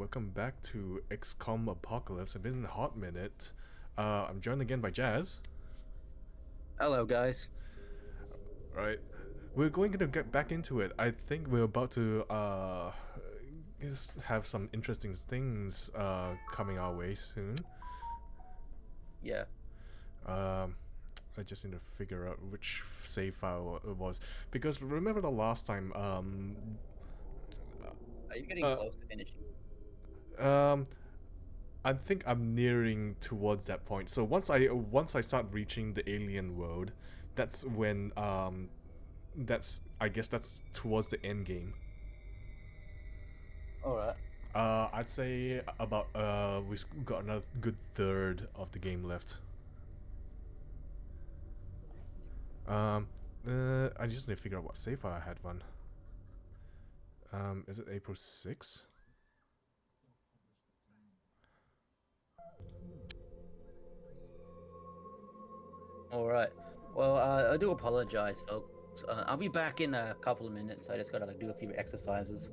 welcome back to XCOM Apocalypse. It's been a hot minute. I'm joined again by Jazz. Hello, guys. Right, we're going to get back into it. I think we're about to just have some interesting things coming our way soon. Yeah. I just need to figure out which save file it was, because remember the last time Are you getting uh, close to finishing? um I think I'm nearing towards that point. So once I start reaching the alien world, that's when that's I guess that's towards the end game. All right. I'd say about we've got another good third of the game left. Um, I just need to figure out what save file I had one. Is it April 6th? All right. Well, I do apologize, folks. I'll be back in a couple of minutes. I just gotta do a few exercises.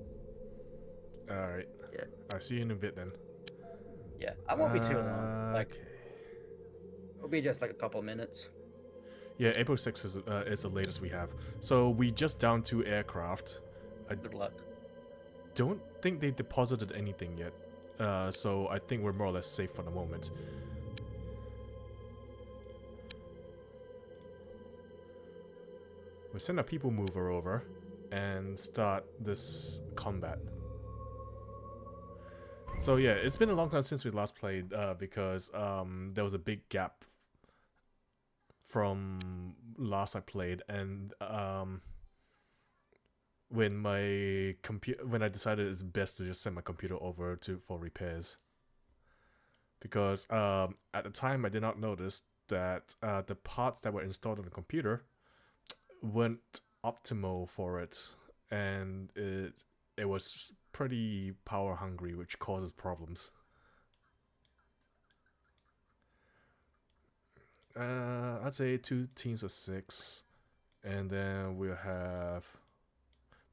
All right. Yeah. I'll see you in a bit then. Yeah. I won't be too long. Okay. It'll be just like a couple of minutes. Yeah, April 6th is the latest we have. So we just down 2 aircraft. I Good luck. don't think they deposited anything yet. So I think we're more or less safe for the moment. We send a people mover over and start this combat. So yeah, it's been a long time since we last played because there was a big gap from last I played, and when I decided it's best to just send my computer over for repairs, because at the time I did not notice that the parts that were installed on the computer weren't optimal for it, and it was pretty power hungry, which causes problems. I'd say 2 teams of 6, and then we'll have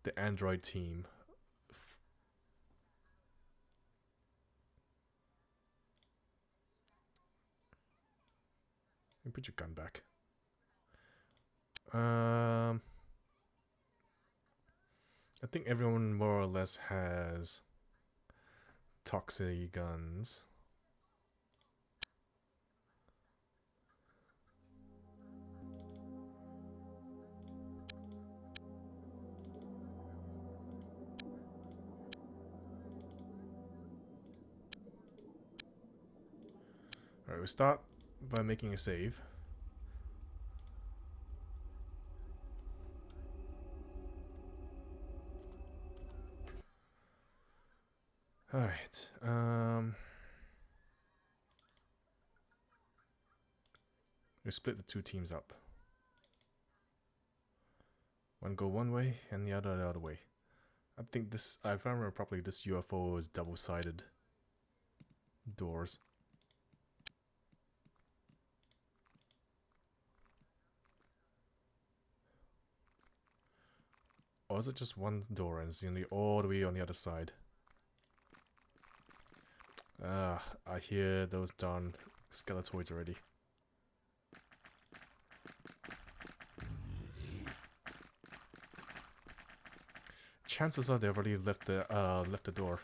the Android team. Let me put your gun back. I think everyone more or less has toxic guns. Alright, we start by making a save. Alright, we split the 2 teams up. One go one way and the other way. I think this, if I remember properly, this UFO is double-sided doors. Or is it just one door and it's only all the way on the other side? I hear those darn skeletoids already. Chances are they've already left the door.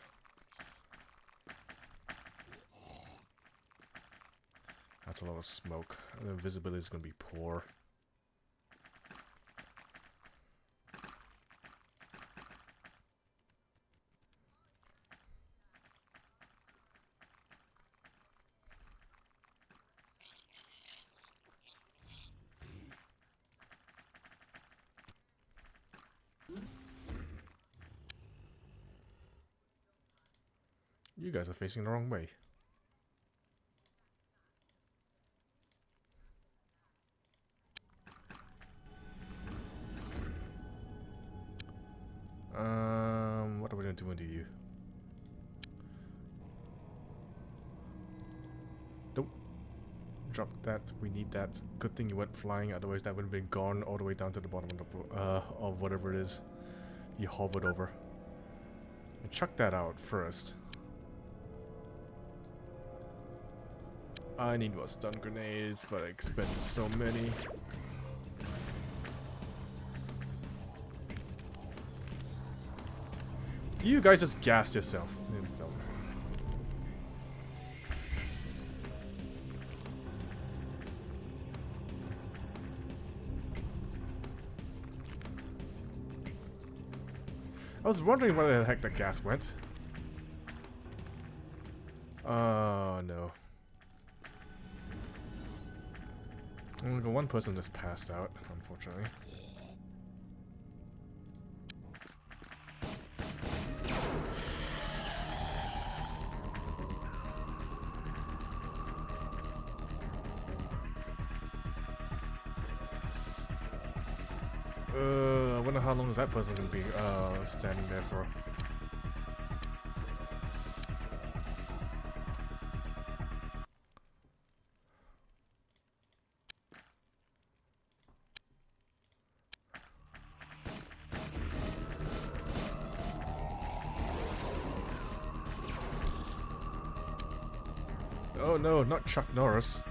That's a lot of smoke. The visibility is going to be poor. You guys are facing the wrong way. What are we doing to you? Don't drop that. We need that. Good thing you went flying, otherwise that would have been gone all the way down to the bottom of whatever it is you hovered over. And chuck that out first. I need more stun grenades, but I expended so many. You guys just gassed yourself. I was wondering where the heck the gas went. Oh no. Only one person just passed out, unfortunately. I wonder how long is that person gonna be standing there for. Oh no, not Chuck Norris.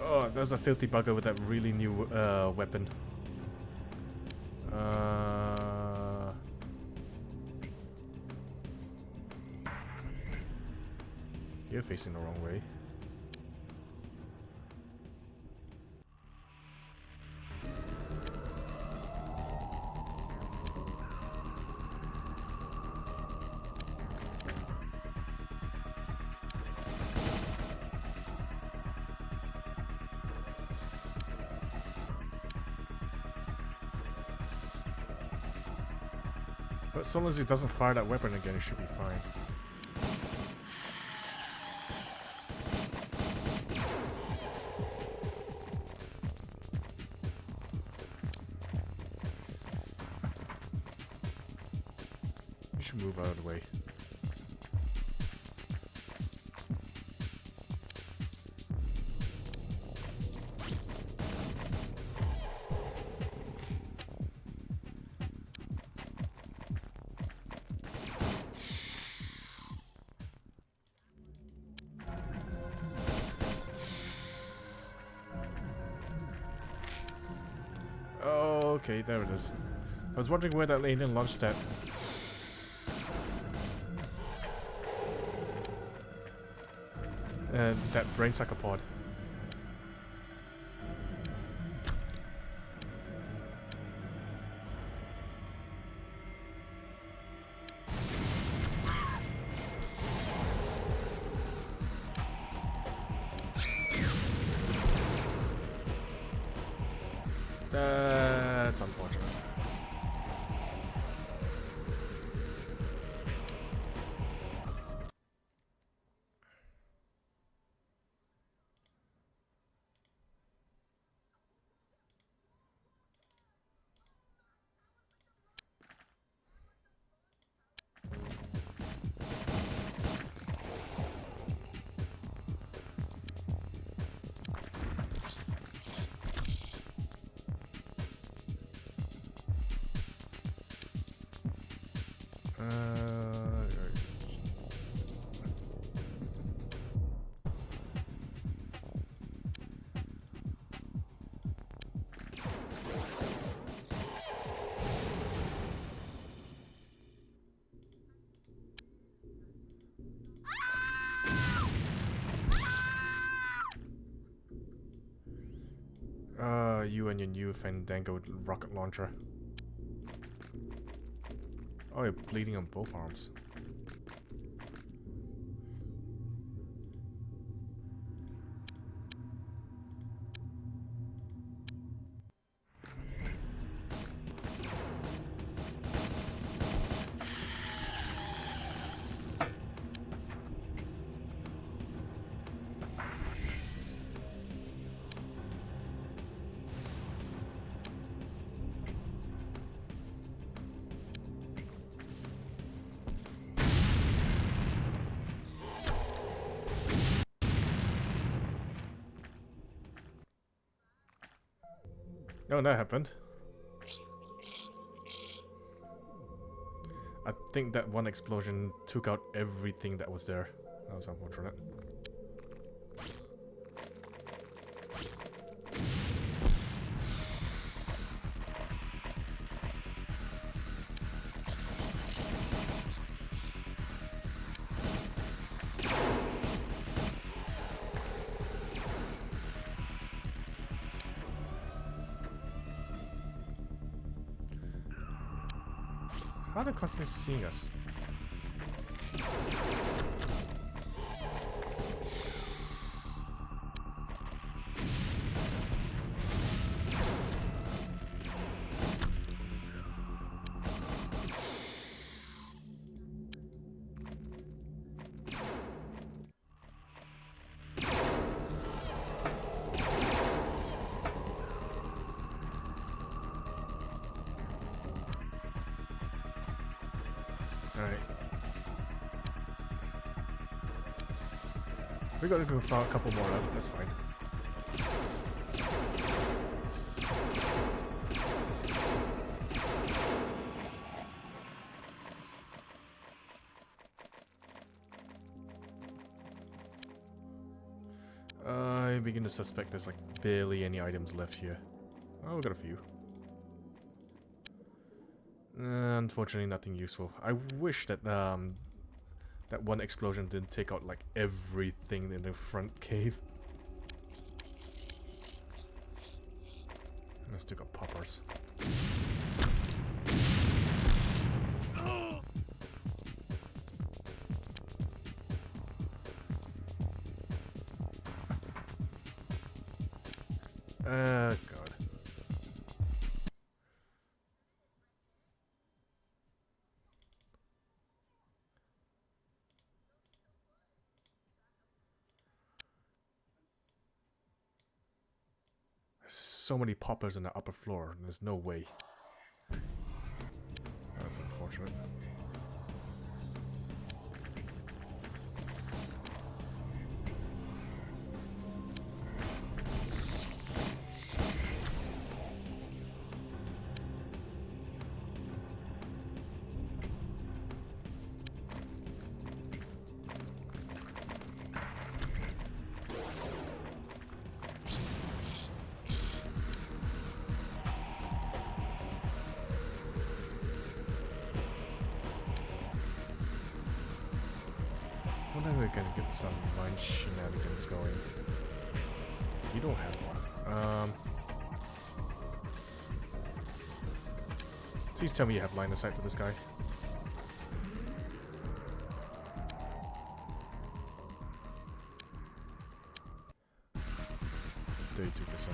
Oh, there's a filthy bugger with that really new weapon. You're facing the wrong way. But as long as he doesn't fire that weapon again, he should be fine. You should move out of the way. Okay, there it is. I was wondering where that alien launched that. That brain sucker pod. That's unfortunate. You and your new Fandango rocket launcher. Oh, you're bleeding on both arms. Oh, that happened. I think that one explosion took out everything that was there. That was unfortunate. How are they constantly seeing us? Alright. We gotta go for a couple more left, that's fine. I begin to suspect there's like barely any items left here. Oh, we got a few. Unfortunately, nothing useful. I wish that that one explosion didn't take out like everything in the front cave. I still got poppers. God. There's so many poppers on the upper floor, there's no way. That's unfortunate. I wonder if we can get some mind shenanigans going. You don't have one. Please tell me you have line of sight to this guy. %.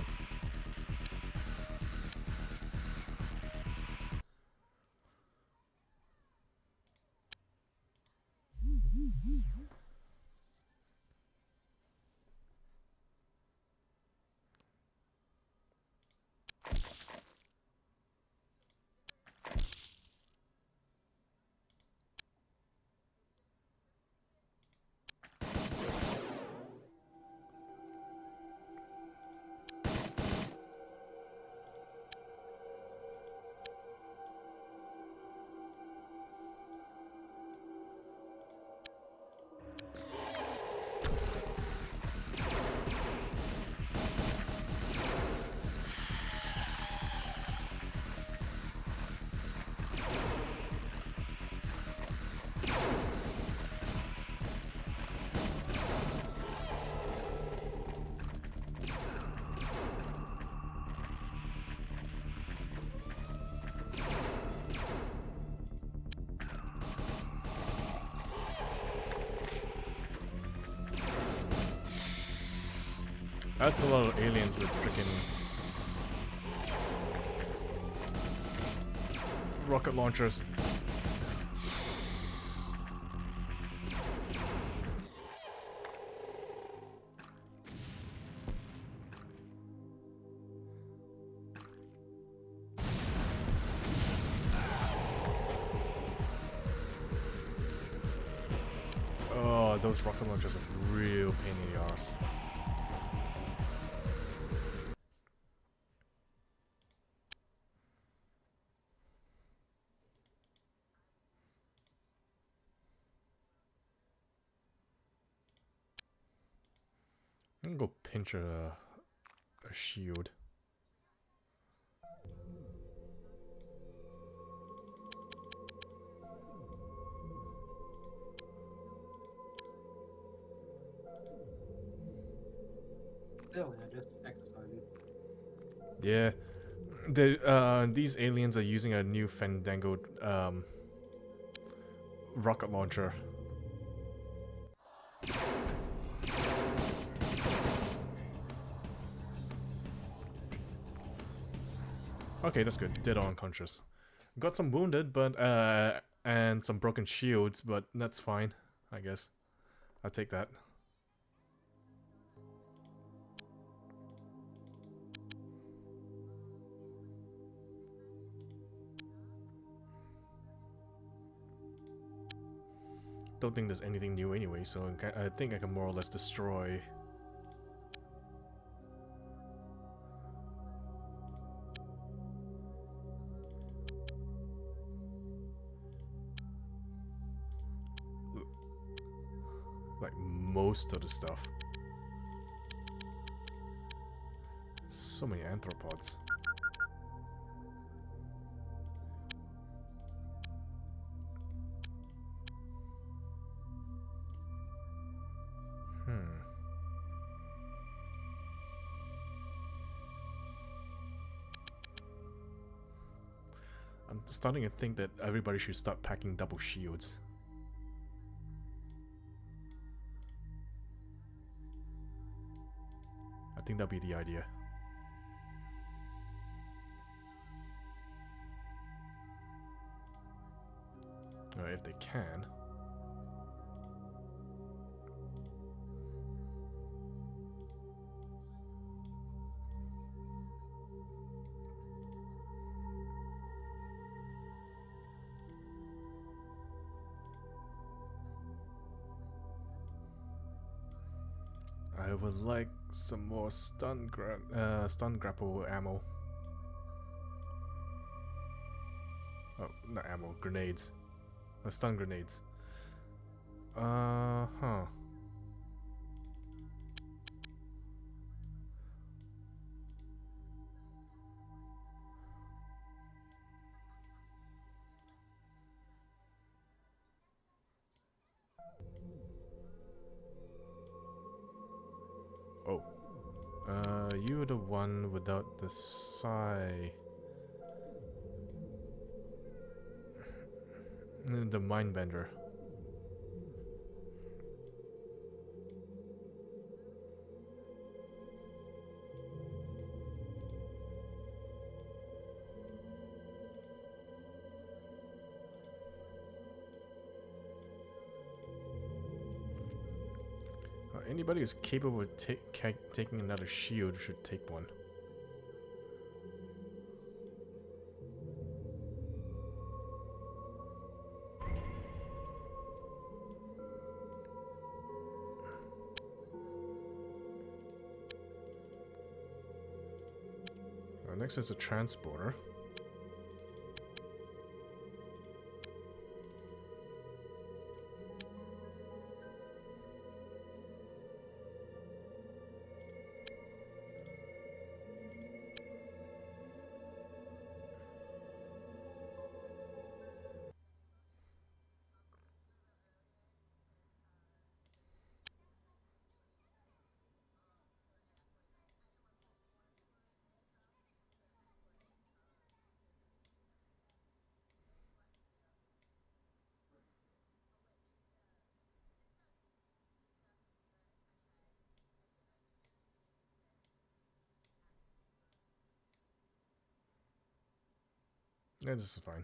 That's a lot of aliens with freaking rocket launchers. Oh, those rocket launchers are real pain in the arse. I'm gonna go pinch a shield. Still, yeah, just exercising. Yeah, these aliens are using a new Fandango rocket launcher. Okay, that's good. Dead or unconscious. Got some wounded, but and some broken shields, but that's fine, I guess. I'll take that. Don't think there's anything new anyway, so I think I can more or less destroy. Like most of the stuff. So many anthropods. I'm starting to think that everybody should start packing double shields. I think that'll be the idea. If they can. I would like some more stun grapple ammo. Oh, not ammo, grenades. Stun grenades. Huh. Oh. You're the one without the psi. The mindbender. Anybody who's capable of taking another shield should take one. Next is a transporter. Yeah, this is fine.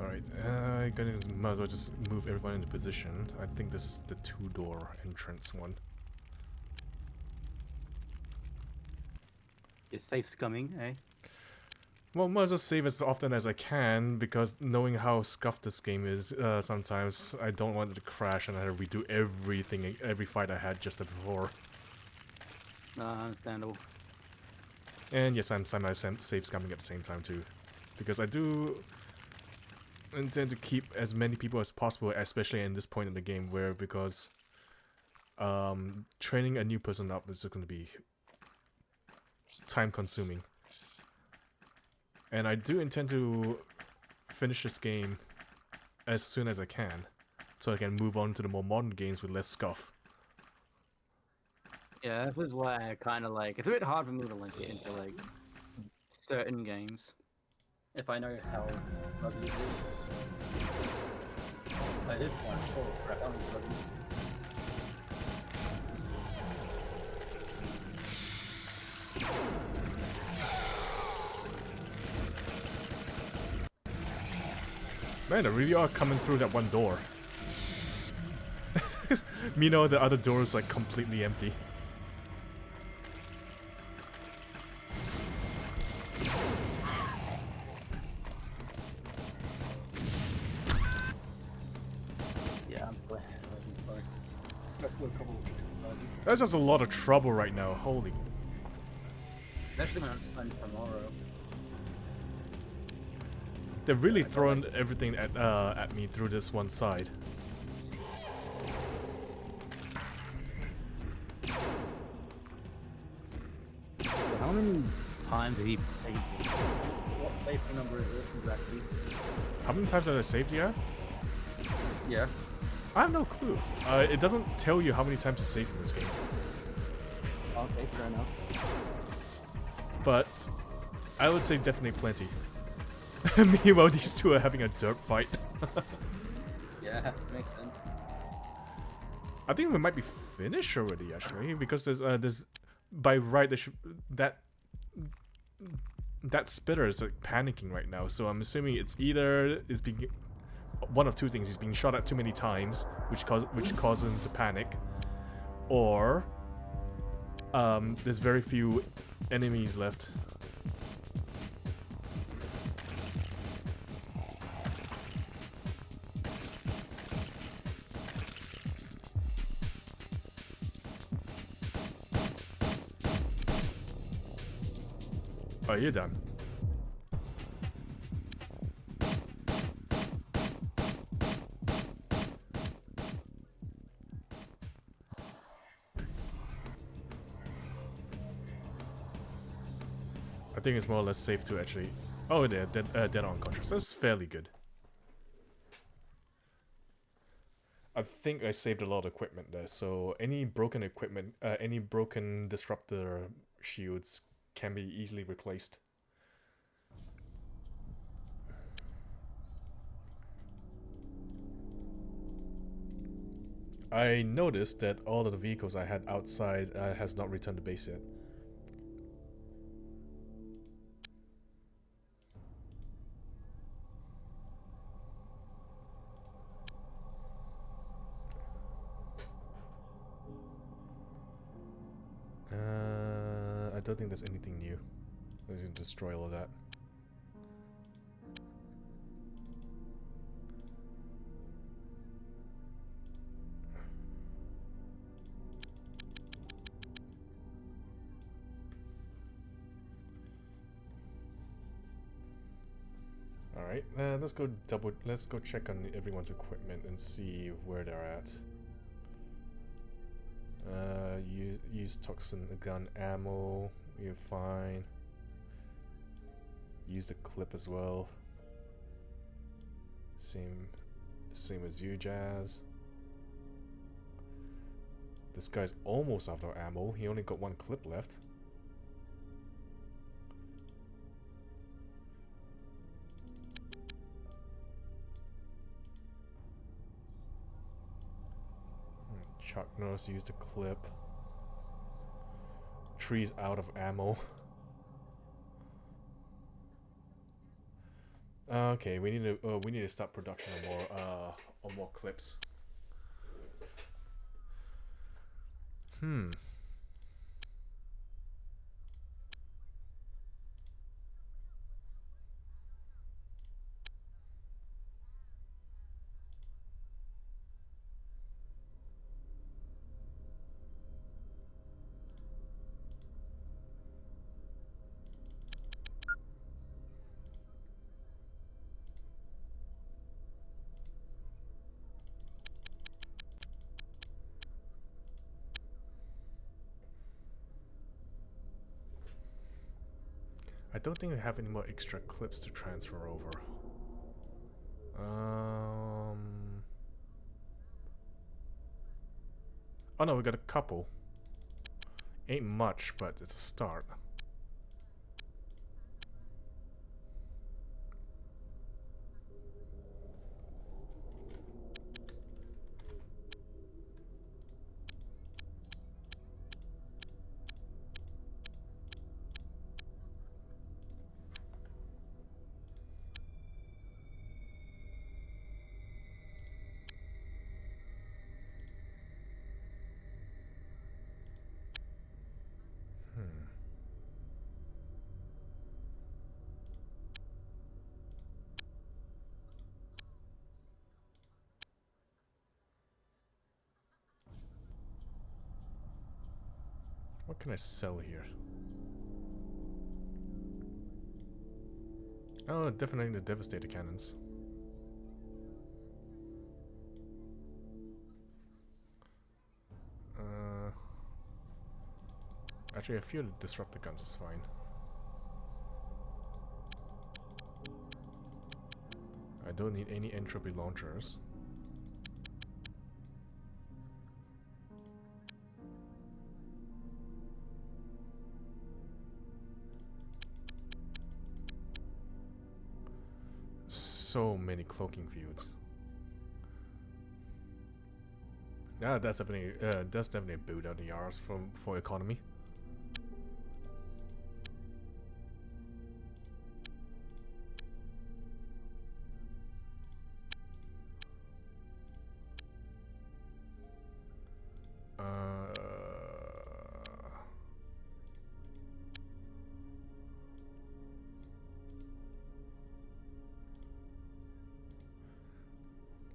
Alright, might as well just move everyone into position. I think this is the 2-door entrance one. Your safe's coming, eh? Well, might as well save as often as I can, because knowing how scuffed this game is, sometimes I don't want it to crash and I have to redo everything, every fight I had just before. Understandable. And yes, I'm save scumming at the same time too, because I do intend to keep as many people as possible, especially in this point in the game because training a new person up is just going to be time consuming. And I do intend to finish this game as soon as I can, so I can move on to the more modern games with less scuff. Yeah, this is why I kind of like. It's a bit hard for me to link it into like certain games. If I know how buggy it is. Like this one, oh crap, I'm buggy. Man, they really are coming through that one door. Meanwhile, the other door is like completely empty. Yeah, I'm glad. That's what a couple of That's just a lot of trouble right now. Holy. That's gonna fun tomorrow. They're really throwing everything at me through this one side. How many times did he pay you? What safety number is this exactly? How many times have I saved you? Yeah. I have no clue. It doesn't tell you how many times you save in this game. Okay, fair enough. But I would say definitely plenty. Meanwhile, these two are having a dirt fight. Yeah, makes sense. I think we might be finished already, actually, because there's by right there should that spitter is like panicking right now. So I'm assuming it's either is being one of two things: he's being shot at too many times, which causes him to panic, or there's very few enemies left. Oh, you're done. I think it's more or less safe to actually... Oh, they're dead on contrast. That's fairly good. I think I saved a lot of equipment there, so any broken equipment, any broken disruptor shields can be easily replaced. I noticed that all of the vehicles I had outside has not returned to base yet. I don't think there's anything new. I'm just gonna destroy all of that. Alright, let's go check on everyone's equipment and see where they're at. Use toxin gun ammo, you're fine. Use the clip as well. Same as you, Jazz. This guy's almost out of ammo, he only got one clip left. Chuck Norris used a clip. Tree's out of ammo. Okay, we need to start production on more clips. Hmm. I don't think I have any more extra clips to transfer over. Oh no, we got a couple. Ain't much, but it's a start. Hmm. What can I sell here? Oh, definitely the Devastator cannons. Actually, a few of the Disruptor guns is fine. I don't need any entropy launchers. So many cloaking fields. Yeah, that's definitely a build out the Yars for economy.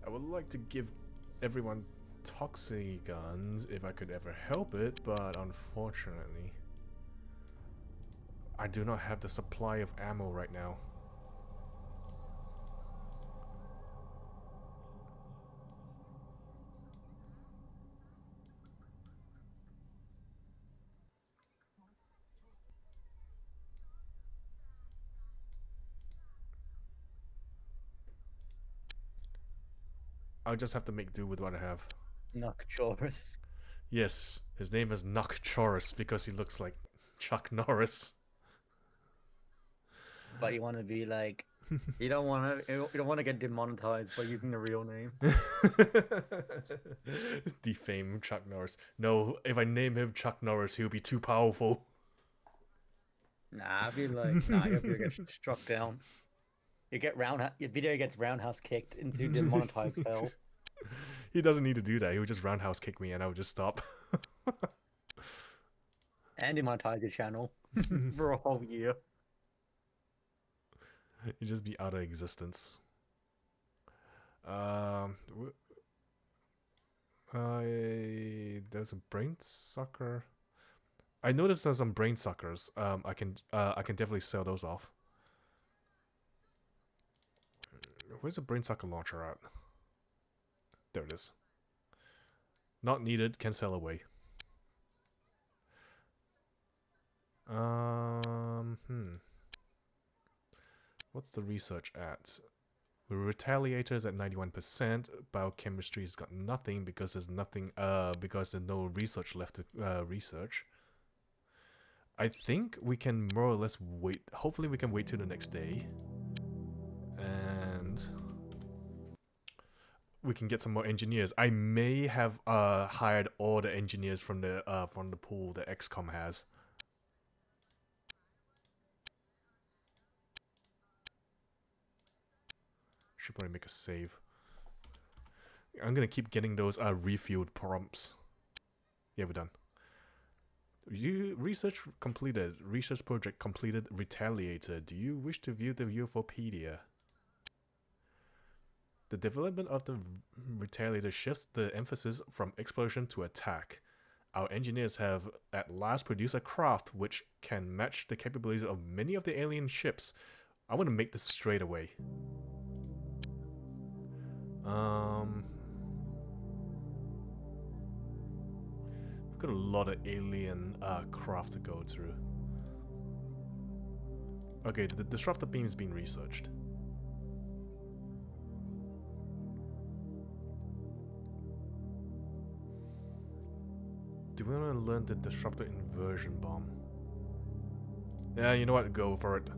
I would like to give everyone toxic guns if I could ever help it, but unfortunately, I do not have the supply of ammo right now. I'll just have to make do with what I have. Nocturus. Yes, his name is Nocturus because he looks like Chuck Norris. But you want to be like, You don't want to get demonetized by using the real name. Defame Chuck Norris. No, if I name him Chuck Norris, he'll be too powerful. nah, I feel like, nah, your video gets struck down. Your video gets roundhouse kicked into demonetized hell. He doesn't need to do that. He would just roundhouse kick me and I would just stop. And demonetize your channel. For a whole year. He'd just be out of existence. There's a brain sucker. I noticed there's some brain suckers. I can definitely sell those off. Where's the brain sucker launcher at? There it is. Not needed. Can sell away. What's the research at? Retaliators at 91%. Biochemistry's got nothing because there's nothing. Because there's no research left to research. I think we can more or less wait. Hopefully, we can wait till the next day, and we can get some more engineers. I may have hired all the engineers from the pool that XCOM has. Should probably make a save. I'm gonna keep getting those refueled prompts. Yeah, we're done. You research completed. Research project completed. Retaliator. Do you wish to view the UFOpedia? The development of the Retaliator shifts the emphasis from exploration to attack. Our engineers have at last produced a craft which can match the capabilities of many of the alien ships. I want to make this straight away. We've got a lot of alien craft to go through. Okay, the disruptor beam is being researched. Do we want to learn the disruptor inversion bomb? Yeah, you know what? Go for it.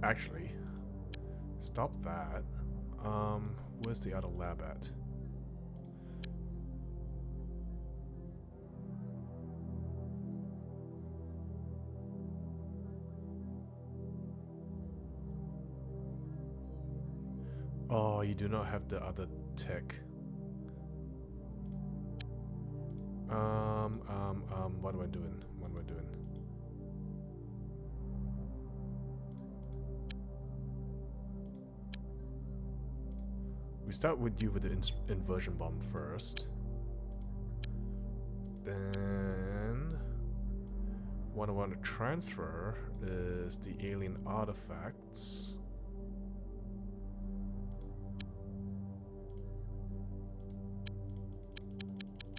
Actually, stop that. Where's the other lab at? Oh, you do not have the other tech. What am I doing? What am I doing? We start with you with the inversion bomb first. Then what I want to transfer is the alien artifacts.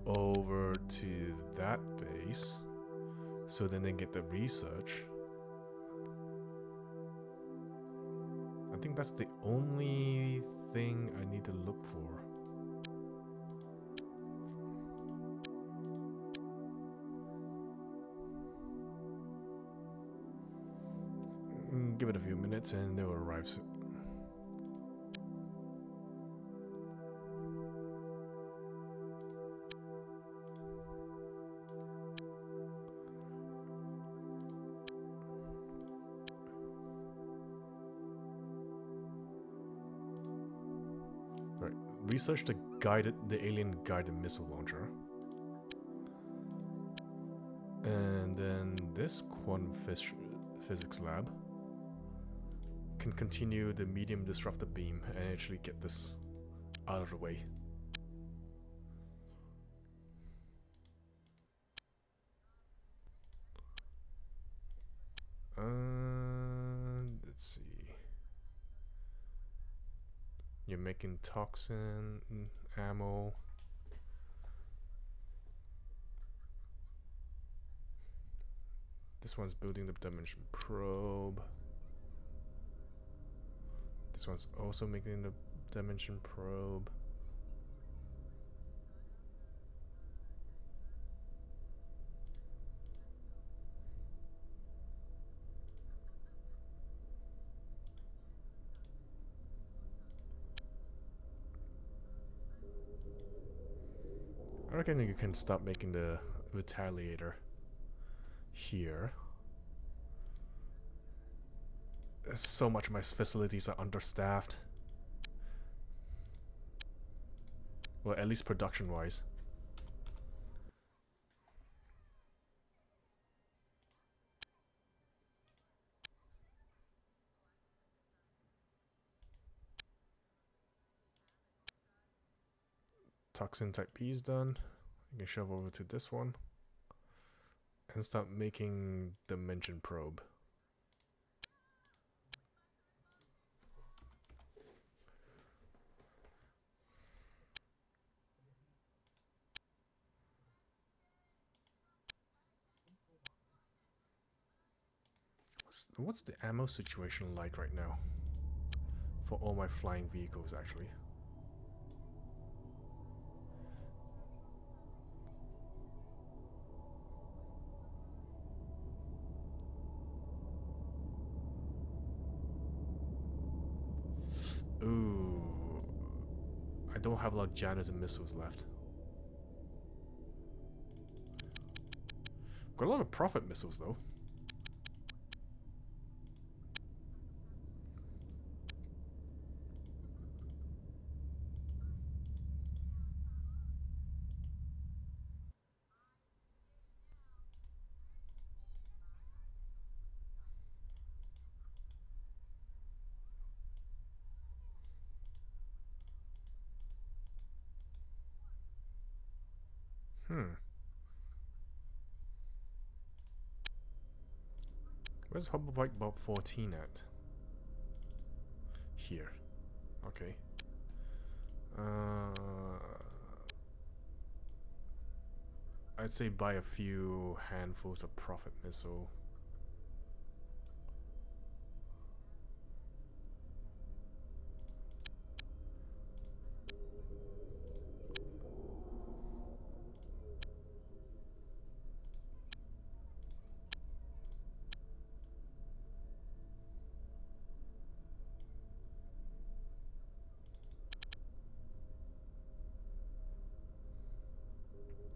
Over to that base, so then they get the research. I think that's the only thing I need to look for. Give it a few minutes and they will arrive soon. Research the alien guided missile launcher. And then this quantum physics lab can continue the medium disruptor beam and actually get this out of the way. Let's see. You're making toxin, ammo. This one's building the dimension probe. This one's also making the dimension probe. I reckon you can stop making the retaliator here. So much of my facilities are understaffed. Well, at least production-wise. Toxin type P is done. You can shove over to this one and start making dimension probe. What's the ammo situation like right now for all my flying vehicles, actually? Ooh, I don't have a lot of jammers and missiles left. Got a lot of prophet missiles though. Hmm. Where's Hoverbike Bob 14 at? Here. Okay. I'd say buy a few handfuls of Prophet Missile.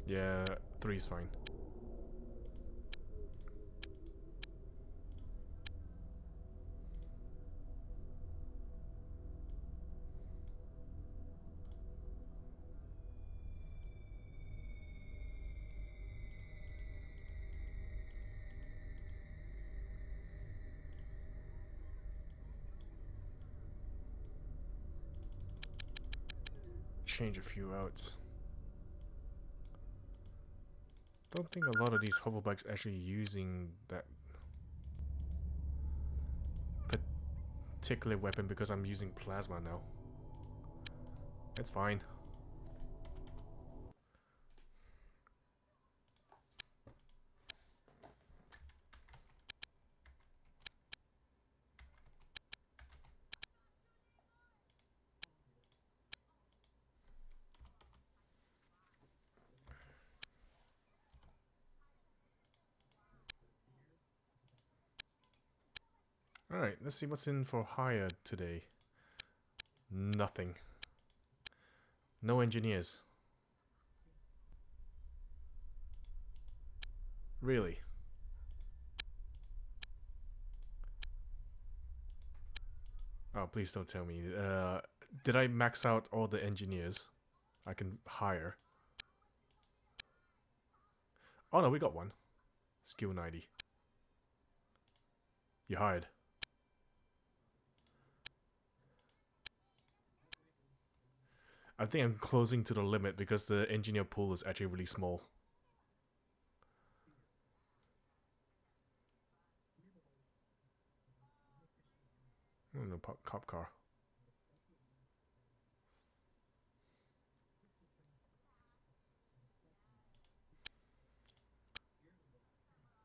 Yeah, 3's fine. Change a few out. Don't think a lot of these hoverbikes actually using that particular weapon because I'm using plasma now. It's fine. Alright, let's see what's in for hire today. Nothing. No engineers. Really? Oh, please don't tell me. Did I max out all the engineers I can hire? Oh no, we got one. Skill 90. You hired. I think I'm closing to the limit because the engineer pool is actually really small. Oh, no, cop car.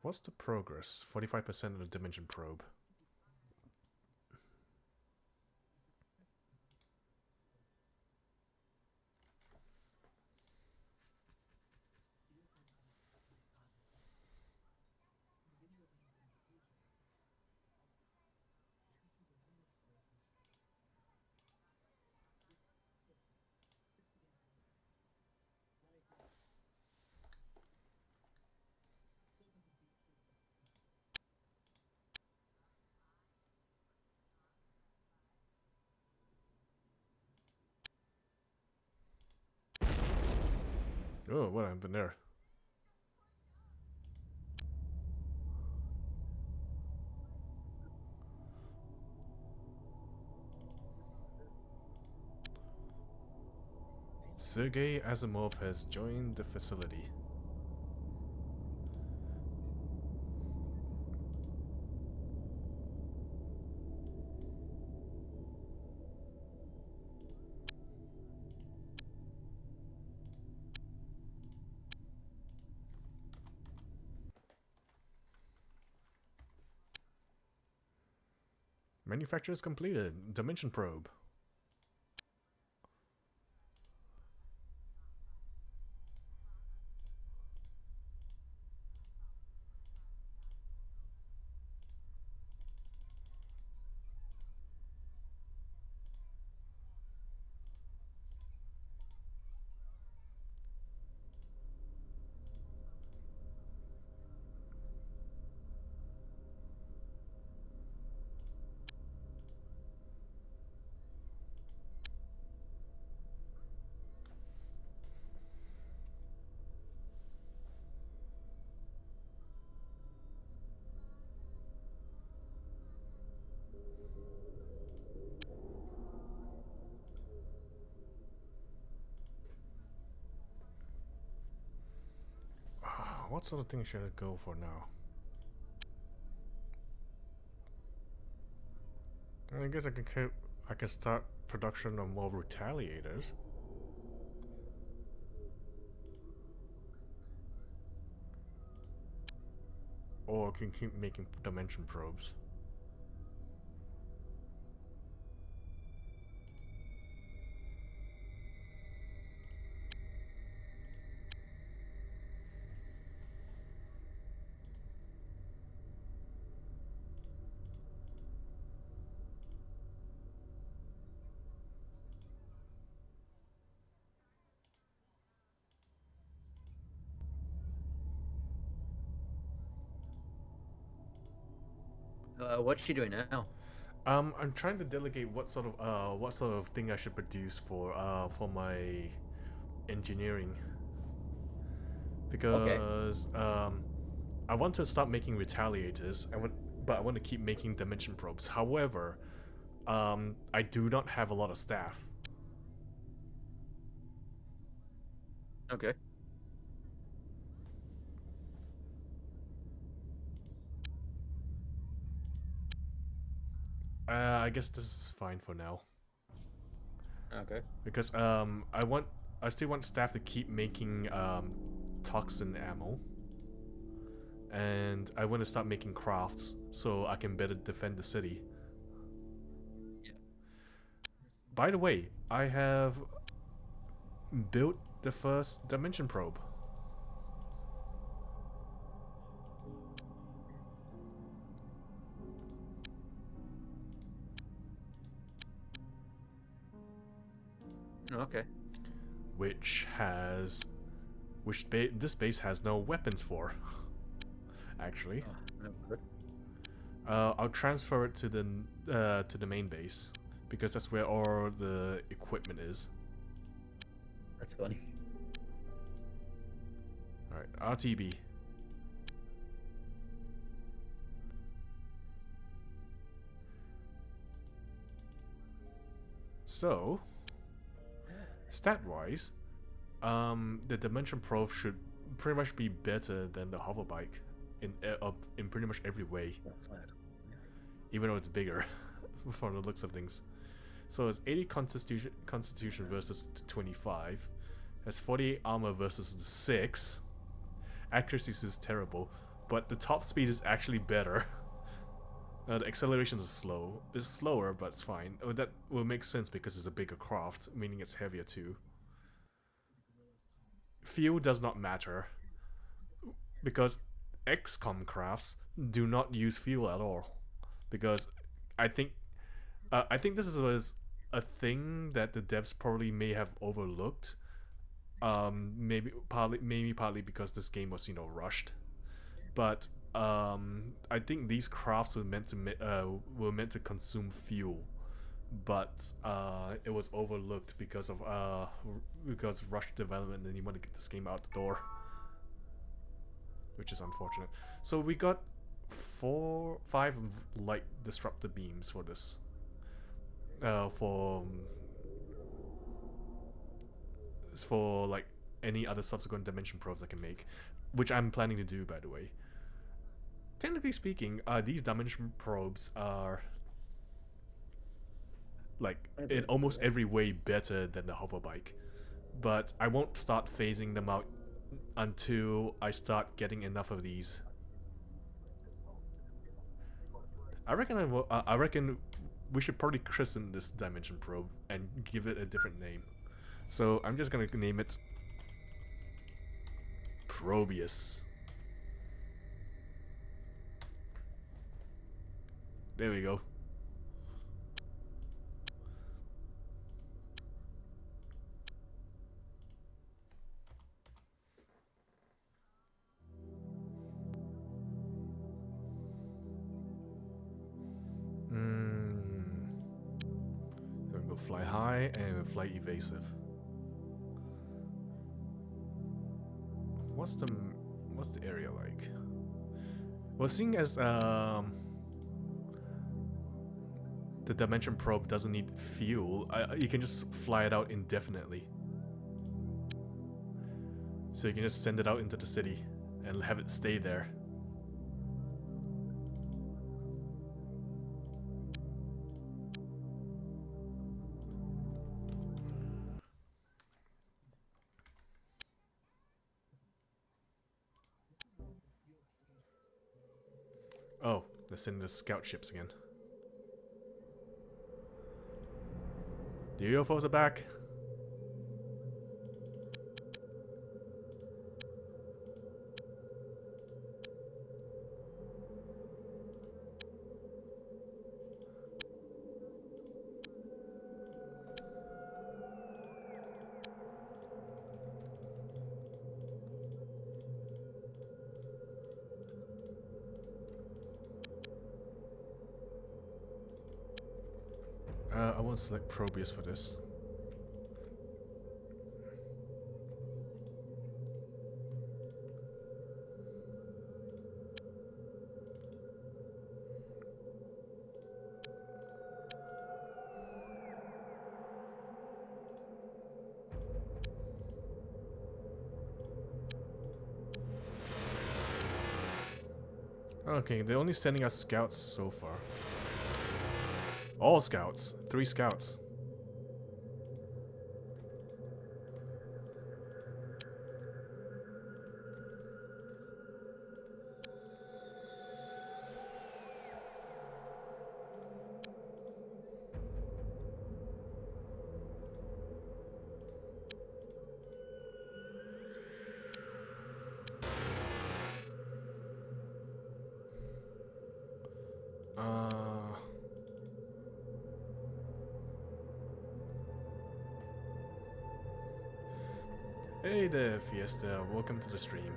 What's the progress? 45% of the dimension probe. Oh, what happened there? Sergei Asimov has joined the facility. Manufacture is completed. Dimension probe. what sort of thing should I go for now? I guess I can start production of more retaliators. Or I can keep making dimension probes. What's she doing now? I'm trying to delegate what sort of thing I should produce for my engineering. Because I want to start making retaliators, but I want to keep making dimension probes. However, I do not have a lot of staff. Okay. I guess this is fine for now. Okay. Because I still want staff to keep making toxin ammo. And I want to start making crafts so I can better defend the city. Yeah. By the way, I have built the first dimension probe. Okay. This base has no weapons for. Actually, No good. I'll transfer it to the main base because that's where all the equipment is. That's funny. All right, RTB. So, stat-wise, the dimension probe should pretty much be better than the hover bike in pretty much every way, even though it's bigger from the looks of things. So it's 80 constitution versus 25. Has 48 armor versus the 6. Accuracy is terrible, but the top speed is actually better. The acceleration is slow. It's slower, but it's fine. That will make sense because it's a bigger craft, meaning it's heavier too. Fuel does not matter because XCOM crafts do not use fuel at all. Because I think this was a thing that the devs probably may have overlooked. Maybe partly because this game was rushed, but I think these crafts were meant to consume fuel, but it was overlooked because of rushed development, and you want to get this game out the door, which is unfortunate. So we got 5 light disruptor beams for this. For like any other subsequent dimension probes I can make, which I'm planning to do, by the way. Technically speaking, these dimension probes are like in almost every way better than the hover bike, but I won't start phasing them out until I start getting enough of these. I reckon we should probably christen this dimension probe and give it a different name. So I'm just gonna name it Probius. There we go. So we go fly high and fly evasive. What's the area like? Well, seeing as the dimension probe doesn't need fuel, you can just fly it out indefinitely. So you can just send it out into the city and have it stay there. Oh, they're sending the scout ships again. The UFOs are back. I won't select Probius for this. Okay, they're only sending us scouts so far. All scouts. 3 scouts. Hey there, Fiesta. Welcome to the stream.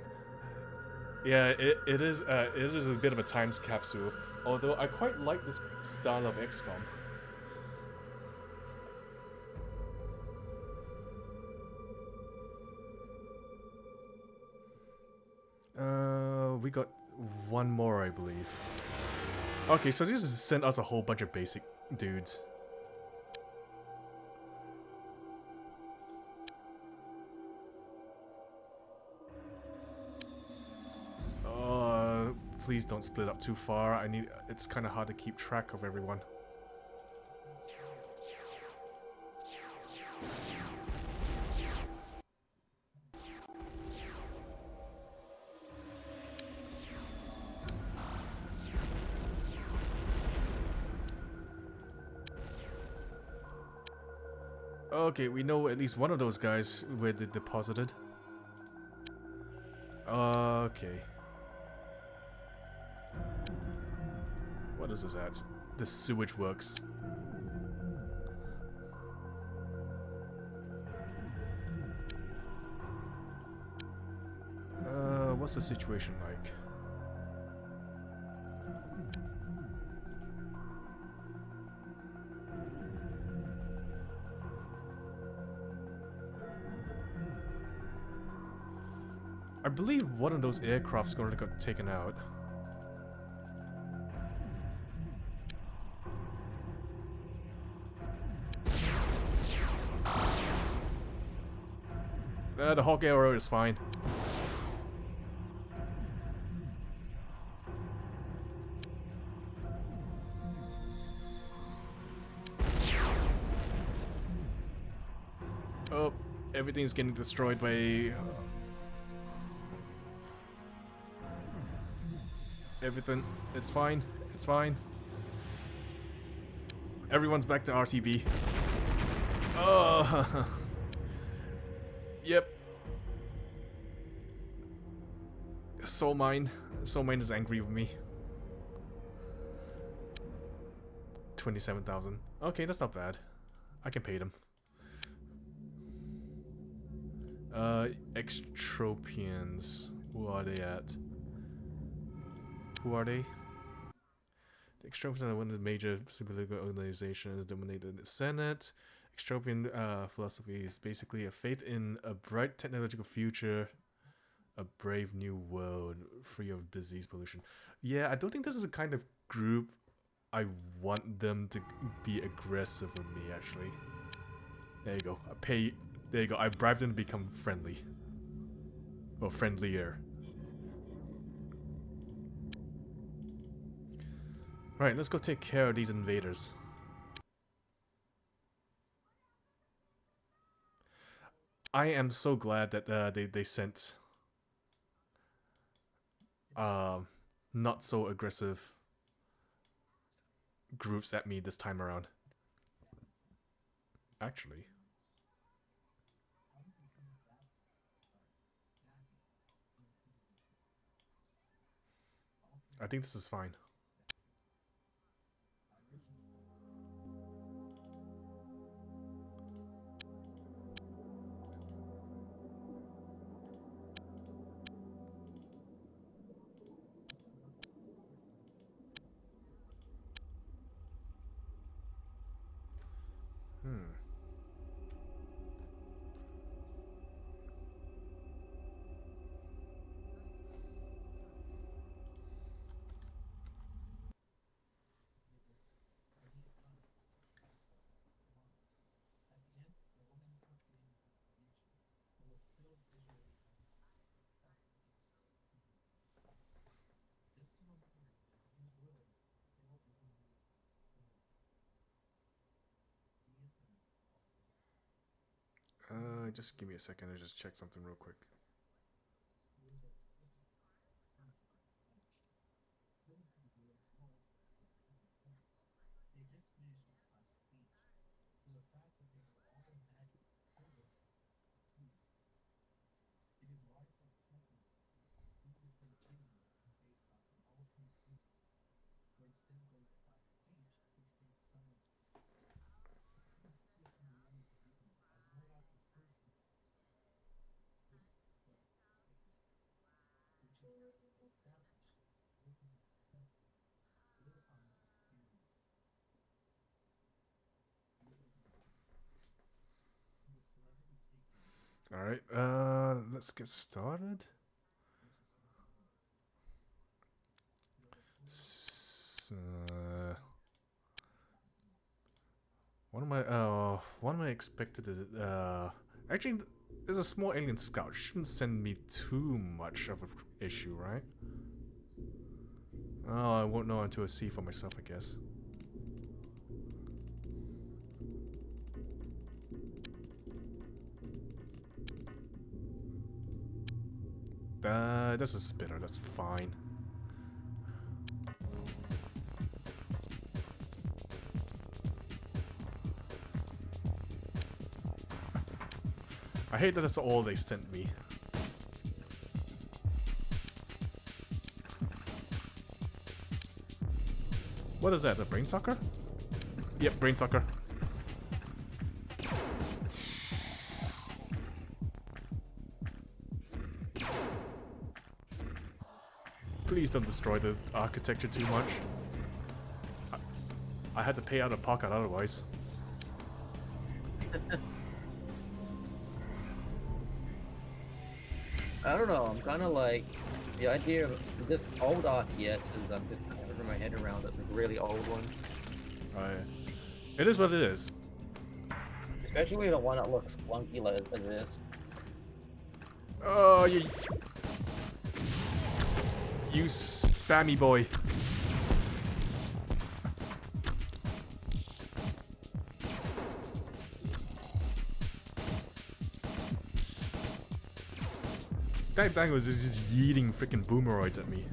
Yeah, it is a bit of a time capsule. Although I quite like this style of XCOM. We got one more, I believe. Okay, so this just sent us a whole bunch of basic dudes. Please don't split up too far. It's kind of hard to keep track of everyone. Okay, we know at least one of those guys where they deposited. Okay. What is this at? The sewage works. What's the situation like? I believe one of those aircrafts gonna got taken out. The Hawk arrow is fine. Oh, everything's getting destroyed by... everything. It's fine. It's fine. Everyone's back to RTB. Oh. Yep. Soul Mine is angry with me. 27,000. Okay, that's not bad. I can pay them. Extropians. Who are they at? Who are they? The Extropians are one of the major political organizations dominated the Senate. Extropian philosophy is basically a faith in a bright technological future, a brave new world free of disease pollution. Yeah, I don't think this is the kind of group I want them to be aggressive with me, actually. There you go. There you go. I bribed them to become friendly. Or friendlier. Right, let's go take care of these invaders. I am so glad that they sent not so aggressive groups at me this time around. Actually, I think this is fine. Hmm. Just give me a second. I just check something real quick. All right. Let's get started. What am I expected to? Actually, there's a small alien scout. Shouldn't send me too much of an issue, right? Oh, I won't know until I see for myself, I guess. That's a spitter. That's fine. I hate that that's all they sent me. What is that? A brain sucker? Yep, brain sucker. Please don't destroy the architecture too much. I had to pay out of pocket otherwise. I don't know. I'm kind of like the idea of this old RTS. I'm just wrapping my head around it. The really old one, It is what it is. especially the one that looks clunky like this. Oh, you spammy boy. That thing was just yeeting freaking boomeroids at me.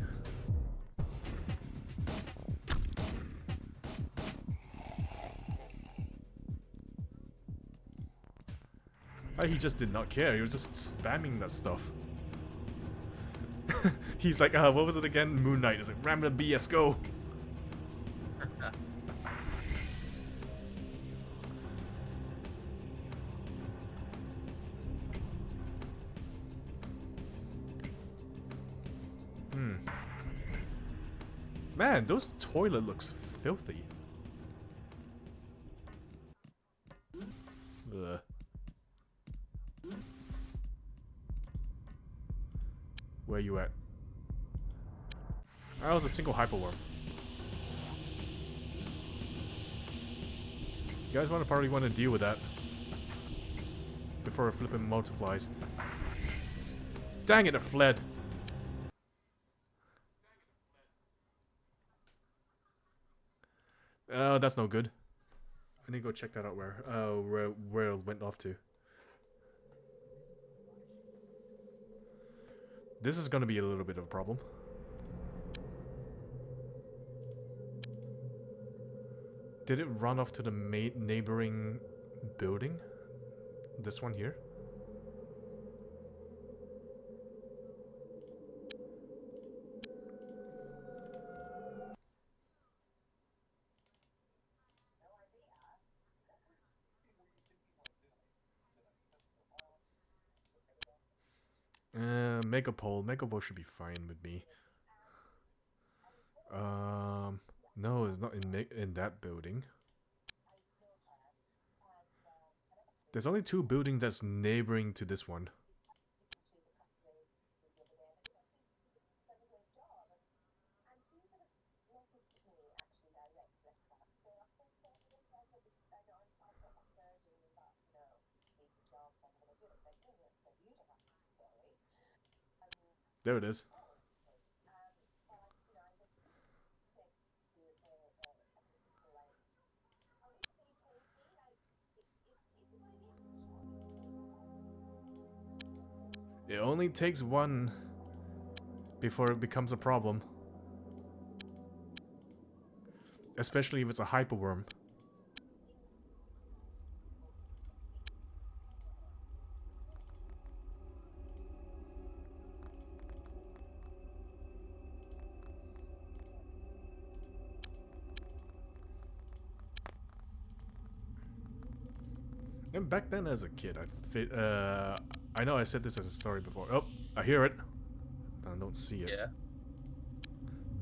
He just did not care. He was just spamming that stuff. He's like, what was it again? Moon Knight. He's like, ram the BS, go. Man, those toilet looks filthy. Ugh. Where you at? That was a single hyperworm. You guys probably want to deal with that before it flipping multiplies. Dang it, it fled. That's no good. I need to go check that out where it went off to. This is gonna be a little bit of a problem. Did it run off to the neighboring building? This one here? Megapole should be fine with me. No, it's not in that building. There's only two buildings that's neighboring to this one. There it is. It only takes one before it becomes a problem. Especially if it's a hyperworm. And back then as a kid, I know I said this as a story before. Oh, I hear it. I don't see it. Yeah.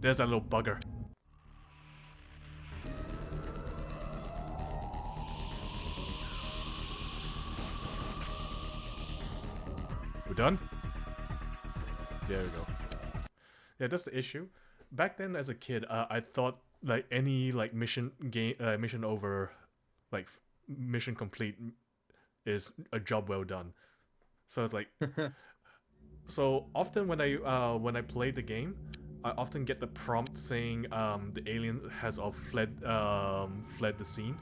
There's that little bugger. We're done? There we go. Yeah, that's the issue. Back then as a kid, I thought like any like mission over, like mission complete is a job well done. So it's like, so often when I play the game, I often get the prompt saying the alien has all fled the scene,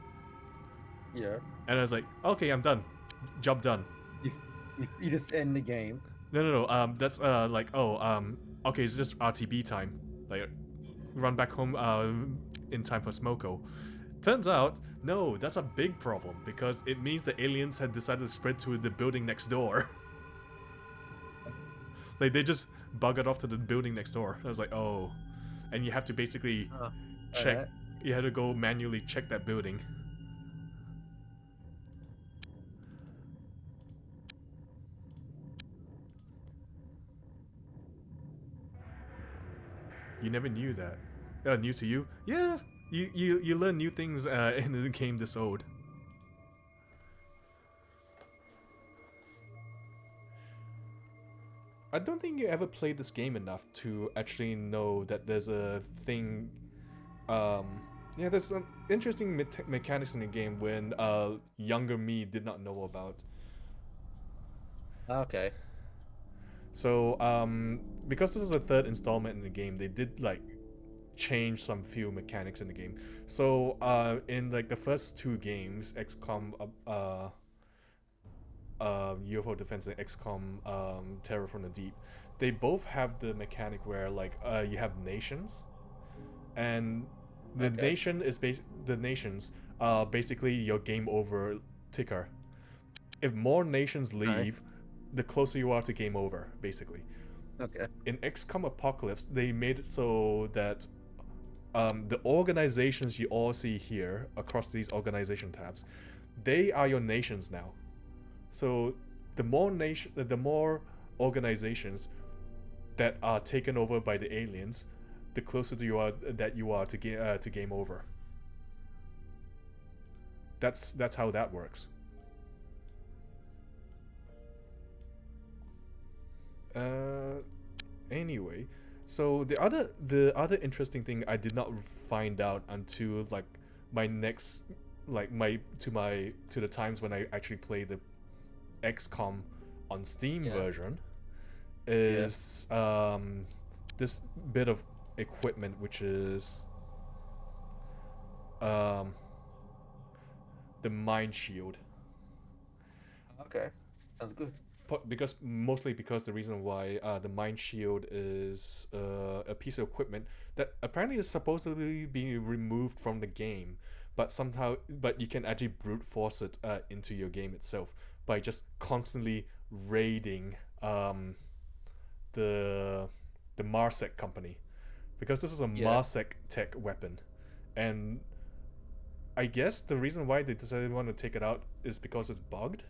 Yeah. and I was like, okay, I'm done, job done. You just end the game. No. That's like, oh, okay, it's just RTB time. Like, run back home in time for Smoko. Turns out, no, that's a big problem because it means the aliens had decided to spread to the building next door. Like, they just buggered off to the building next door. I was like, oh. And you have to basically check. Alright. You had to go manually check that building. You never knew that. New to you? Yeah, you learn new things in the game this old. I don't think you ever played this game enough to actually know that there's a thing. Yeah, there's some interesting mechanics in the game when younger me did not know about. Okay. So, because this is a third installment in the game, they did like change some few mechanics in the game. So, in like the first two games, XCOM, UFO Defense and XCOM, Terror from the Deep, they both have the mechanic where like you have nations, and the nations are basically your game over ticker. If more nations leave, the closer you are to game over, basically. Okay. In XCOM Apocalypse, they made it so that the organizations you all see here across these organization tabs, they are your nations now. So the more organizations that are taken over by the aliens, the closer you are to game over. That's how that works. Anyway, so the other interesting thing I did not find out until like my next to the times when I actually play the XCOM on Steam version is this bit of equipment, which is um, the mine shield. Okay, sounds good. Because mostly because the reason why the mine shield is a piece of equipment that apparently is supposed to be removed from the game, but you can actually brute force it into your game itself by just constantly raiding the Marsec company, because this is a Marsec tech weapon, and I guess the reason why they decided to want to take it out is because it's bugged.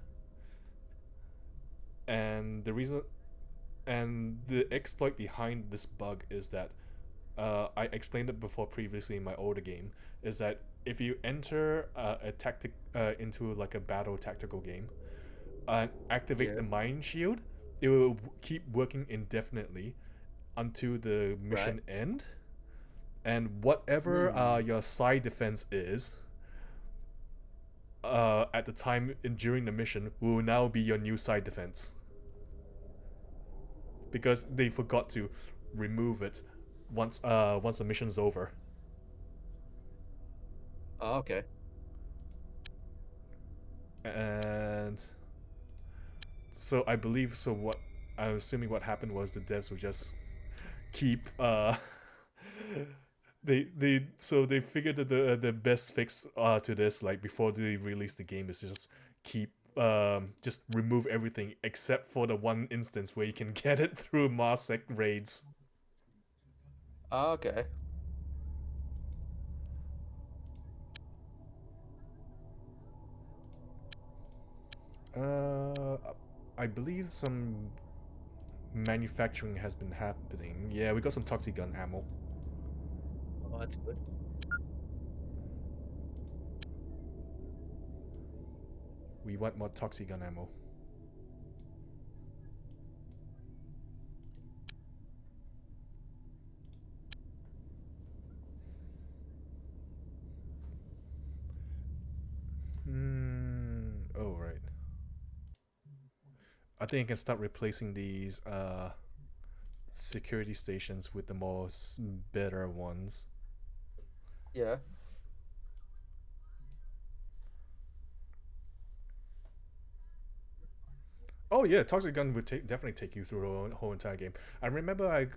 And the exploit behind this bug is that I explained it before previously in my older game, is that if you enter a tactic into like a battle tactical game and activate the mine shield, it will keep working indefinitely until the mission end, and whatever your side defense is at the time during the mission will now be your new side defense, because they forgot to remove it once the mission's over. Oh, okay. And so I believe what I'm assuming what happened was the devs would just keep they figured that the best fix to this, like before they release the game, is just keep just remove everything except for the one instance where you can get it through Marsec raids. Oh, okay. I believe some manufacturing has been happening. Yeah, we got some toxic gun ammo. Oh, that's good. We want more toxic gun ammo. Oh, right. I think I can start replacing these security stations with the more better ones. Yeah. Oh yeah, toxic gun would definitely take you through the whole entire game. I remember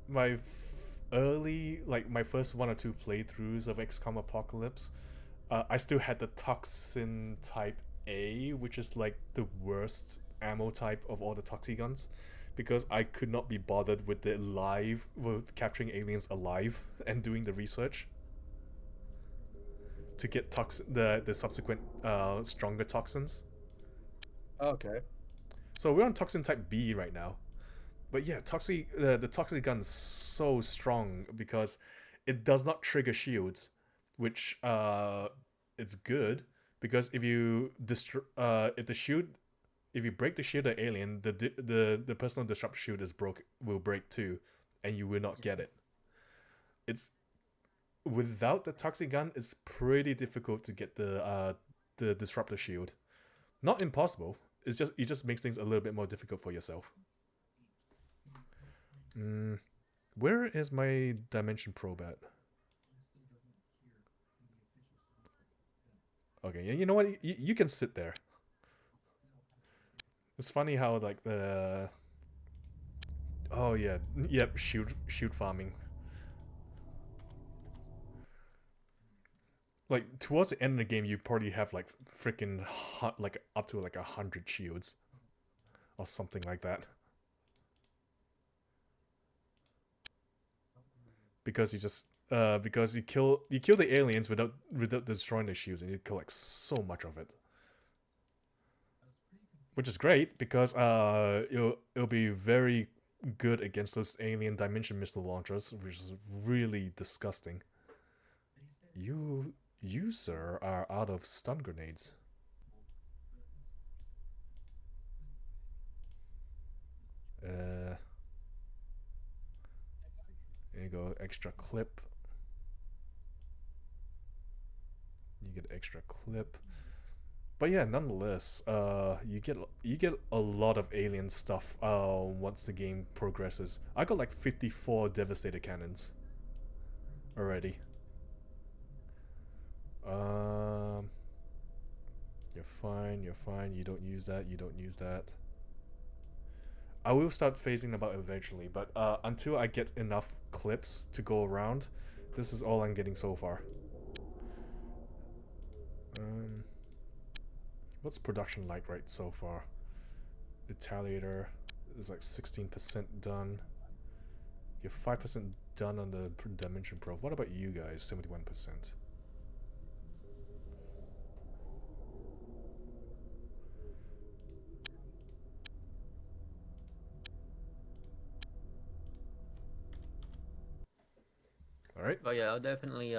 my early, like my first 1 or 2 playthroughs of XCOM Apocalypse, I still had the toxin type A, which is like the worst ammo type of all the toxic guns, because I could not be bothered with with capturing aliens alive and doing the research to get the subsequent stronger toxins. Okay. So we're on toxin type B right now. But yeah, the toxic gun is so strong because it does not trigger shields, which it's good, because if you if you break the shield of alien, the personal disrupt shield will break too, and you will not get it. It's without the toxic gun, it's pretty difficult to get the disruptor shield. Not impossible. It just makes things a little bit more difficult for yourself. Where is my dimension probe at? Okay, you know what? You can sit there. It's funny how like the... Oh yeah, yep, shoot farming. Like towards the end of the game, you probably have like freaking like up to like 100 shields, or something like that. Because you kill the aliens without destroying the shields, and you collect so much of it, which is great because it'll be very good against those alien dimension missile launchers, which is really disgusting. You sir are out of stun grenades. There you go, extra clip. You get extra clip. But yeah, nonetheless, you get a lot of alien stuff once the game progresses. I got like 54 devastator cannons already. Um, you're fine. You're fine. You don't use that. You don't use that. I will start phasing them out eventually, but until I get enough clips to go around, this is all I'm getting so far. What's production like right so far? Retaliator is like 16% done. You're 5% done on the dimension probe. What about you guys? 71%. All right. Oh yeah, I'll definitely.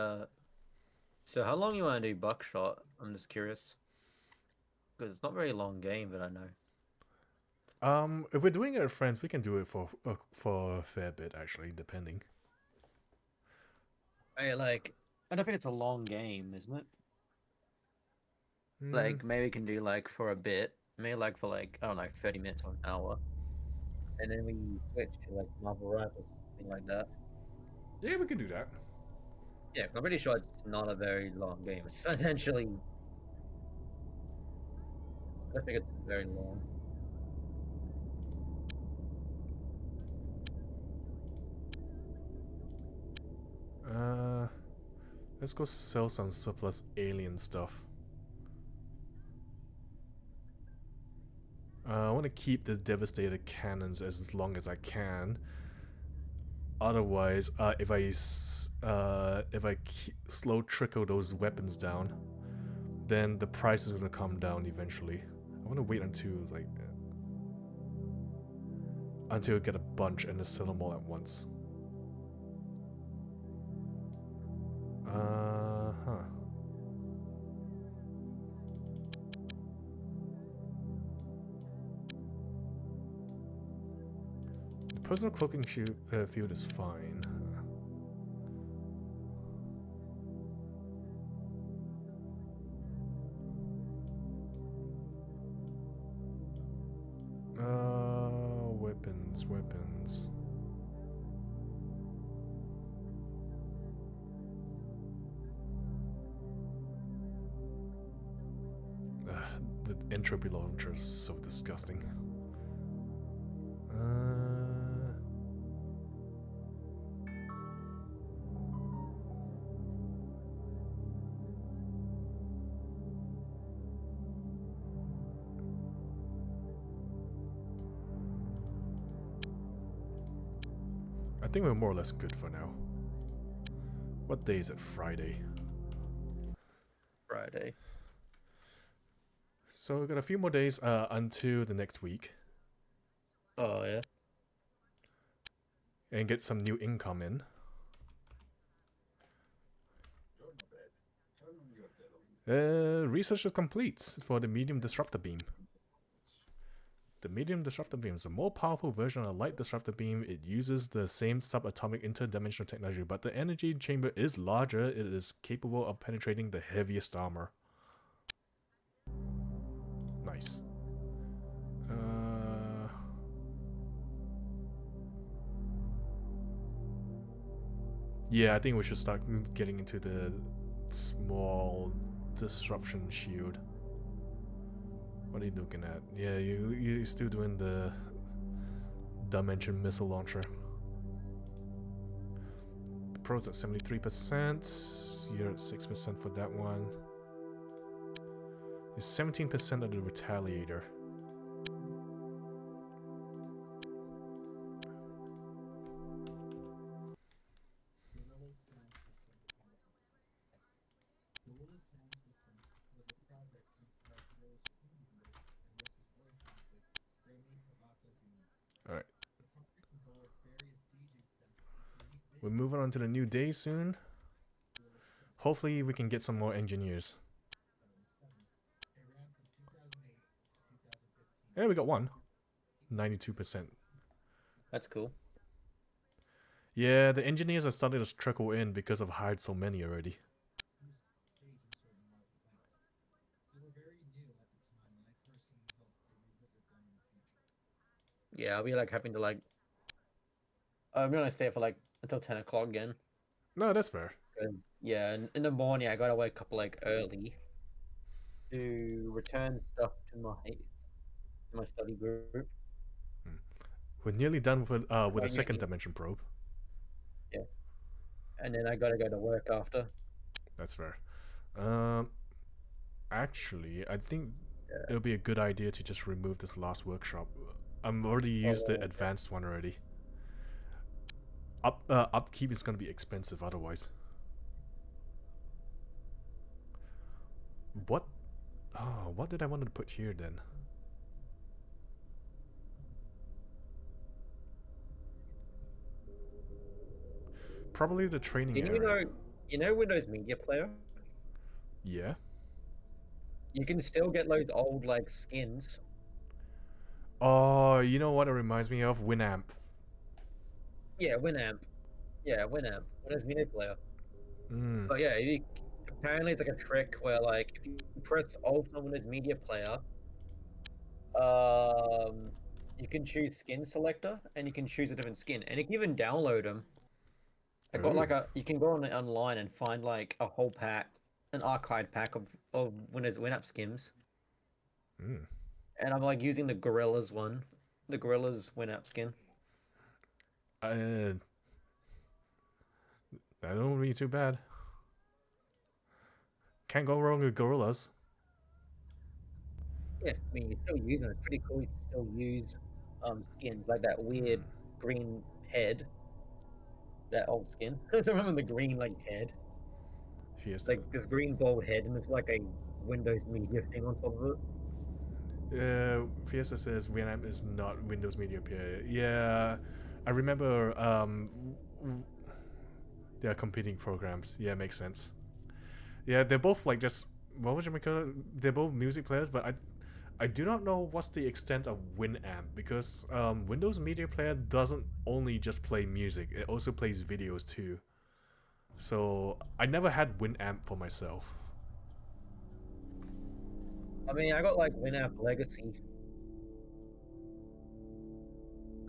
So how long you want to do buckshot? I'm just curious. Because it's not a very long game, but I know. If we're doing it with friends, we can do it for a fair bit actually, depending. I don't think it's a long game, isn't it? like maybe we can do like for a bit, maybe like for like I don't know, 30 minutes or an hour, and then we switch to like Marvel Rivals, something like that. Yeah, we can do that. Yeah, I'm pretty sure it's not a very long game. It's essentially, I don't think it's very long. Let's go sell some surplus alien stuff. I want to keep the devastator cannons as long as I can. Otherwise, if I slow trickle those weapons down, then the price is gonna come down eventually. I want to wait until like until I get a bunch and then sell them all at once. Huh. The personal cloaking field is fine. Weapons. The entropy launcher is so disgusting. I think we're more or less good for now. What day is it? Friday. Friday. So we've got a few more days until the next week. Oh yeah. And get some new income in. Research is complete for the medium disruptor beam. The medium disruptor beam is a more powerful version of a light disruptor beam. It uses the same subatomic interdimensional technology, but the energy chamber is larger. It is capable of penetrating the heaviest armor. Nice. Yeah, I think we should start getting into the small disruption shield. What are you looking at? Yeah, you're still doing the dimension missile launcher. The pro's at 73%. You're at 6% for that one. It's 17% of the retaliator. Alright. We're moving on to the new day soon. Hopefully we can get some more engineers. Yeah, we got one. 92%. That's cool. Yeah, the engineers are starting to trickle in because I've hired so many already. Yeah, I'll be like having to like. I'm gonna stay for like until 10 o'clock again. No, that's fair. 'cause, yeah, in the morning I gotta wake up like early to return stuff to my study group. We're nearly done with If a I get second in, dimension probe. yeah, and then I gotta go to work after. That's fair. Um, actually, I think it'll be a good idea to just remove this last workshop. I'm already used the Oh, advanced one already. Upkeep is gonna be expensive otherwise. What? Oh, what did I want to put here then? Probably the training and area. you know Windows Media Player? Yeah. You can still get those old like skins. Oh, you know what it reminds me of? Winamp. Yeah, Winamp. Yeah, Winamp. Windows Media Player. Mm. But yeah, apparently it's like a trick where like if you press Alt on Windows Media Player, um, you can choose skin selector and you can choose a different skin, and you can even download them. I got Oh. like you can go on online and find like a whole pack, an archive pack of Windows Winamp skins, Mm. and I'm like using the Gorillas one, the Gorillas Winamp skin. That don't be too bad. Can't go wrong with gorillas. Yeah, I mean you still use them. It's pretty cool. You can still use skins like that weird green head, that old skin. I don't remember the green like head. Fiesta. Like this green bald head, and it's like a Windows Media thing on top of it. Fiesta says Winamp is not Windows Media Player. Yeah, I remember. They are competing programs. Yeah, makes sense. Yeah, they're both like just what would you call it? They're both music players, but I do not know what's the extent of Winamp because Windows Media Player doesn't only just play music; it also plays videos too. So I never had Winamp for myself. I mean, I got like Winamp Legacy.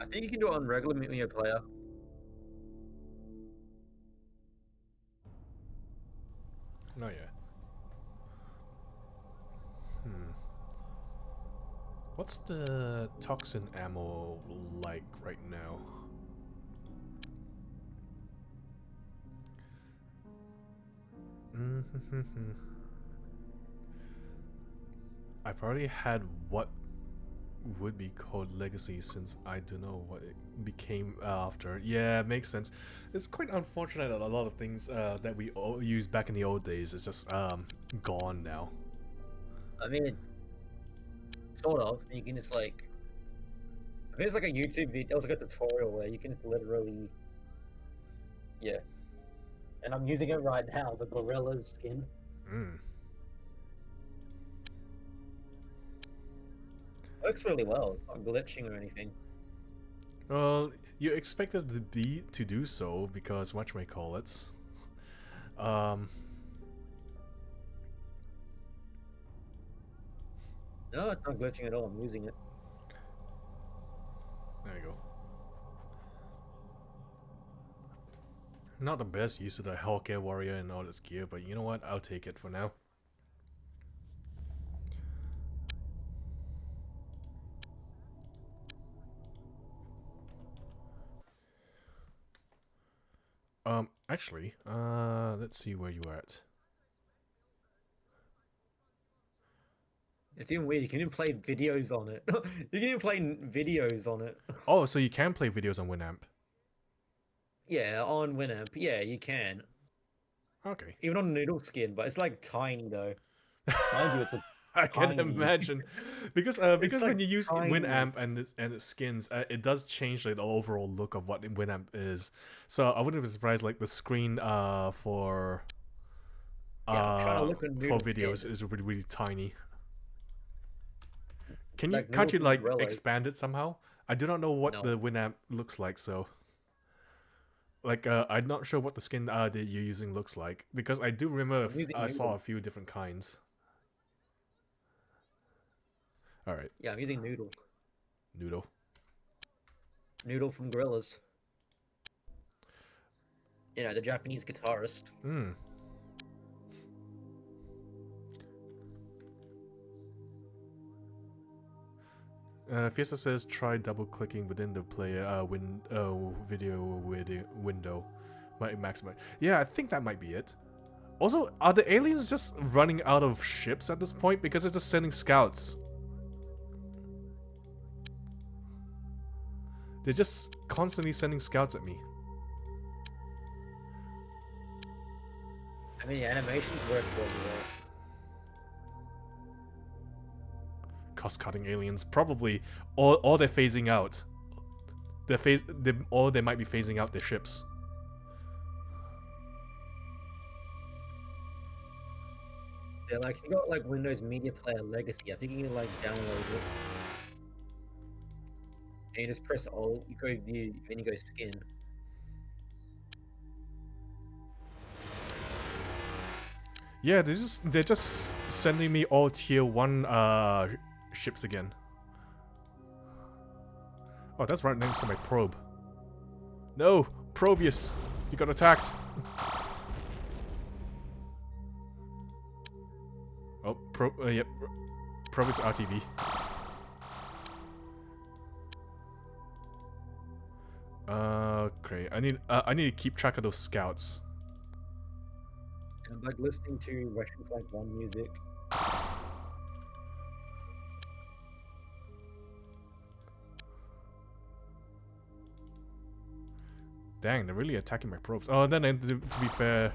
I think you can do it on regular Media Player. Oh yeah. Hmm. What's the toxin ammo like right now? I've already had what would be called legacy since I don't know what it became after. Yeah, makes sense. It's quite unfortunate that a lot of things that we all used back in the old days is just gone now. I mean, sort of. You can just like, I think it's like a YouTube video. It was like a tutorial where you can just literally, yeah. And I'm using it right now, the Gorilla's skin. Mm. Works really well. It's not glitching or anything. Well, you expect it to do so because whatchamacallits. No, it's not glitching at all. I'm using it. There you go. Not the best use of the Hellcat Warrior and all this gear, but you know what? I'll take it for now. Actually, let's see where you are at. It's even weird. You can even play videos on it. You can even play videos on it. Oh, so you can play videos on Winamp. Yeah, on Winamp. Yeah, you can. Okay. Even on Noodle skin, but it's like tiny though. Mind you, it's a I can tiny. imagine, because It's when like you use tiny. Winamp and its skins, it does change like the overall look of what Winamp is. So I wouldn't be surprised like the screen for Yeah, I'm trying to look at for Noodle videos skin. is really tiny. Can you Like can't you Noodle like Umbrella. expand it somehow? I do not know what No. the Winamp looks like, so like I'm not sure what the skin that you're using looks like because I do remember I'm using I saw Noodle. a few different kinds. All right, Yeah, I'm using Noodle. Noodle. Noodle from Gorillas. you know, the Japanese guitarist. Hmm. Fiesta says try double clicking within the player video window. Might maximize. Yeah, I think that might be it. Also, are the aliens just running out of ships at this point? Because they're just sending scouts. They're just constantly sending scouts at me. I mean, the animations work really well. Cost-cutting aliens, probably. Or they're phasing out. Or they might be phasing out their ships. Yeah, like you got like Windows Media Player Legacy. I think you can like download it. And you just press Alt, you go view, then you go skin. Yeah, they're just sending me all tier 1 ships again. Oh, that's right next to my probe. No, Probius, you got attacked. Oh, yep, Probius RTV. Okay, I need to keep track of those scouts. And I'm like listening to Russian Flank 1 music. Dang, they're really attacking my probes. Oh, then to be fair.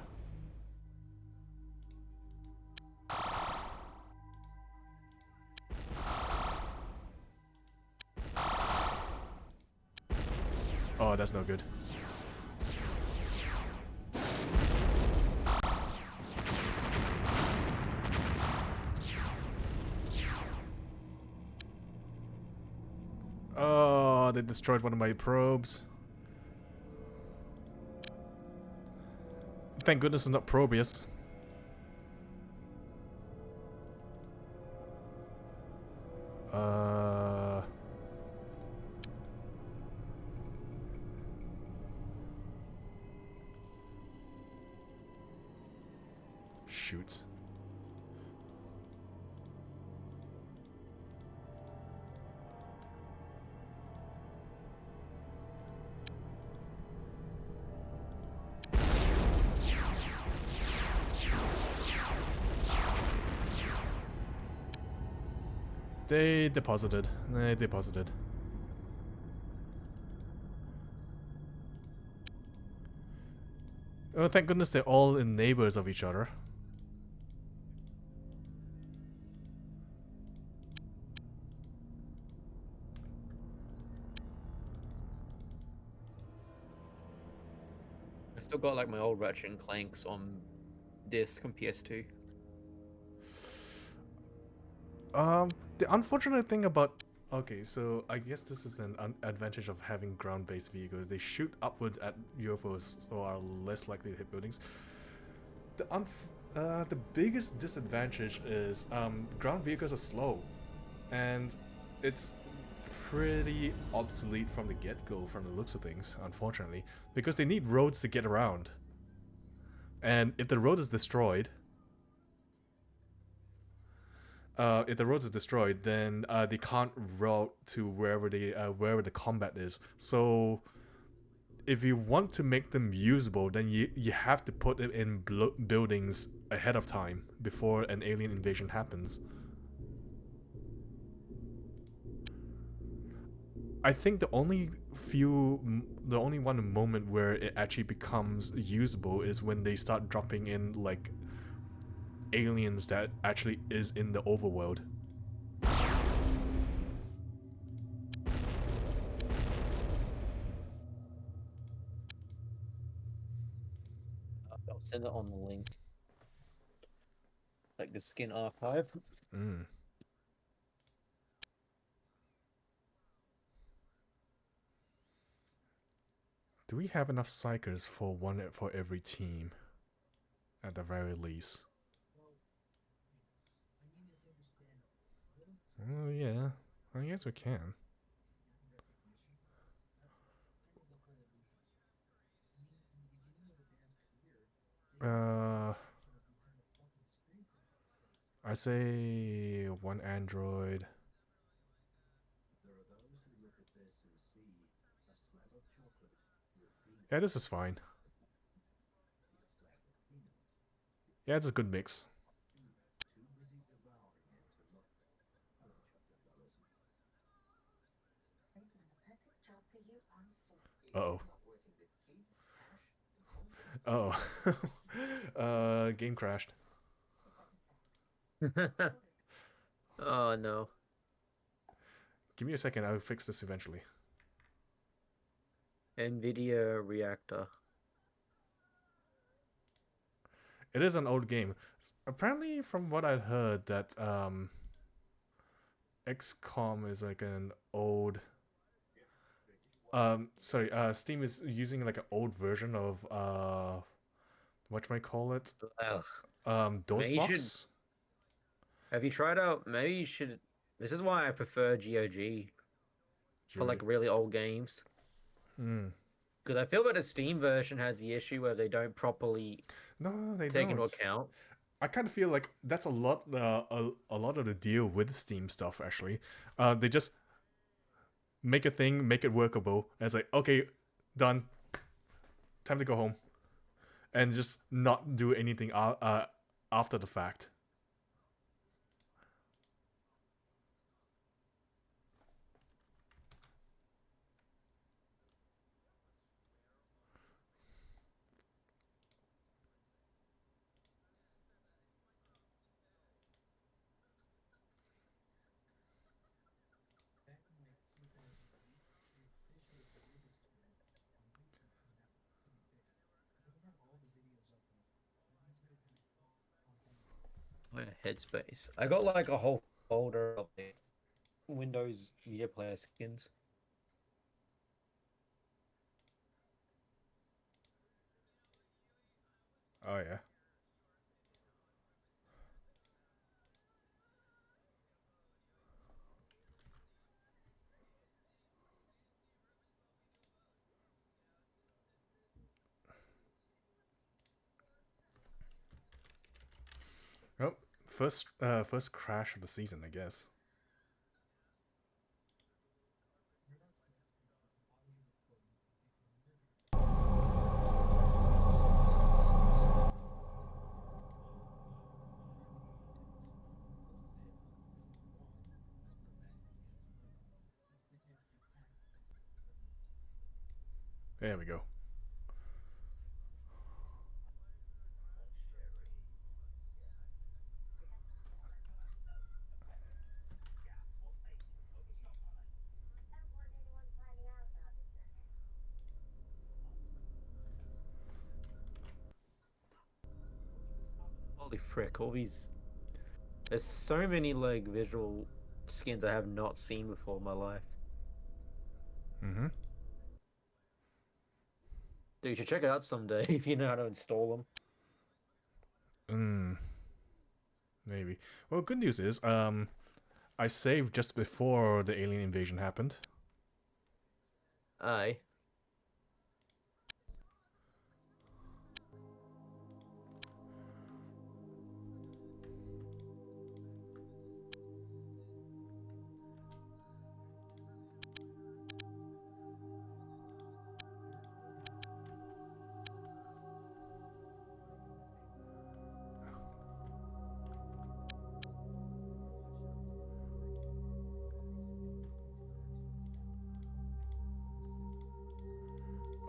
Oh, that's no good. Oh, they destroyed one of my probes. Thank goodness it's not Probius. Shoot. They deposited. They deposited. Oh, thank goodness they're all in neighbors of each other. I still got like my old Ratchet and Clanks on disc on PS2. The unfortunate thing about... Okay, so I guess this is an advantage of having ground-based vehicles. They shoot upwards at UFOs, so are less likely to hit buildings. The biggest disadvantage is ground vehicles are slow, and it's pretty obsolete from the get-go from the looks of things, unfortunately, because they need roads to get around. And if the road is destroyed... then they can't route to wherever the combat is. So, if you want to make them usable, then you have to put them in buildings ahead of time before an alien invasion happens. I think the only one moment where it actually becomes usable is when they start dropping in like aliens that actually is in the overworld. I'll send it on the link. Like the skin archive. Mm. Do we have enough psychers for one for every team? At the very least. Oh yeah, I guess we can. I say one Android. Yeah, this is fine. Yeah, it's a good mix. Uh-oh. Oh. Game crashed. Oh no. Give me a second, I'll fix this eventually. NVIDIA reactor. It is an old game. Apparently, from what I'd heard, that XCOM is like an old. Steam is using like an old version of what do I call it? Ugh. DOSBox. Have you tried out? Maybe you should. This is why I prefer GOG for like really old games. Hmm. Because I feel that the Steam version has the issue where they don't properly No, they take don't. into account. I kind of feel like that's a lot of the deal with Steam stuff. Actually, they just make a thing, make it workable, and it's like, okay, done. Time to go home, and just not do anything after the fact. Headspace. I got like a whole folder of the Windows Media Player skins. Oh yeah. Oh, first crash of the season, I guess. There we go. Holy frick! All these. There's so many like visual skins I have not seen before in my life. Mm-hmm. Dude, you should check it out someday if you know how to install them. Maybe. Well, good news is, I saved just before the alien invasion happened. Aye.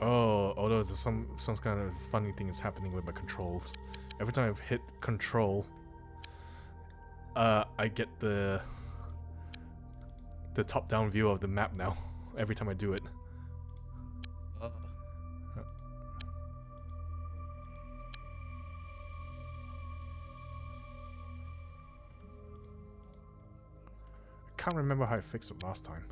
Oh, although there's some kind of funny thing is happening with my controls. Every time I hit control, I get the top-down view of the map now. Every time I do it. I can't remember how I fixed it last time.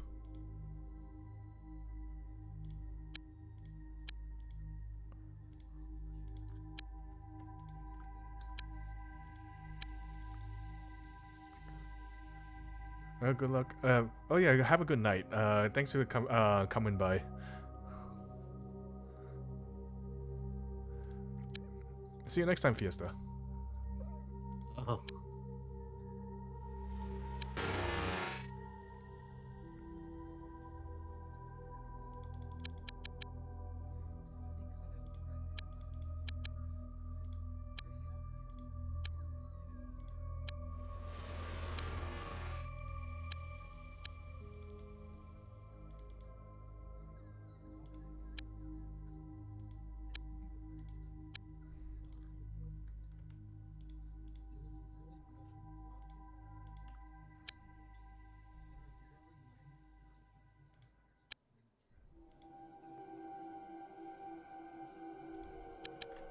Good luck. Oh yeah, have a good night. Thanks for coming by. See you next time, Fiesta. Oh.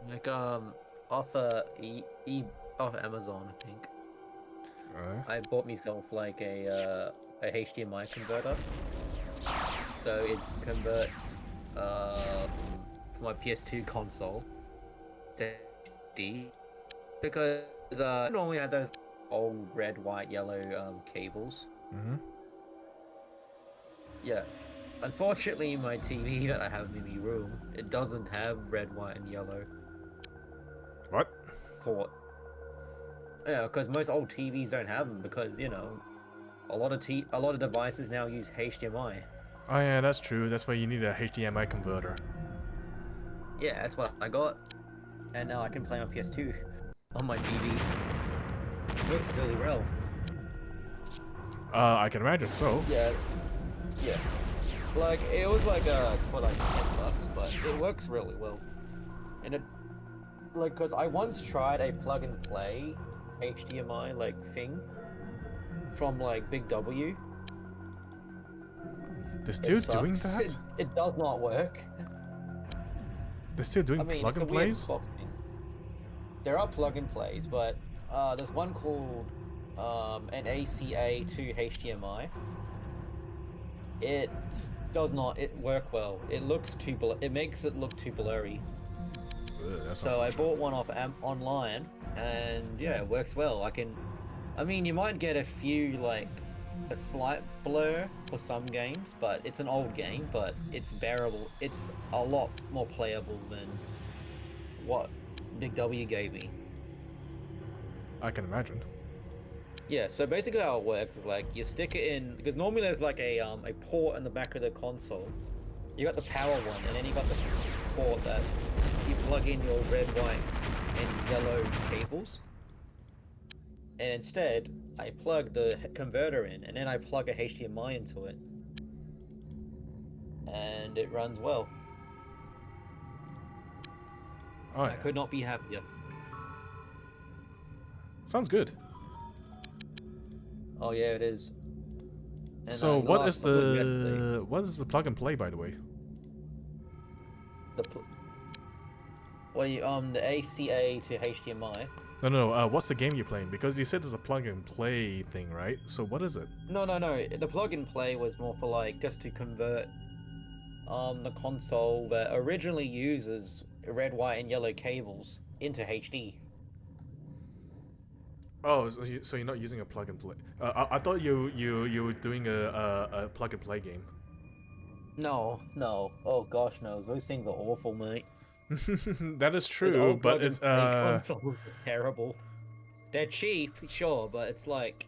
Like off off Amazon, I think. I bought myself like a HDMI converter, so it converts from my PS2 console to HD because I normally had those old red, white, yellow cables. Mm-hmm. Yeah. Unfortunately, my TV that I have in my room, it doesn't have red, white, and yellow What? port. Yeah, because most old TVs don't have them because a lot of devices now use HDMI. Oh yeah, that's true. That's why you need a HDMI converter. Yeah, that's what I got, and now I can play my PS2 on my TV. It works really well. I can imagine so. Yeah, yeah. Like it was like for like $10, but it works really well. And it like because I once tried a plug and play HDMI like thing from like Big W. They're It still doing sucks. that? It does not work. They're still doing I mean, plug it's a and weird plays? box thing. There are plug and plays, but there's one called an ACA to HDMI. It does not work well. It looks too it makes it look too blurry. Ugh, that's So I unfortunate. bought one off online, and yeah, it works well. I mean, you might get a few like a slight blur for some games, but it's an old game, but it's bearable. It's a lot more playable than what Big W gave me. I can imagine. Yeah, so basically how it works is like you stick it in because normally there's like a port in the back of the console. You got the power one, and then you got the port that you plug in your red, white, and yellow cables. And instead, I plug the converter in, and then I plug a HDMI into it, and it runs well. Oh I yeah. could not be happier. Sounds good. Oh yeah, it is. And So I what is I think it was yesterday. the plug and play, by the way? The the ACA to HDMI. No. What's the game you're playing? Because you said it's a plug and play thing, right? So what is it? No. The plug and play was more for like just to convert the console that originally uses red, white, and yellow cables into HD. Oh, so you're not using a plug and play. I thought you were doing a plug and play game. No, no. Oh gosh, no. Those things are awful, mate. That is Those true, old but plug and it's play consoles are terrible. They're cheap, sure, but it's like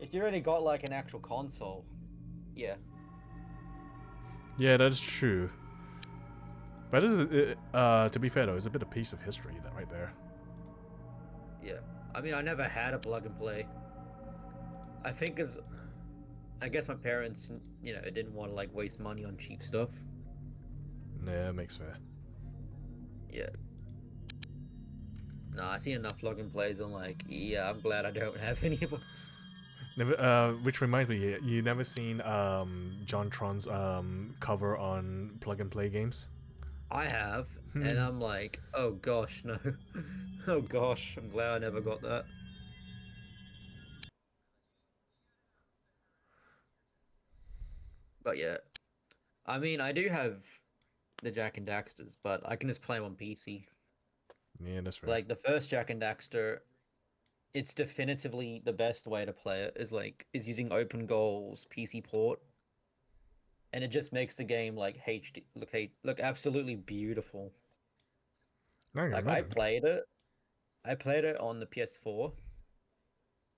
if you already got like an actual console, yeah. yeah, that is true. But to be fair though, it's a bit of piece of history that right there. Yeah. I mean, I never had a plug and play. I think as I guess my parents, didn't want to like waste money on cheap stuff. Yeah, makes fair. Yeah. No, I see enough plug and plays. I'm like, yeah, I'm glad I don't have any of those. Never. Which reminds me, you never seen John Tron's cover on plug and play games? I have, and I'm like, oh gosh, no. Oh gosh, I'm glad I never got that. But yeah, I mean, I do have the Jack and Daxters, but I can just play them on PC. Yeah, that's fair. Like the first Jack and Daxter, it's definitively the best way to play it is using Open Goal's PC port, and it just makes the game like HD look absolutely beautiful. I can Like imagine. I played it on the PS4,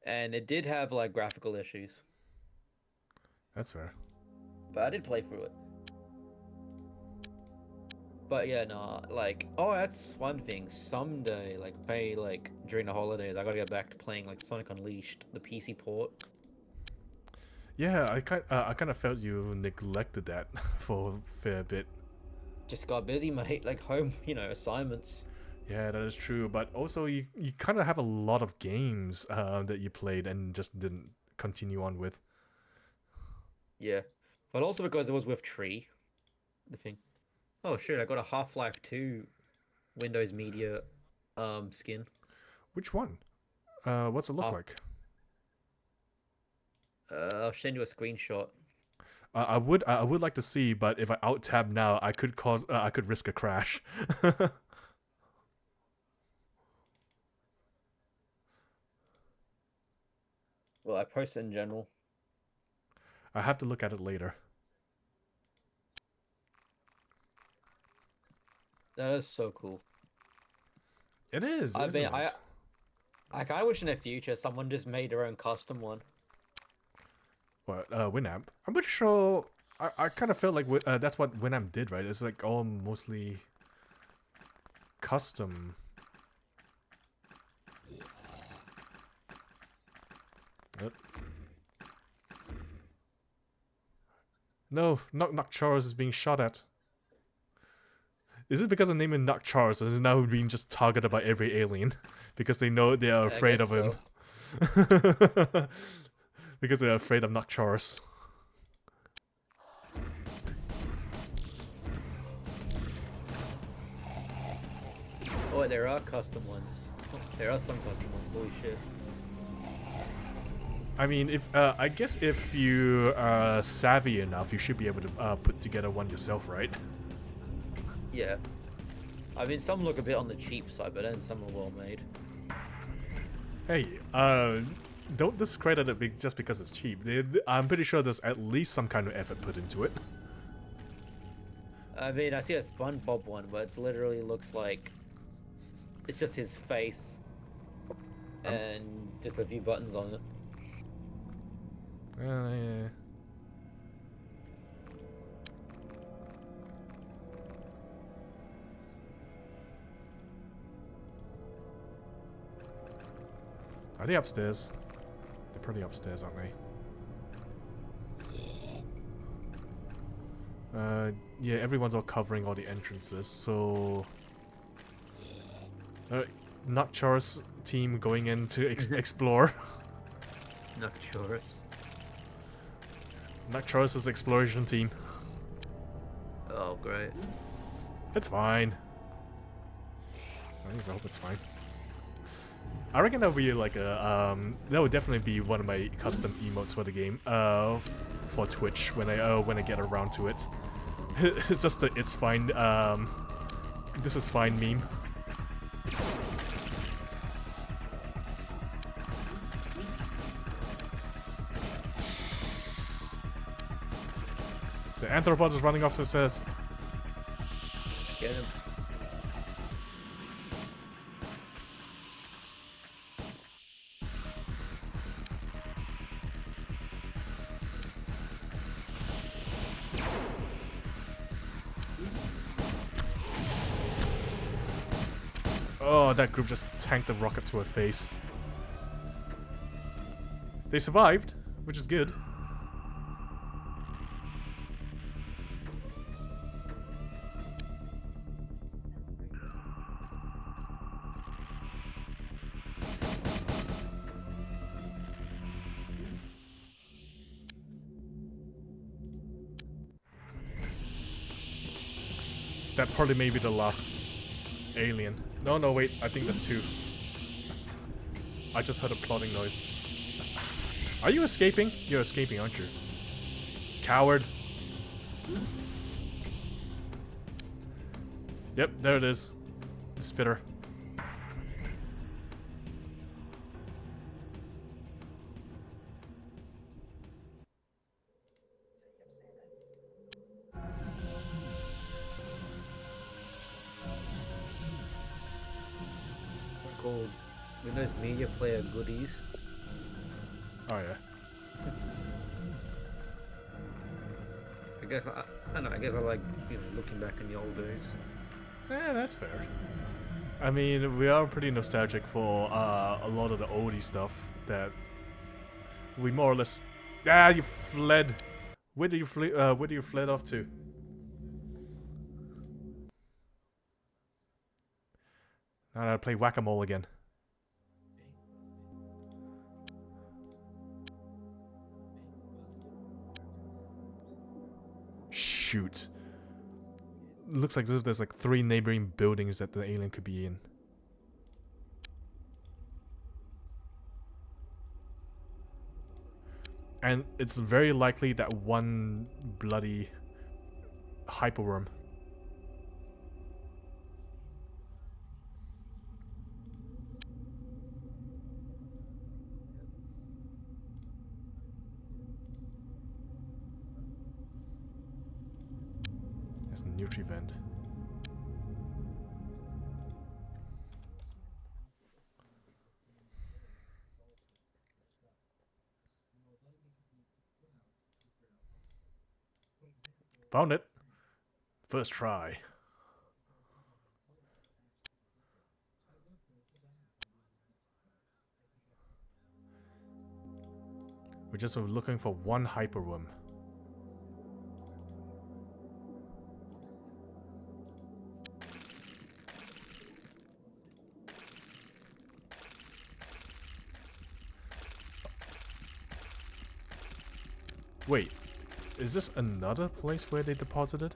and it did have like graphical issues, That's fair. but I did play through it. But yeah, no, like, oh, that's one thing. Someday, like, maybe like during the holidays, I gotta get back to playing like Sonic Unleashed, the PC port. Yeah, I kind of felt you neglected that for a fair bit. Just got busy, mate. Like home, assignments. Yeah, that is true. But also, you kind of have a lot of games that you played and just didn't continue on with. Yeah, but also because it was with Tree, the thing. Oh shit! I got a Half-Life 2 Windows Media skin. Which one? What's it look Half- like? I'll send you a screenshot. I would like to see, but if I out tab now, I could risk a crash. Well, I posted in general. I have to look at it later. That is so cool. It is. I mean, Isn't it? I kind of wish in the future someone just made their own custom one. What? Winamp. I'm pretty sure. I kind of felt like that's what Winamp did, right? It's like all mostly custom. Yep. No, Knock Charles is being shot at. Is it because the name is Knock Charles that is now being just targeted by every alien because they know they are I afraid guess of him? Because they are afraid of Knock Charles. Oh, there are custom ones. There are some custom ones. Holy shit. I mean, if I guess if you are savvy enough, you should be able to put together one yourself, right? Yeah. I mean, some look a bit on the cheap side, but then some are well made. Hey, don't discredit it just because it's cheap. I'm pretty sure there's at least some kind of effort put into it. I mean, I see a SpongeBob one, but it literally looks like it's just his face and just a few buttons on it. Yeah. Are they upstairs? They're pretty upstairs, aren't they? Yeah, everyone's all covering all the entrances, so... Nutchar's team going in to explore. Nocturus. Nutchar's exploration team. Oh, great. It's fine. At least I hope it's fine. I reckon that would be like a that would definitely be one of my custom emotes for the game. For Twitch when I get around to it. It's just the it's fine. This is fine meme. The anthropod is running off the stairs. Get him. Oh, that group just tanked the rocket to her face. They survived, which is good. That probably may be the last alien. No, wait, I think there's two. I just heard a plodding noise. Are you escaping? You're escaping, aren't you? Coward. Yep, there it is. The spitter. Called Windows Media Player Goodies. Oh yeah. I guess I don't know. I guess I like looking back in the old days. Eh, that's fair. I mean, we are pretty nostalgic for a lot of the oldie stuff that we more or less. Ah, you fled. Where do you flee? Where do you fled off to? Now I gotta play whack-a-mole again. Shoot. looks like there's like 3 neighboring buildings that the alien could be in. And it's very likely that one bloody hyperworm. There's a Nutrivent. Found it. First try. We're just looking for one hyperworm. Wait, is this another place where they deposited?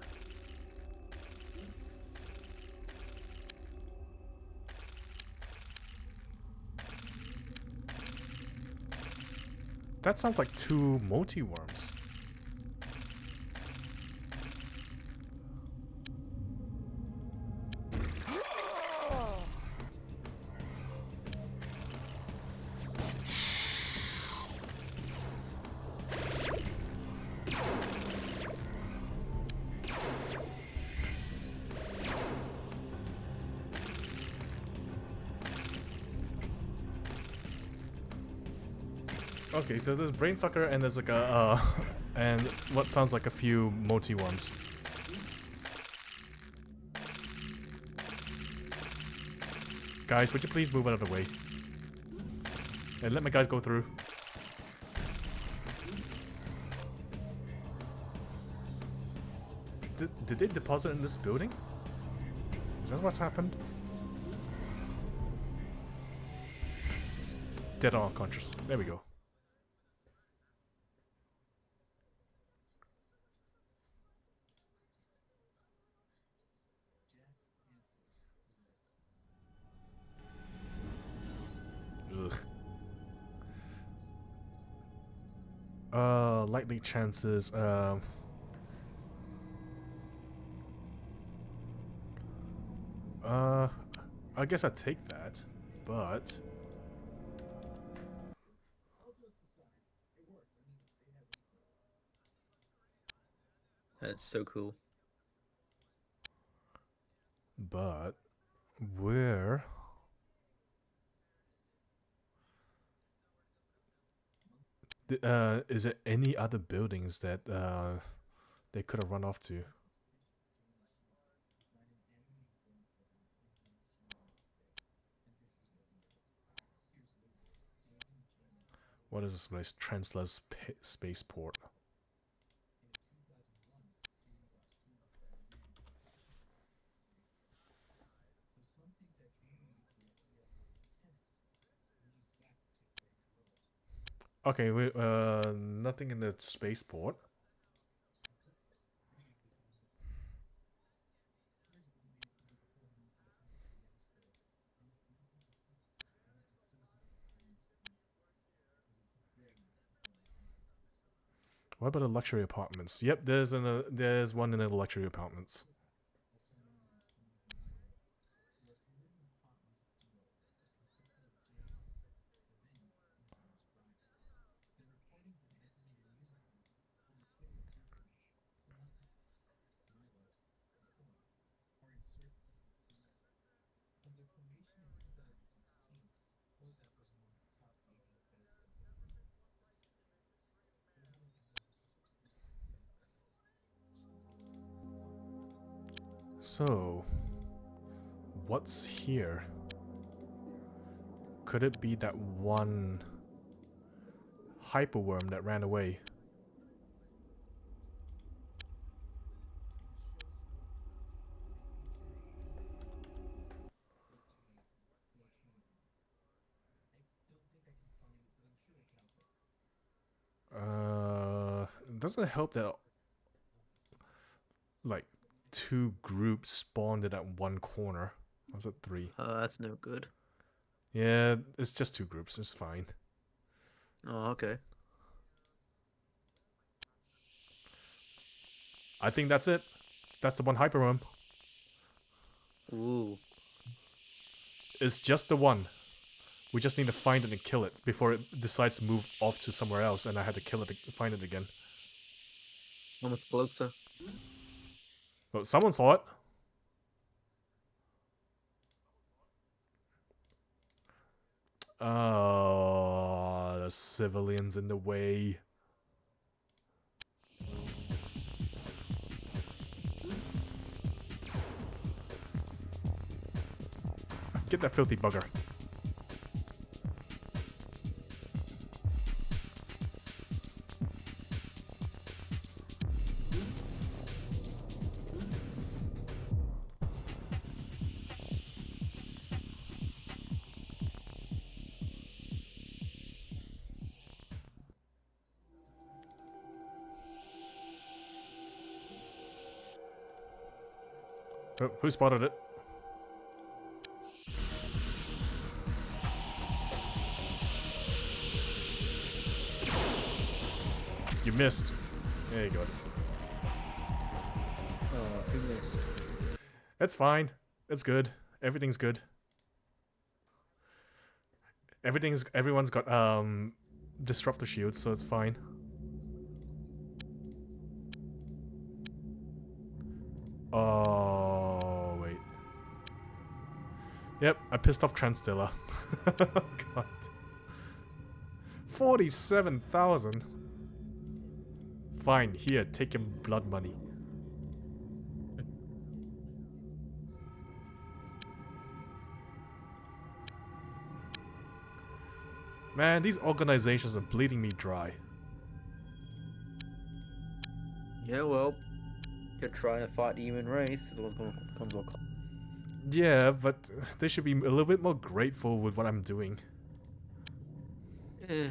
That sounds like 2 multi-worms. Okay, so there's brain sucker and there's like a and what sounds like a few multi-worms. Guys, would you please move out of the way? And let my guys go through. Did they deposit in this building? Is that what's happened? Dead on unconscious. There we go. Ugh. Likely chances, I guess I'd take that, but... That's so cool. But... where... is there any other buildings that they could have run off to? What is this place? Transla's spaceport. Okay, we nothing in the spaceport. What about the luxury apartments? Yep, there's one in the luxury apartments. So, what's here? Could it be that one hyperworm that ran away? Doesn't help that like 2 groups spawned in at one corner. Was it 3? That's no good. Yeah, it's just 2 groups. It's fine. Oh, okay. I think that's it. That's the one hyper room. Ooh. It's just the one. We just need to find it and kill it before it decides to move off to somewhere else, and I had to kill it to find it again. How much closer? Well, someone saw it. Oh, the civilians in the way. Get that filthy bugger. Oh, who spotted it? You missed. There you go. Oh, who missed? It's fine. It's good. Everything's good. Everyone's got disruptor shields, so it's fine. Oh wait. Yep, I pissed off Transdilla. God. 47,000. Fine, here, take your blood money. Man, these organizations are bleeding me dry. Yeah, well, you're trying to fight the human race. Otherwise, comes all. Yeah, but they should be a little bit more grateful with what I'm doing. Eh.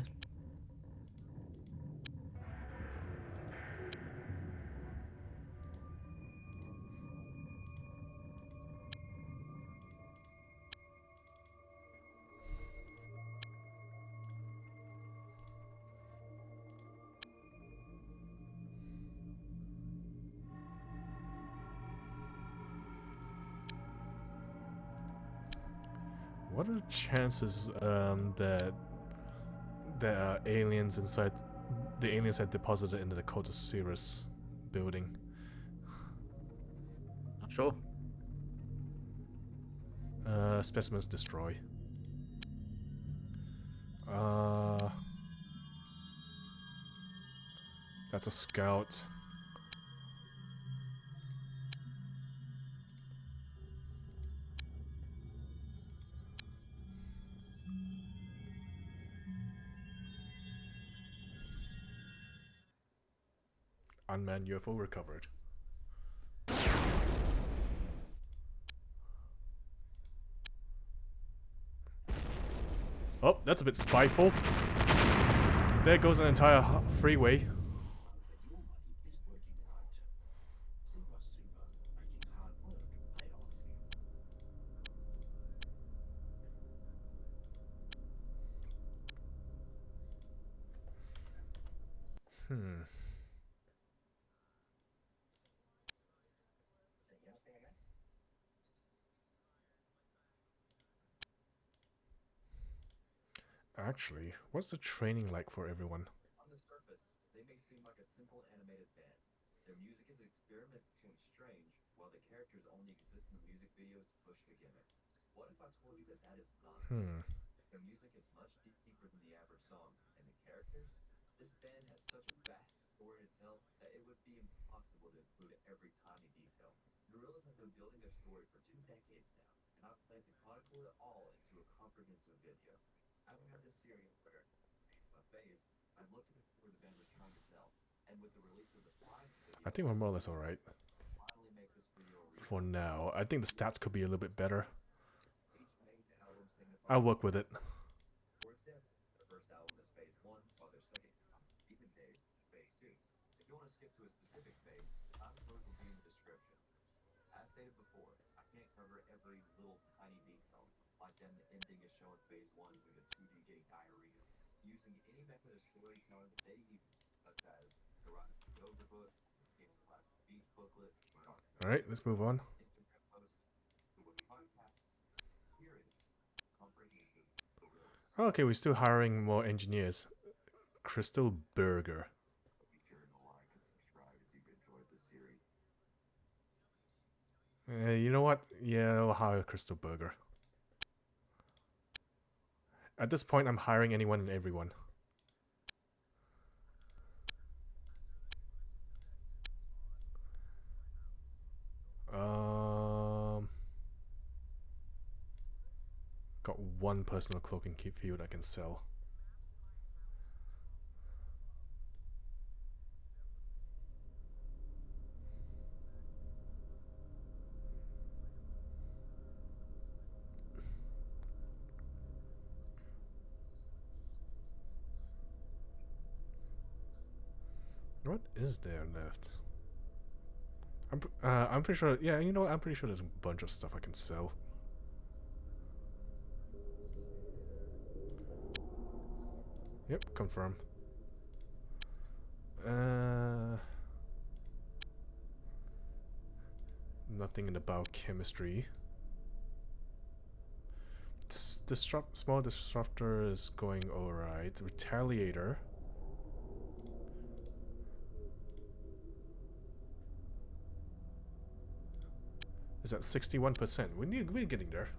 What are the chances that there are aliens inside the aliens had deposited into the Code of Cirrus building? Not sure. Specimens destroy. That's a scout. Unmanned UFO recovered. Oh, that's a bit spiteful. There goes an entire freeway. Actually, what's the training like for everyone? On the surface, they may seem like a simple animated band. Their music is experimentally strange, while the characters only exist in the music videos to push the gimmick. What if I told you that that is not? The music is much deeper than the average song, and the characters? This band has such a vast story to tell that it would be impossible to include every tiny detail. Gorillas have been building their story for 2 decades now, and I plan to chronicle it all into a comprehensive video. I've had this series where my phase, I've looked at where the band was trying to tell, and with the release of the Fly video, I think we're more or less alright. finally make this video a For now. I think the stats could be a little bit better. each made the album signifies. I'll work with it. For example, the first album is phase 1, while their second even phase is phase 2. If you want to skip to a specific phase, the time code will be in the description. Again, the ending is shown in phase 1 with a 2D getting diarrhea. Using any method of storytelling that they use, such as the Rotten Yoga book, the Skin Class Beats booklet, Alright, let's move on. Instagram posts, the Wiki podcasts, here is Comprehensive Gorillas. Okay, we're still hiring more engineers. Crystal Burger. Be sure to like and subscribe if you've enjoyed this series. You know what? Yeah, I'll hire Crystal Burger. At this point, I'm hiring anyone and everyone. Got one personal cloaking field I can sell. What is there left? I'm pretty sure. Yeah, you know what? I'm pretty sure there's a bunch of stuff I can sell. Yep, confirm. Nothing in the biochemistry. Small disruptor is going alright. Retaliator. Is at 61%. We're getting there.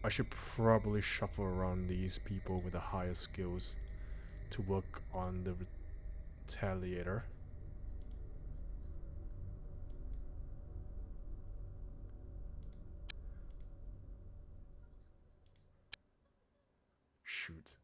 I should probably shuffle around these people with the highest skills to work on the Retaliator. Shoot.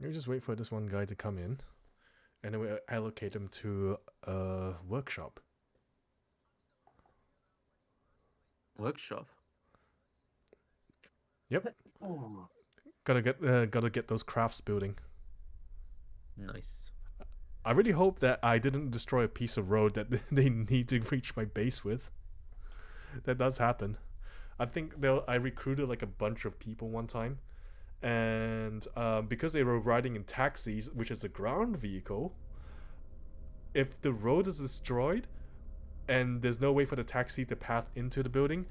We just wait for this one guy to come in, and then we allocate him to a workshop. Workshop. Yep. Oh. Gotta get those crafts building. Nice. I really hope that I didn't destroy a piece of road that they need to reach my base with. That does happen. I think I recruited like a bunch of people one time, and because they were riding in taxis, which is a ground vehicle, if the road is destroyed and there's no way for the taxi to path into the building,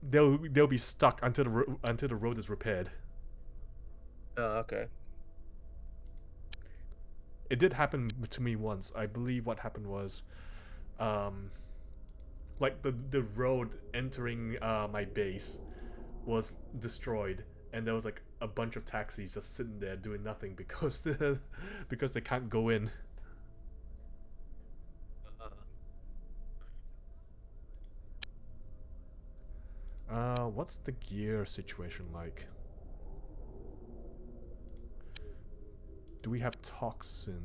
they'll be stuck until the road is repaired. Oh, okay. It did happen to me once. I believe what happened was, like the road entering my base was destroyed, and there was like a bunch of taxis just sitting there doing nothing because because they can't go in. What's the gear situation like? Do we have toxin?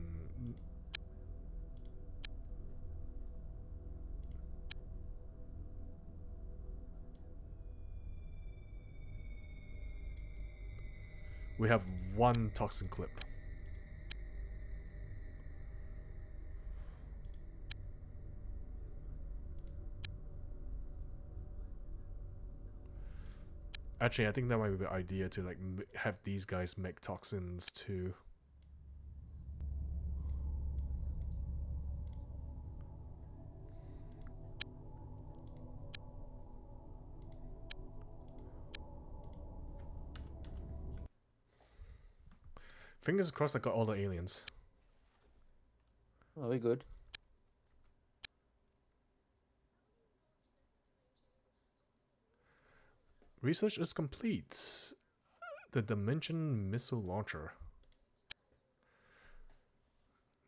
We have one toxin clip. Actually, I think that might be the idea to like have these guys make toxins too. Fingers crossed I got all the aliens. Oh, we good. Research is complete. The Dimension Missile Launcher.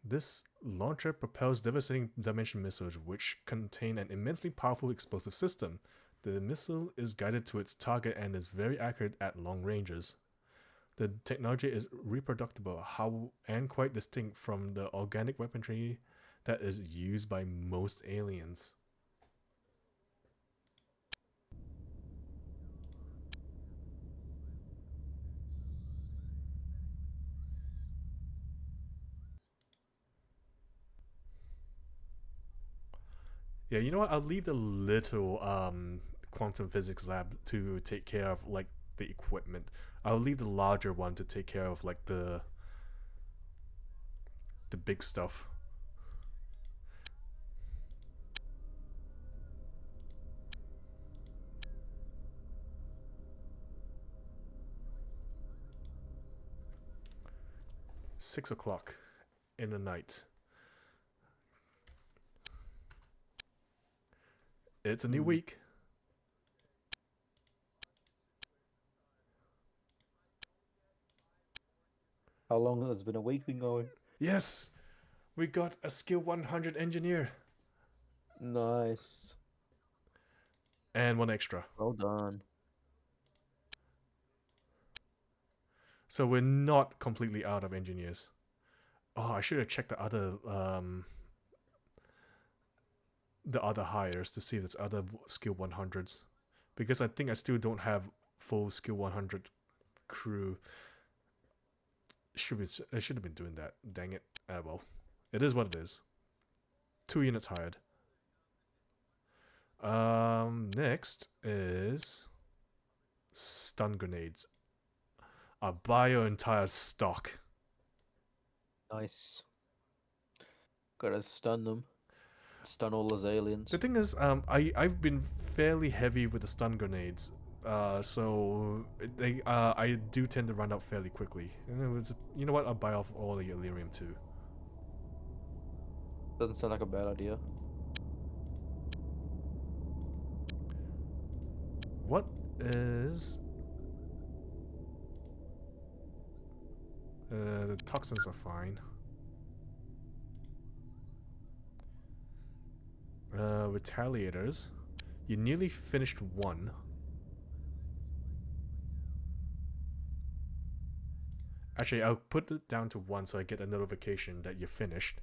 This launcher propels devastating dimension missiles which contain an immensely powerful explosive system. The missile is guided to its target and is very accurate at long ranges. The technology is reproducible and quite distinct from the organic weaponry that is used by most aliens. Yeah, you know what? I'll leave the little quantum physics lab to take care of like the equipment. I'll leave the larger one to take care of like the big stuff. $6 in the night. It's a new week. How long has it been a week been going? Yes, we got a skill 100 engineer Nice. and one extra. Well done. So we're not completely out of engineers. Oh, I should have checked the other hires to see if there's other skill 100s, because I think I still don't have full skill 100 crew. I should have been doing that. Dang it. Well, it is what it is. 2 units hired. Next is stun grenades. I'll buy your entire stock. Nice. Gotta stun them. Stun all those aliens. The thing is, I've been fairly heavy with the stun grenades. So I do tend to run out fairly quickly. And you know what? I'll buy off all the Illyrium too. Doesn't sound like a bad idea. What is... the toxins are fine. Retaliators. You nearly finished one. Actually, I'll put it down to one so I get a notification that you're finished.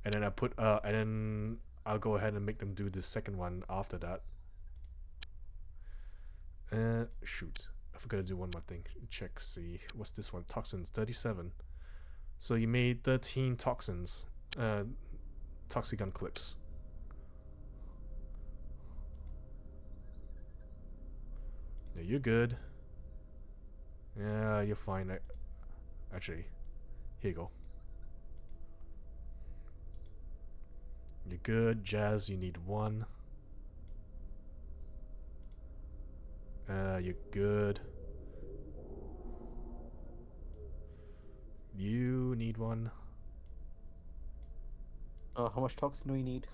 And then I'll go ahead and make them do the second one after that. Shoot. I forgot to do one more thing. Check, see. What's this one? Toxins, 37. So you made 13 toxins. Toxigun clips. Yeah, you're good. Yeah, you're fine. Actually, here you go. You're good. Jazz, you need one. You're good. You need one. How much toxin do we need?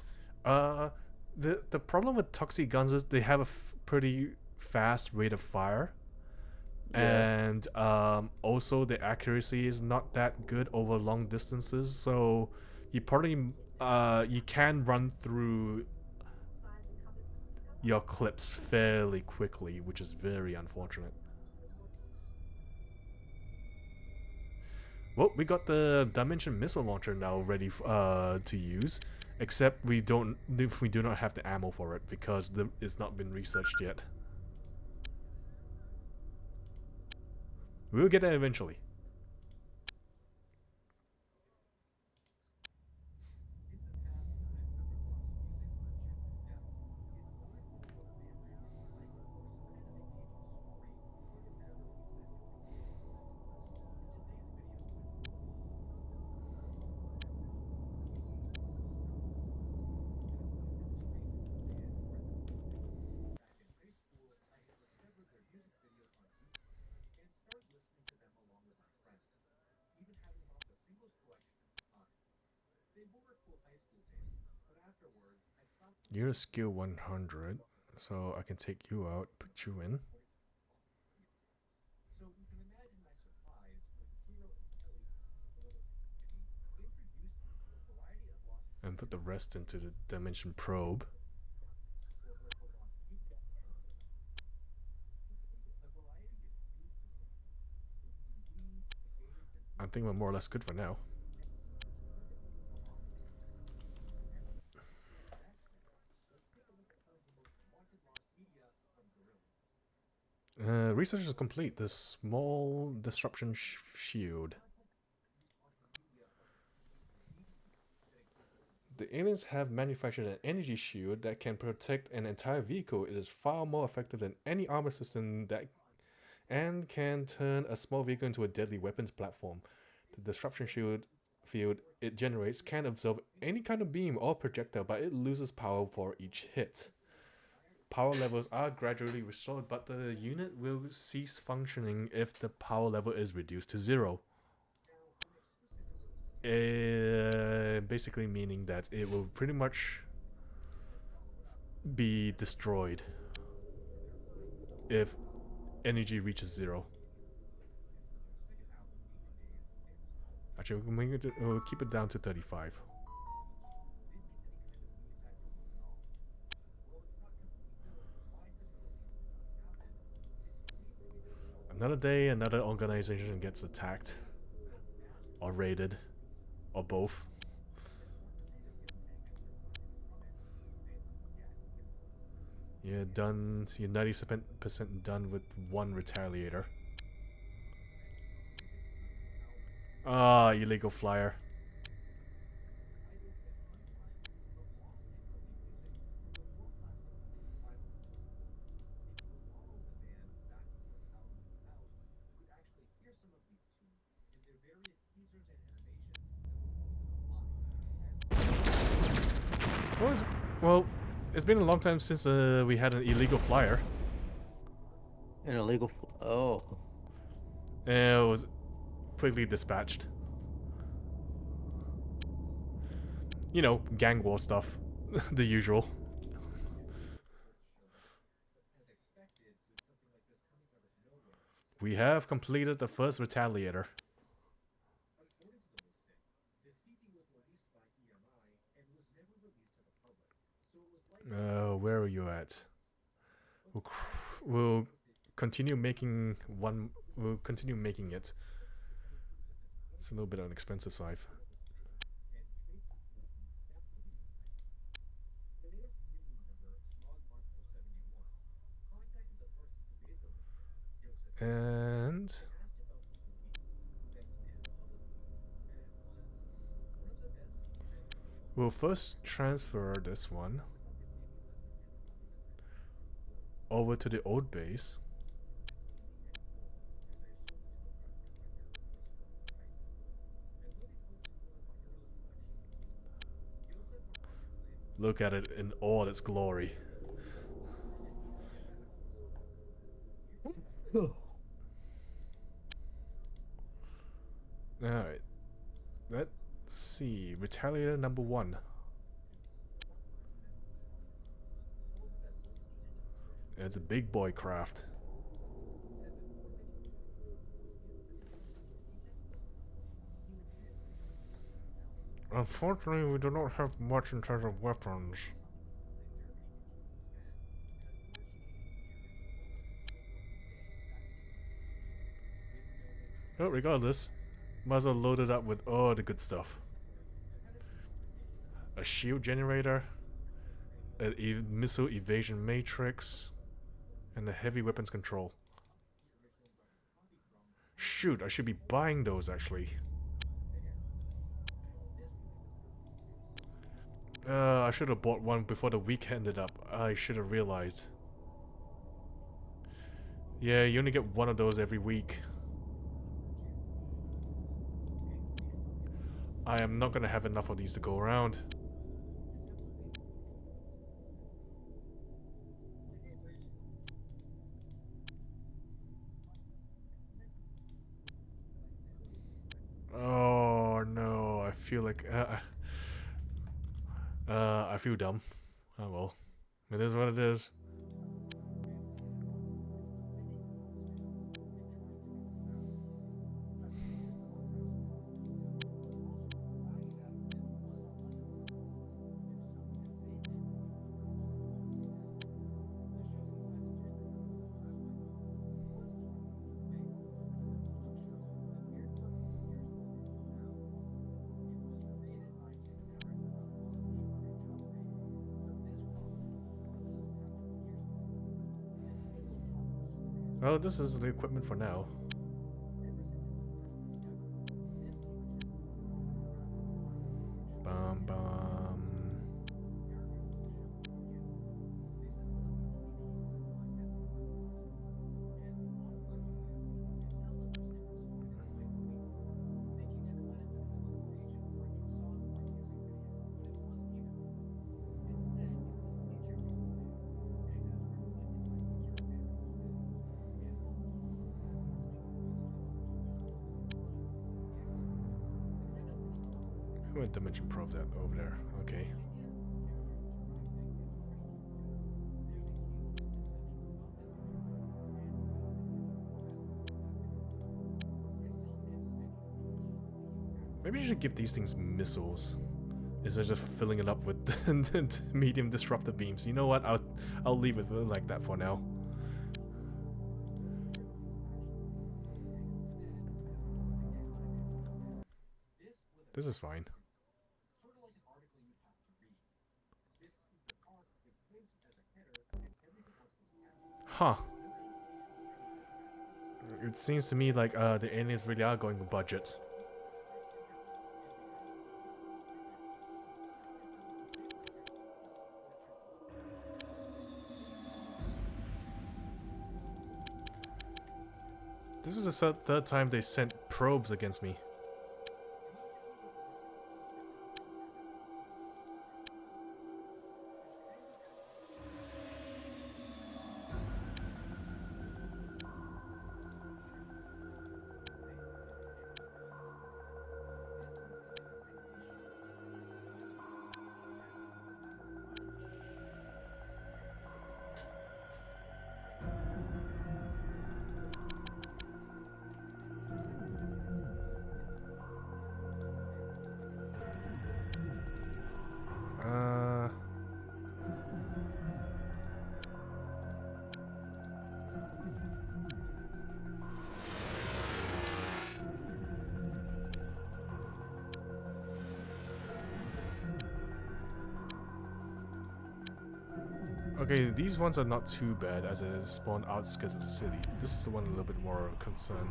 The problem with toxic guns is they have a pretty fast rate of fire. Yeah. And also the accuracy is not that good over long distances, so you probably you can run through your clips fairly quickly, which is very unfortunate. Well, we got the Dimension Missile Launcher now ready to use, except we do not have the ammo for it because it's not been researched yet. We'll get that eventually. You're a skill 100, so I can take you out, put you in. And put the rest into the Dimension Probe. think we're more or less good for now. Research is complete. The small disruption shield. The aliens have manufactured an energy shield that can protect an entire vehicle. It is far more effective than any armor system that and can turn a small vehicle into a deadly weapons platform. The disruption shield field it generates can absorb any kind of beam or projectile, but it loses power for each hit. Power levels are gradually restored, but the unit will cease functioning if the power level is reduced to 0. Basically meaning that it will pretty much be destroyed if energy reaches 0. Actually, we'll keep it down to 35. Another day, another organization gets attacked. Or raided. Or both. You're done. You're 90% done with one retaliator. Ah, illegal flyer. Well, it's been a long time since we had an illegal flyer. An illegal. Oh. And it was quickly dispatched. You know, gang war stuff. The usual. We have completed the first retaliator. Where are you at? We'll continue making one. We'll continue making it. It's a little bit on the expensive side. And we'll first transfer this one over to the old base. Look at it in all its glory. Alright. Let's see. Retaliator number 1. It's a big boy craft. Unfortunately, we do not have much in terms of weapons. Oh, regardless, might as well load it up with all the good stuff. A shield generator, a missile evasion matrix, and a heavy weapons control. Shoot, I should be buying those actually. I should have bought one before the week ended up. I should have realized. Yeah, you only get one of those every week. I am not gonna have enough of these to go around. Oh no, I feel like I feel dumb. Oh well, it is what it is. Oh, this is the equipment for now. Bum bum. I'm gonna dimension probe that over there. Okay. Maybe you should give these things missiles. Instead of just filling it up with medium disruptor beams. You know what? I'll leave it like that for now. This is fine. Huh. It seems to me like the aliens really are going with budget. This is the third time they sent probes against me. Okay, these ones are not too bad as it is spawned outskirts of the city. This is the one a little bit more concerned.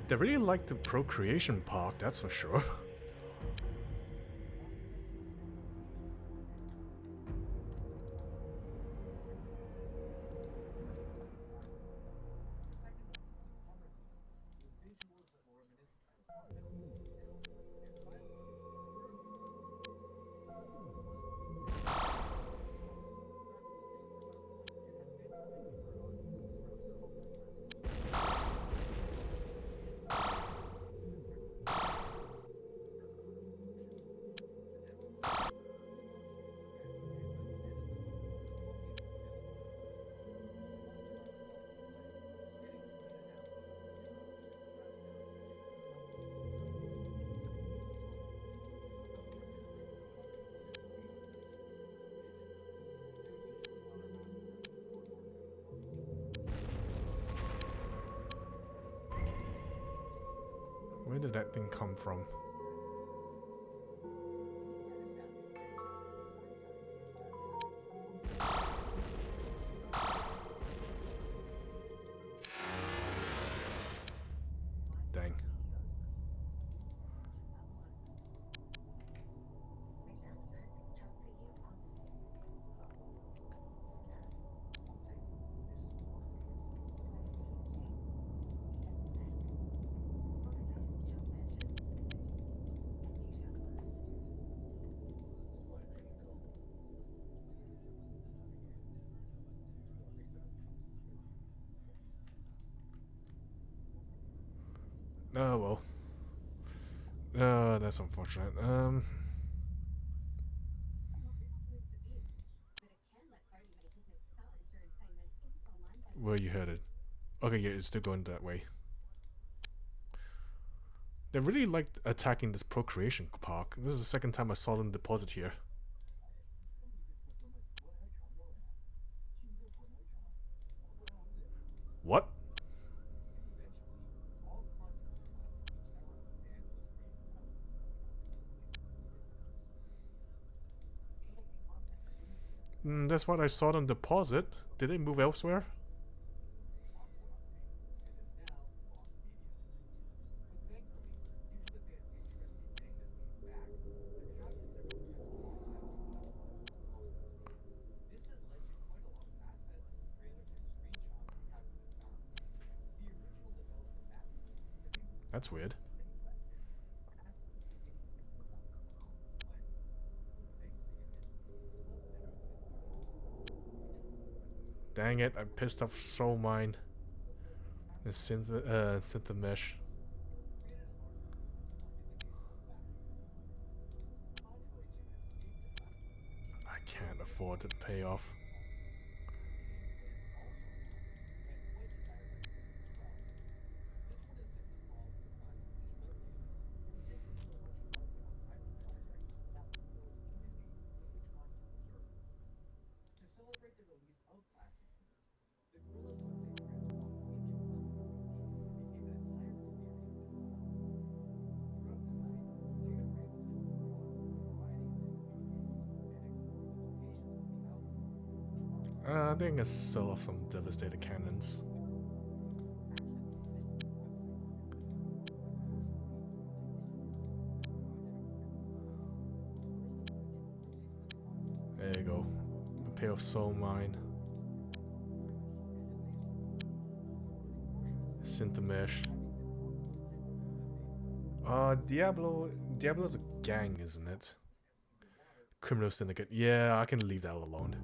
They really like the procreation park, that's for sure. Where did that thing come from? Dang. Oh well. That's unfortunate. where you headed? Okay, yeah, it's still going that way. They really like attacking this procreation park. This is the second time I saw them deposit here. What? That's what I saw them deposit. Did they move elsewhere? That's weird. Dang it, I pissed off Soul Mine. The synth mesh. I can't afford to pay off. I think I sell off some devastated cannons. There you go. Pay off Soul Mine. Synthemesh. Diablo's a gang, isn't it? Criminal Syndicate. Yeah, I can leave that alone.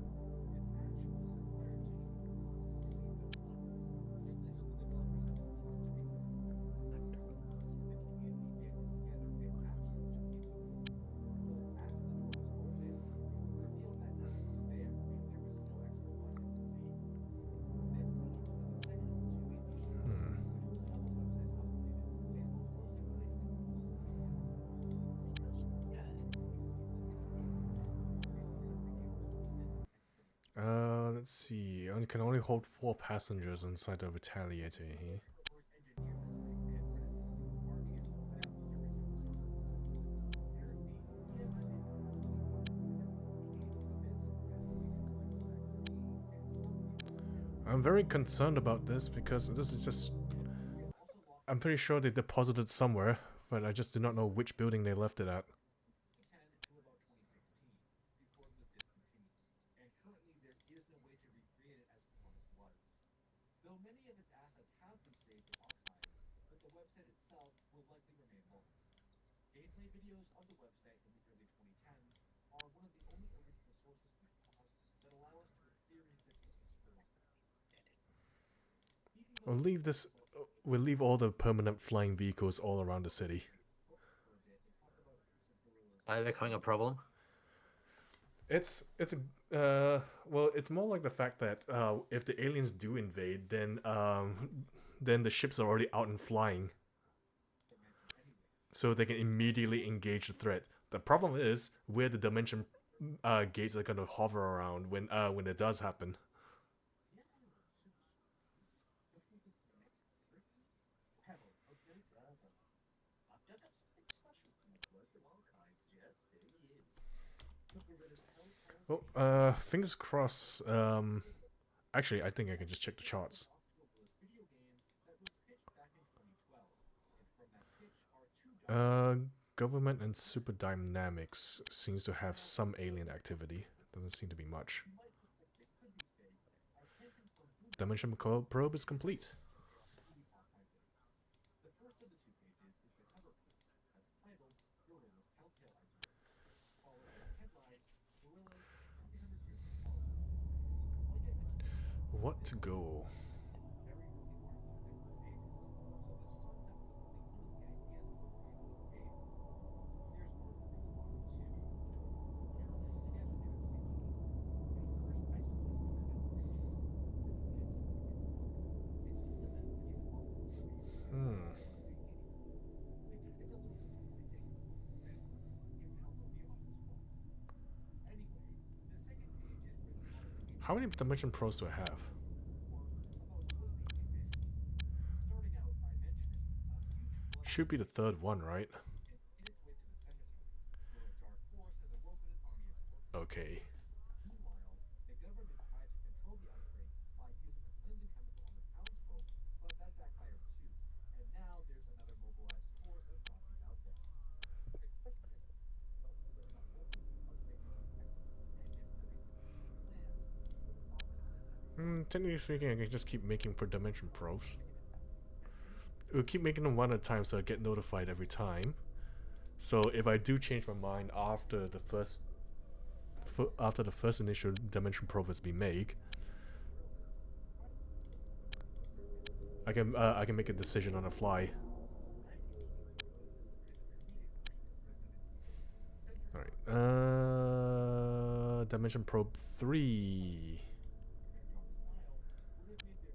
Let's see. I can only hold 4 passengers inside the Retaliator here. I'm very concerned about this because this is just... I'm pretty sure they deposited somewhere, but I just do not know which building they left it at. We'll leave all the permanent flying vehicles all around the city. Are they becoming a problem? It's more like the fact that if the aliens do invade, then the ships are already out and flying, so they can immediately engage the threat. The problem is where the dimension gates are gonna hover around when it does happen. Well, fingers crossed. Actually, I think I can just check the charts. Government and Super Dynamics seems to have some alien activity. Doesn't seem to be much. Dimension probe is complete. What to go? How many dimension probes do I have? Should be the third one, right? Okay. Technically speaking, I can just keep making per dimension probes. We'll keep making them one at a time so I get notified every time. So if I do change my mind after the first initial dimension probe has been made, I can make a decision on the fly. All right. Dimension probe 3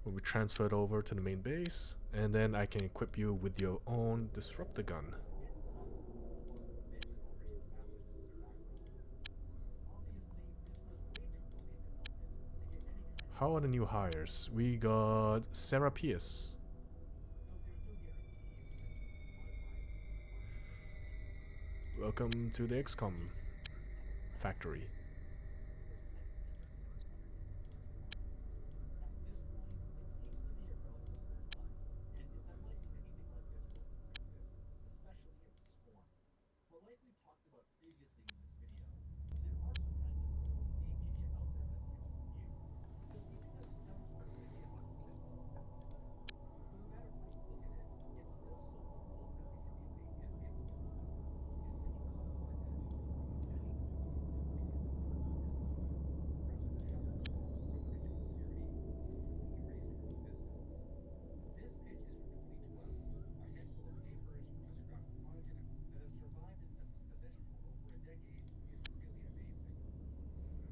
will be transferred over to the main base, and then I can equip you with your own disruptor gun. How are the new hires? We got Sarah Pierce. Welcome to the XCOM factory.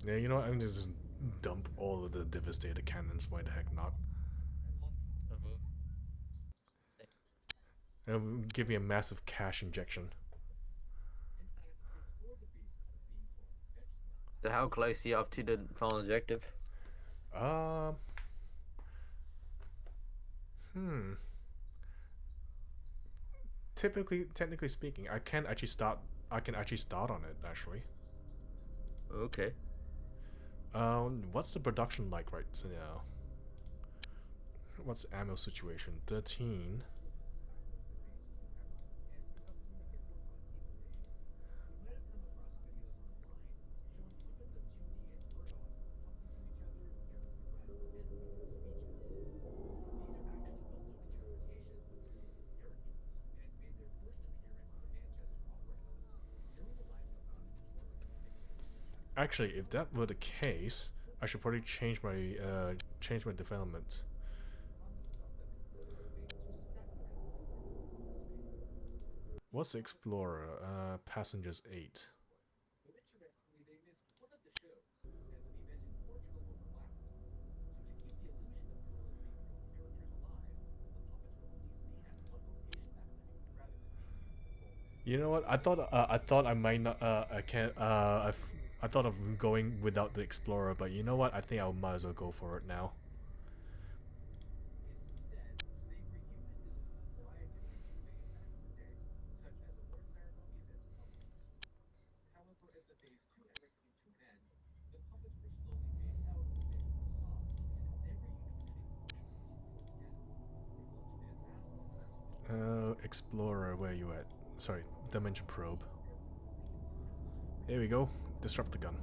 Yeah, you know what? I'm just dump all of the Devastator cannons. Why the heck not? It'll give me a massive cash injection. So how close are you up to the final objective? Um. Technically speaking, I can actually start. I can actually start on it actually. Okay. What's the production like right now? What's the ammo situation? 13. Actually, if that were the case, I should probably change my development. What's the Explorer? Passengers 8. You know what? I thought I might not. I can't. I thought of going without the Explorer, but you know what? I think I might as well go for it now. Explorer, where are you at? Sorry, Dimension Probe. Here we go. Disrupt the gun.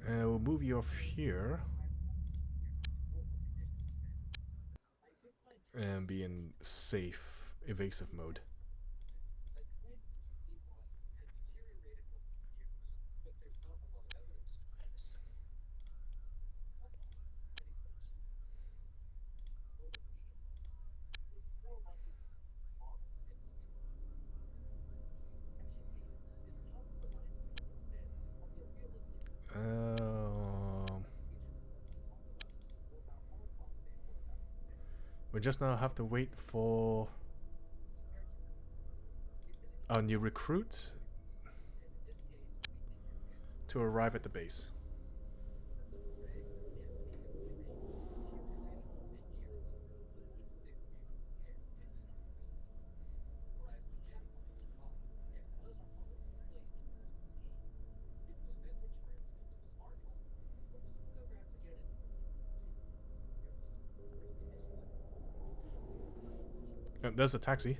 We'll move you off here. And be in safe, evasive mode. We just now have to wait for our new recruit to arrive at the base. There's a taxi.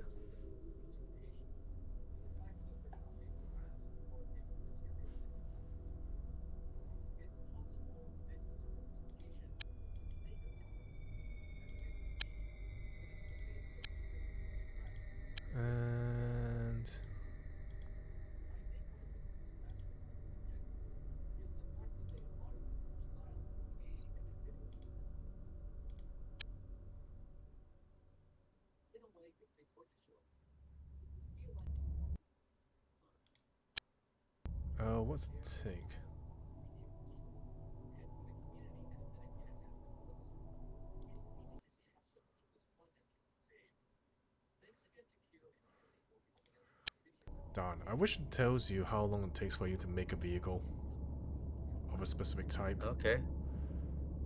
And what's it take? Darn, I wish it tells you how long it takes for you to make a vehicle of a specific type. Okay.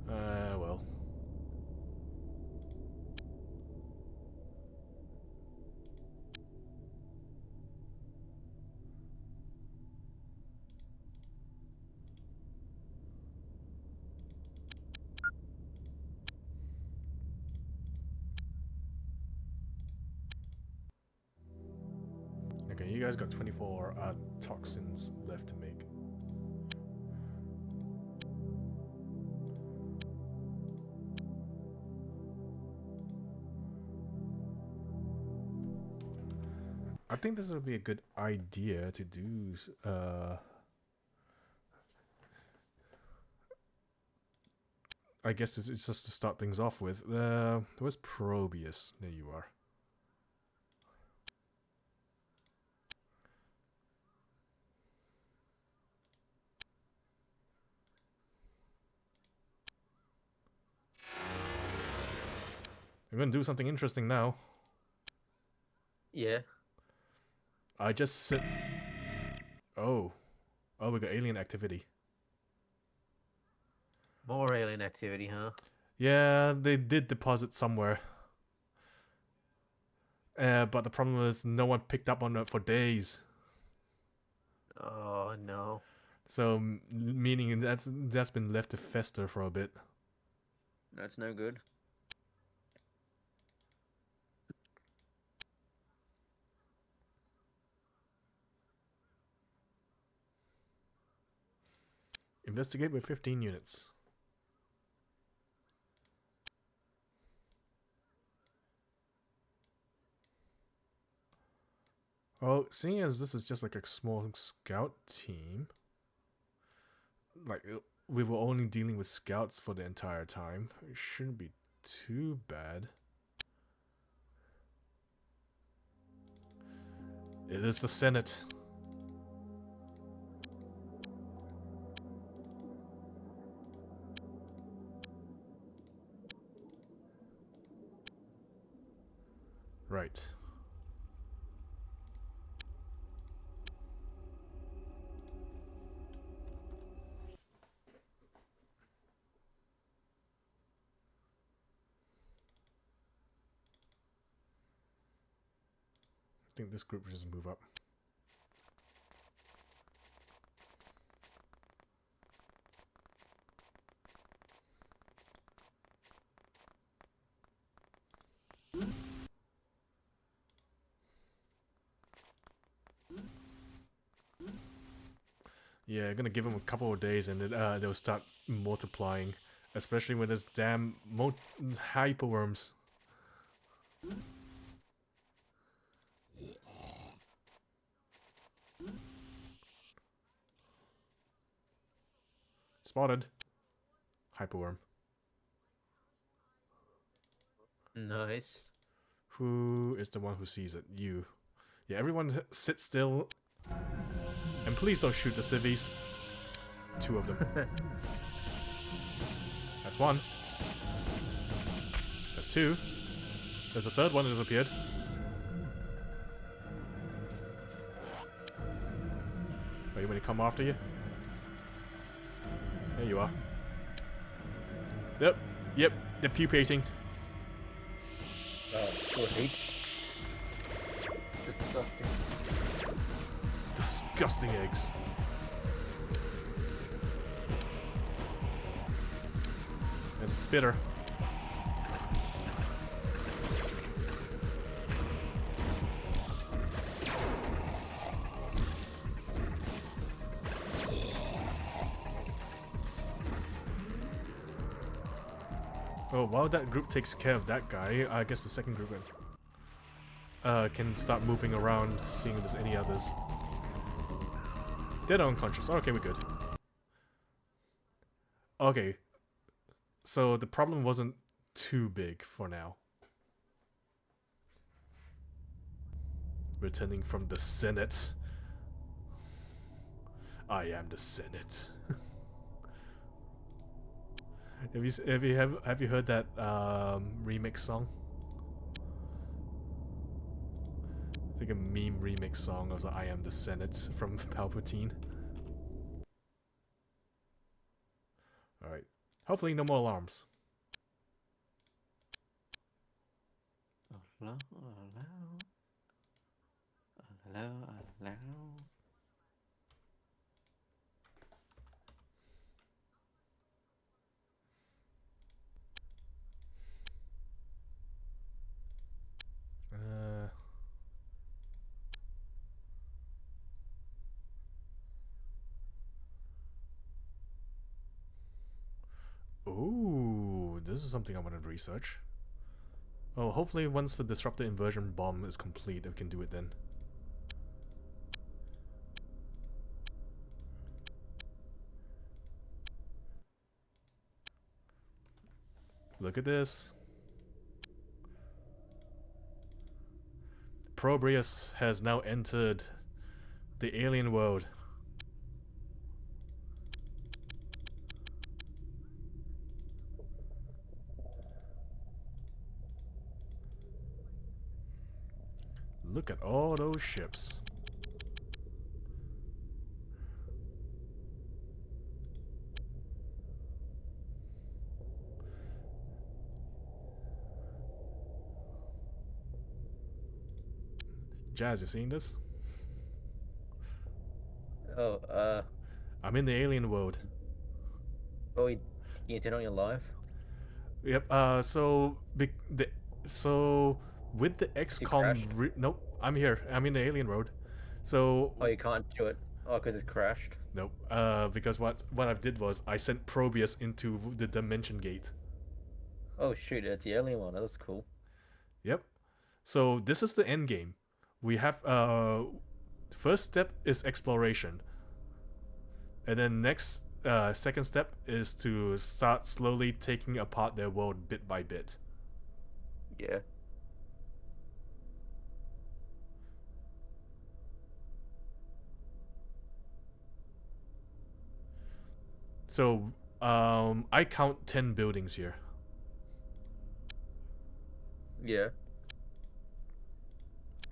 Well. Okay, you guys got 24 toxins left to make. I think this would be a good idea to do. I guess it's just to start things off with. Where's Probius? There you are. I'm gonna do something interesting now. Yeah. I just sit. Oh, we got alien activity. More alien activity, huh? Yeah, they did deposit somewhere. But the problem is no one picked up on it for days. Oh no. So meaning that's been left to fester for a bit. That's no good. Investigate with 15 units. Well, seeing as this is just like a small scout team, like we were only dealing with scouts for the entire time, it shouldn't be too bad. It is the Senate. Right. I think this group will just move up. Yeah, gonna give them a couple of days and they'll start multiplying, especially when there's damn hyperworms. Spotted. Hyperworm. Nice. Who is the one who sees it? You. Yeah, everyone sit still. And please don't shoot the civvies. 2 of them. That's 1. That's 2. There's a third one that disappeared. Are you going to come after you? There you are. Yep. Yep. They're pupating. Good heat. Disgusting. Disgusting eggs. And a spitter. Oh, while that group takes care of that guy, I guess the second group can start moving around, seeing if there's any others. Dead or unconscious. Okay, we're good. Okay. So the problem wasn't too big for now. Returning from the Senate. I am the Senate. Have you heard that remix song? It's like a meme remix song of the I Am the Senate from Palpatine. Alright. Hopefully no more alarms. Hello, hello, hello, hello. Ooh, this is something I want to research. Oh, hopefully once the disruptor inversion bomb is complete, we can do it then. Look at this. Probrius has now entered the alien world. Look at all those ships. Jazz, you seeing this? Oh, I'm in the alien world. oh, you turn on your live? Yep. So with the XCOM, nope. I'm here. I'm in the alien world. So Oh, you can't do it. Oh, because it's crashed. nope. Because what I did was I sent Probius into the dimension gate. Oh shoot, it's the alien one. That was cool. Yep. So this is the end game. We have first step is exploration, and then next second step is to start slowly taking apart their world bit by bit. Yeah. So I count 10 buildings here. Yeah.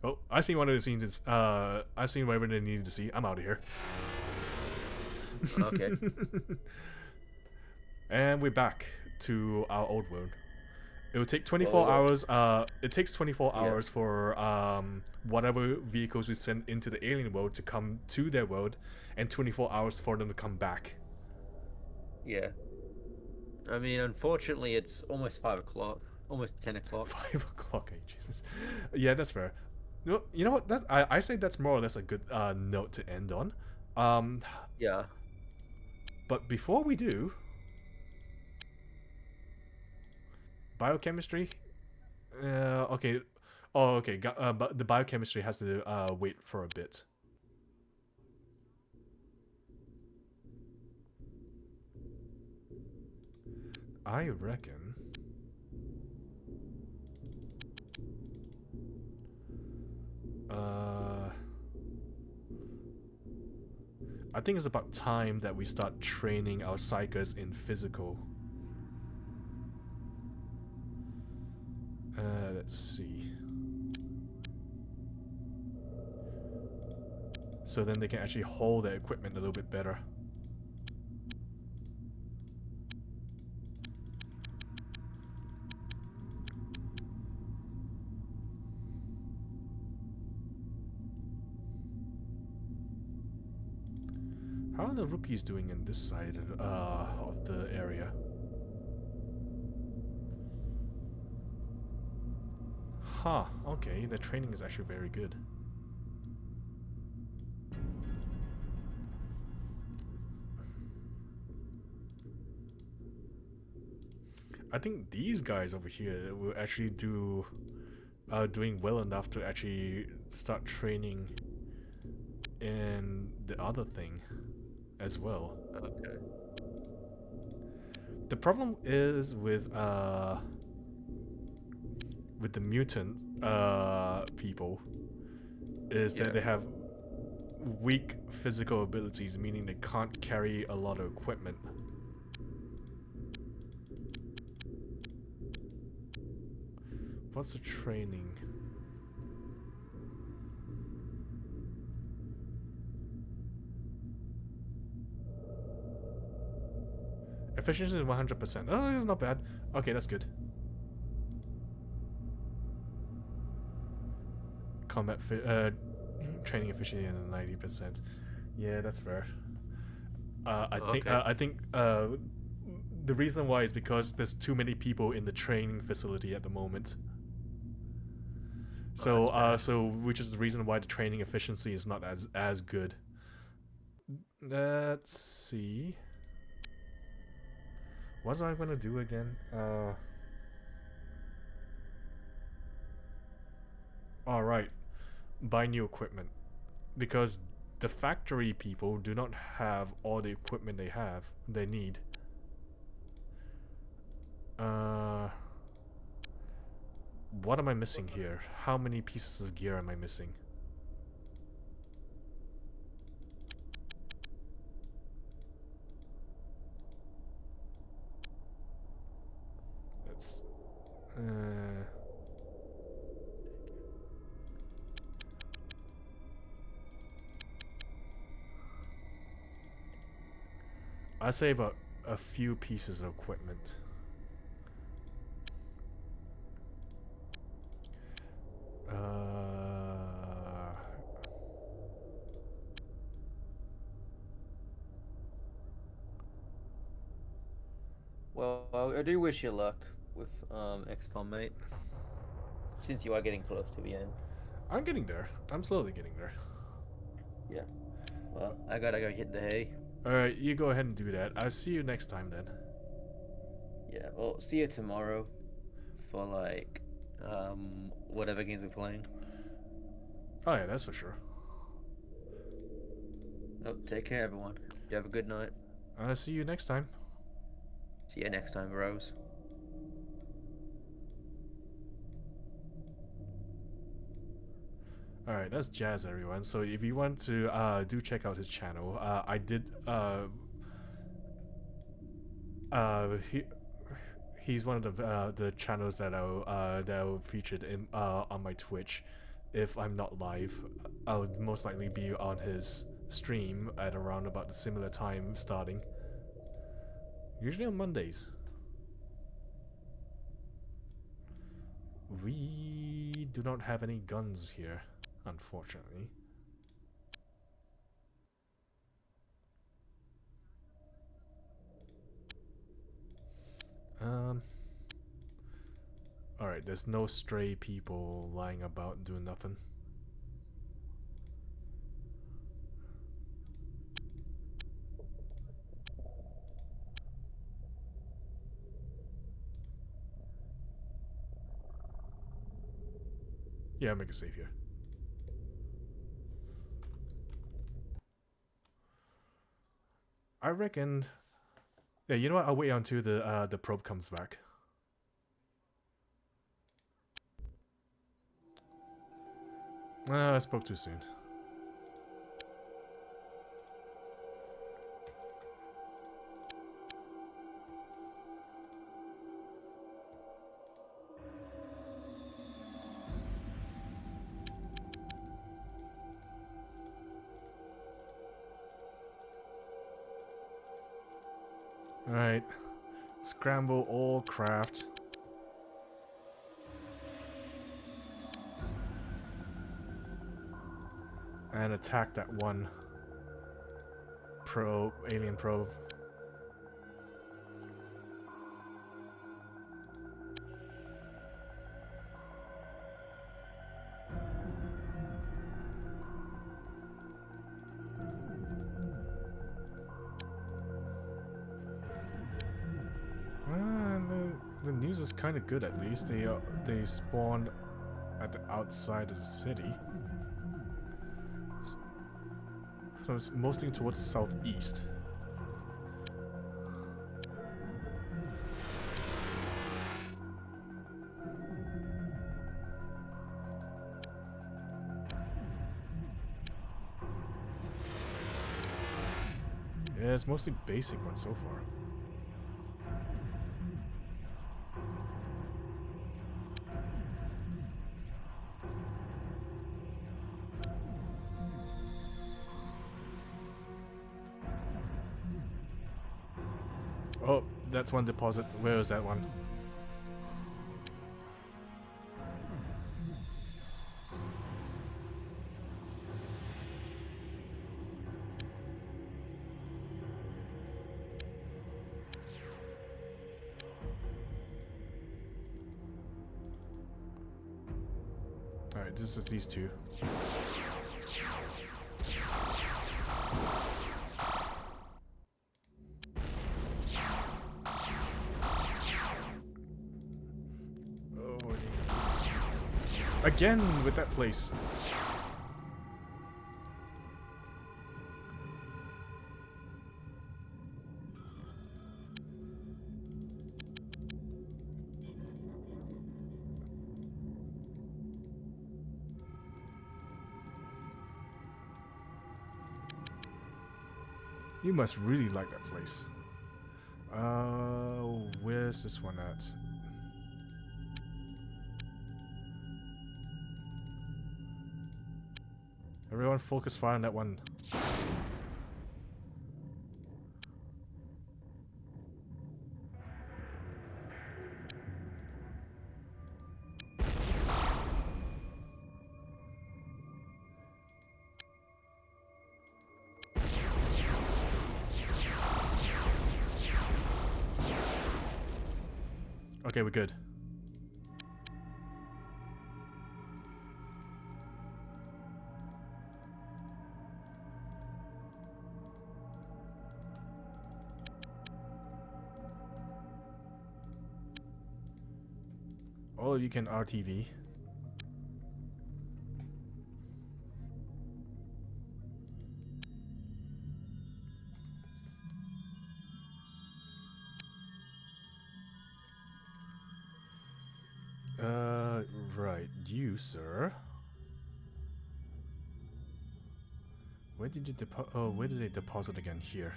Oh, I seen one of the scenes. I've seen whatever they needed to see. I'm out of here. Okay. And we're back to our old world. It will take 24 hours. It takes 24 hours for whatever vehicles we send into the alien world to come to their world, and 24 hours for them to come back. Yeah. I mean, unfortunately, it's almost 5 o'clock. Almost 10 o'clock. 5 o'clock, Jesus. Yeah, that's fair. You know what? That I say that's more or less a good note to end on. Yeah. But before we do, biochemistry. Okay. Oh, okay. But the biochemistry has to wait for a bit. I reckon. I think it's about time that we start training our psychers in physical. Let's see. So then they can actually hold their equipment a little bit better. How are the rookies doing in this side of the area? Huh, okay, the training is actually very good. I think these guys over here will actually doing well enough to actually start training in the other thing as well. Okay. The problem is with the mutant people is that they have weak physical abilities, meaning they can't carry a lot of equipment. What's the training? Efficiency is 100%. Oh, it's not bad. Okay, that's good. Combat training efficiency in 90%. Yeah, that's fair. I think the reason why is because there's too many people in the training facility at the moment. So so which is the reason why the training efficiency is not as good. Let's see. What was I gonna do again? All right, buy new equipment because the factory people do not have all the equipment they need. What am I missing here? How many pieces of gear am I missing? Let's I say about a few pieces of equipment. Well, I do wish you luck with XCOM, mate. Since you are getting close to the end. I'm getting there. I'm slowly getting there. Yeah. Well, I gotta go hit the hay. Alright, you go ahead and do that. I'll see you next time then. Yeah. Well, see you tomorrow for like whatever games we're playing. Oh yeah, that's for sure. Nope. Take care, everyone. You have a good night. I'll see you next time. See you next time, bros. Alright, that's Jazz, everyone. So if you want to do check out his channel, I did he's one of the channels that I'll featured in on my Twitch. If I'm not live, I would most likely be on his stream at around about the similar time starting. Usually on Mondays. We do not have any guns here, unfortunately. Alright, there's no stray people lying about doing nothing. Yeah, I'll make it safe here. I reckon. Yeah, you know what? I'll wait until the probe comes back. I spoke too soon. Alright. Scramble all craft. And attack that one alien probe. The news is kind of good at least. They spawned at the outside of the city. So it's mostly towards the southeast. Yeah, it's mostly basic ones so far. Oh, that's one deposit. Where is that one? Alright, this is these two. Again with that place. You must really like that place. Where's this one at? Everyone focus fire on that one. Okay, we're good. All of you can RTV. Right, you, sir. Where did you where did they deposit again? Here.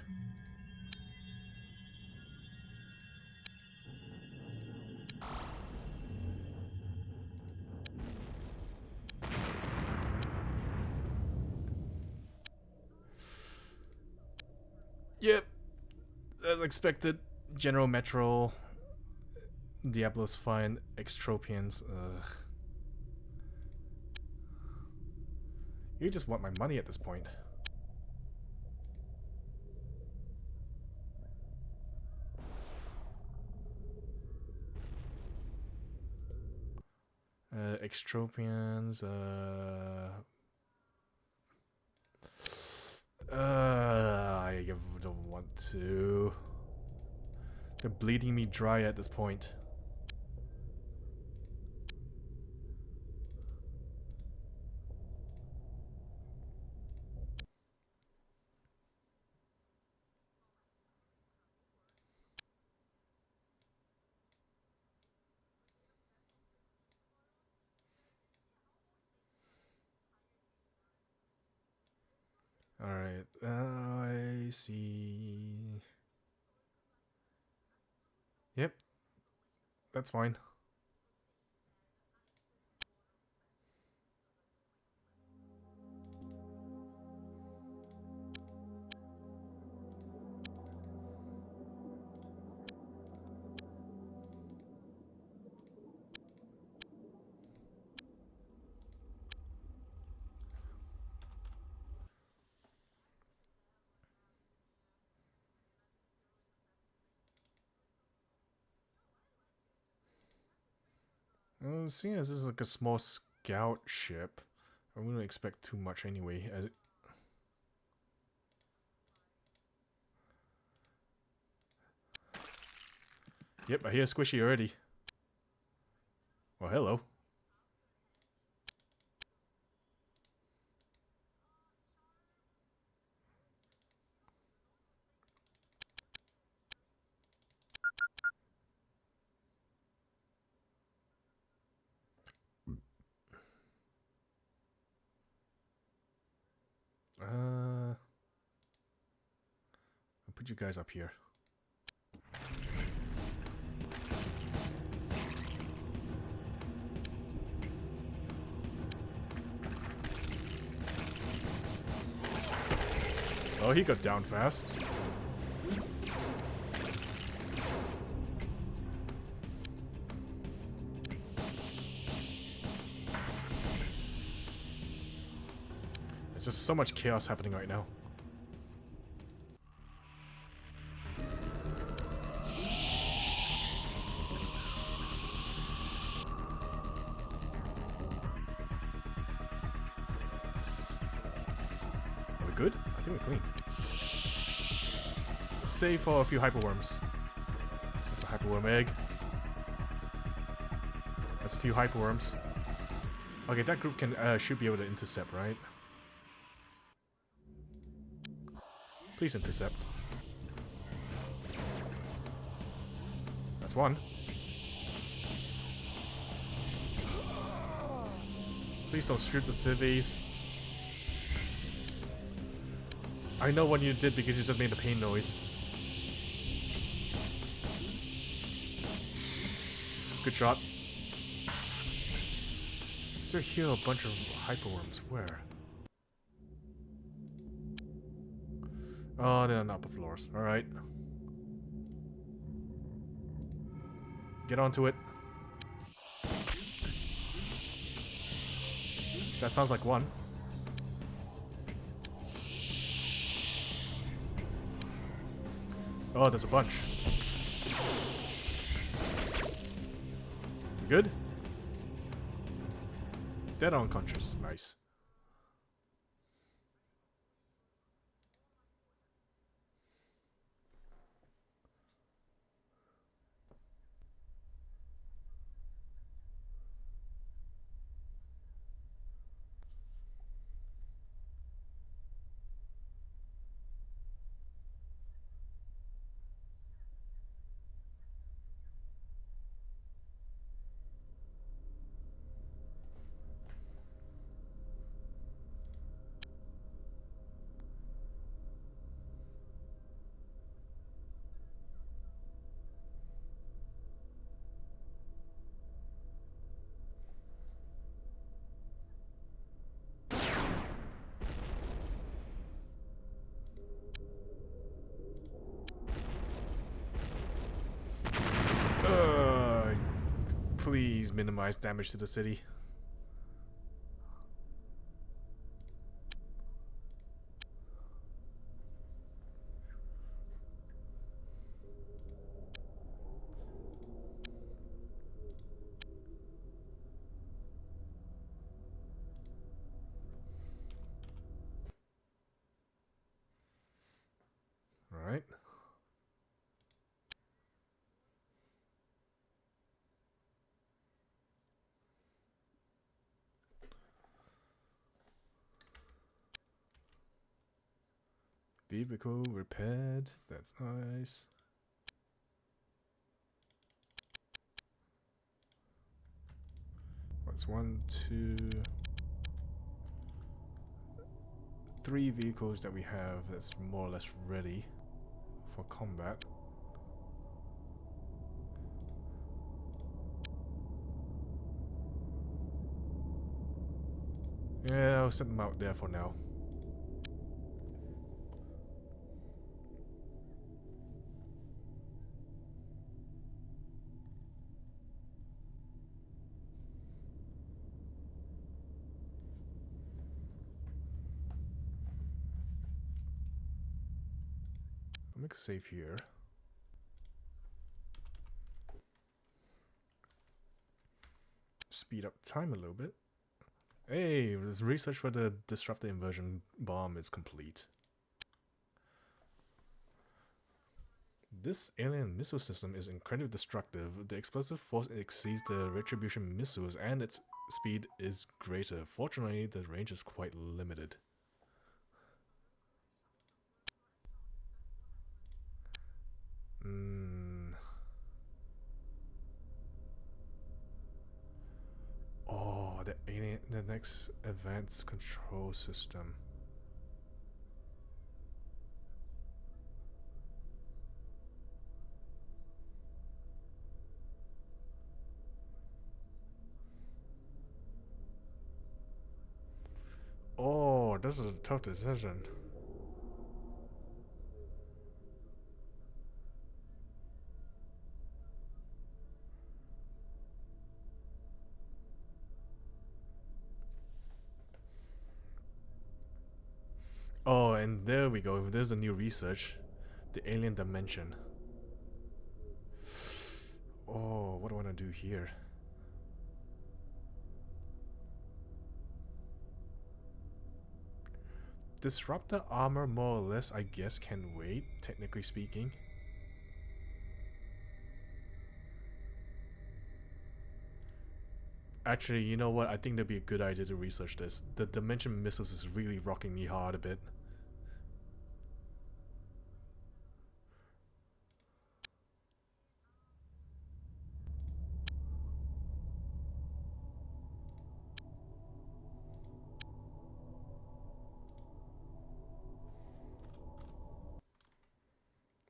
Yep, as expected. General Metro, Diablo's fine, Extropians. Ugh. You just want my money at this point. Extropians. I don't want to. They're bleeding me dry at this point. Alright, I see. Yep, that's fine. Seeing as this is like a small scout ship, I wouldn't expect too much anyway. Yep, I hear Squishy already. Well, hello. I'll put you guys up here. Oh, he got down fast. There's just so much chaos happening right now. Are we good? I think we're clean. Save for a few hyperworms. That's a hyperworm egg. That's a few hyperworms. Okay, that group can should be able to intercept, right? Please intercept. That's one. Please don't shoot the civvies. I know what you did because you just made the pain noise. Good shot. Is there here a bunch of hyperworms? Where? Oh, they're on the upper floors. Alright. Get onto it. That sounds like one. Oh, there's a bunch. You good? Dead unconscious. Nice. Please minimize damage to the city. All right. Vehicle repaired. That's nice. What's 1, 2, 3 vehicles that we have that's more or less ready for combat. Yeah, I'll set them out there for now. I'll make a save here. speed up time a little bit. Hey, this research for the disruptor inversion bomb is complete. This alien missile system is incredibly destructive. The explosive force exceeds the retribution missiles and its speed is greater. Fortunately, the range is quite limited. Oh, the next advanced control system. Oh, this is a tough decision. Oh, and there we go. There's the new research. The alien dimension. Oh, what do I want to do here? Disruptor armor, more or less, I guess, can wait, technically speaking. Actually, you know what? I think that'd be a good idea to research this. The dimension missiles is really rocking me hard a bit.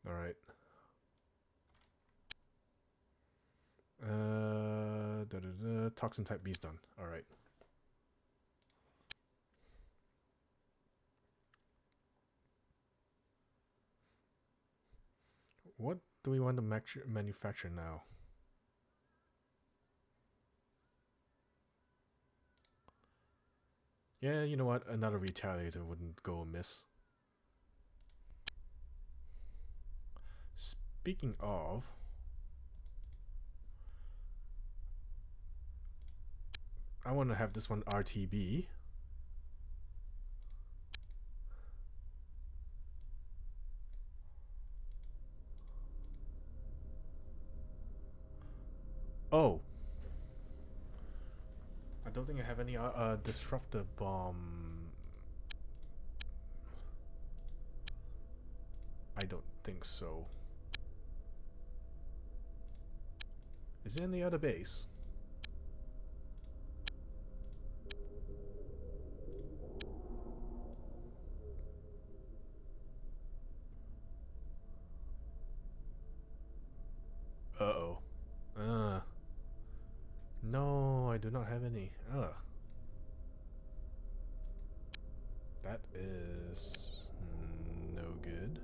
Alright. Toxin type B's done. Alright. What do we want to manufacture now? Yeah, you know what? Another retaliator wouldn't go amiss. Speaking of, I want to have this one RTB. Oh. I don't think I have any disruptor bomb. I don't think so. Is there any other base? Uh-oh. No, I do not have any. Ugh. That is no good.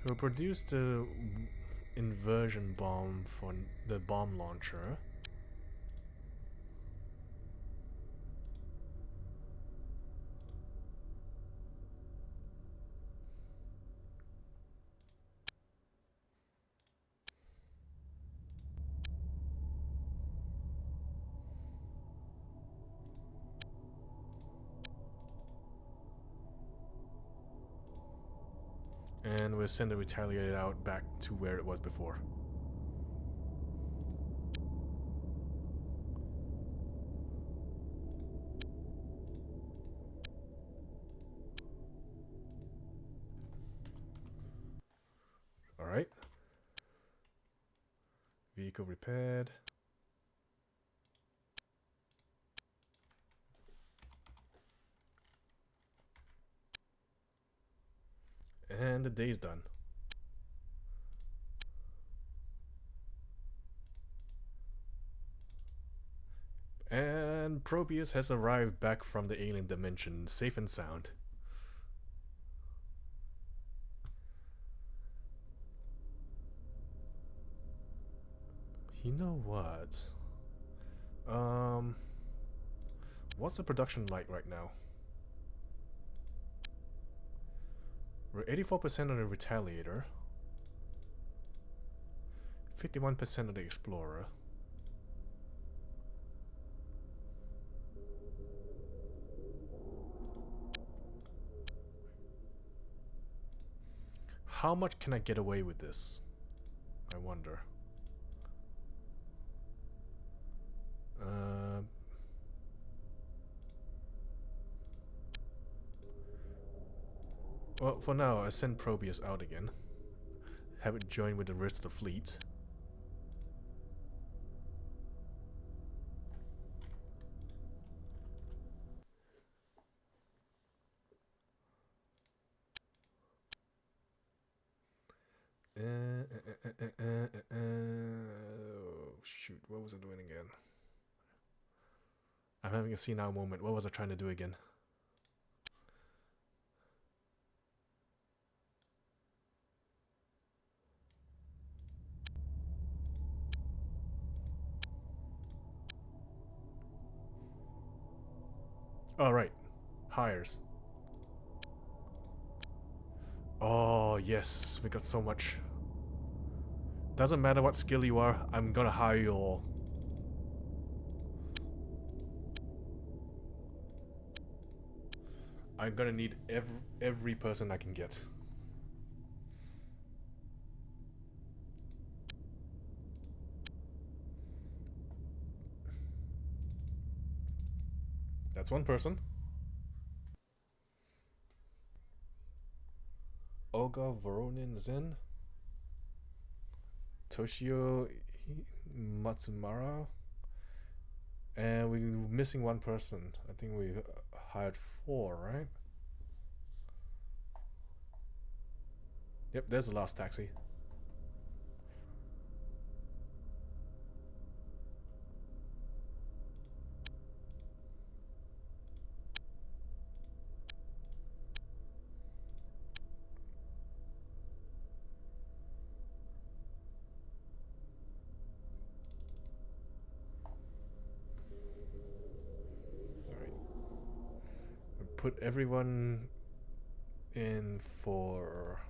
We'll produce the inversion bomb for the bomb launcher. And we'll send the retaliator out back to where it was before. Alright. Vehicle repaired. And the day's done. And Proteus has arrived back from the alien dimension, safe and sound. You know what? What's the production like right now? We're 84% on the Retaliator. 51% of the Explorer. How much can I get away with this? I wonder. Well, for now, I send Probius out again. Have it join with the rest of the fleet. Oh, shoot, what was I doing again? I'm having a see now moment. What was I trying to do again? All right, hires. Oh yes, we got so much. Doesn't matter what skill you are, I'm gonna hire you all. I'm gonna need every person I can get. That's one person. Olga Voronin is in. Toshio Matsumara. And we're missing one person. I think we hired 4, right? Yep, there's the last taxi. Put everyone in for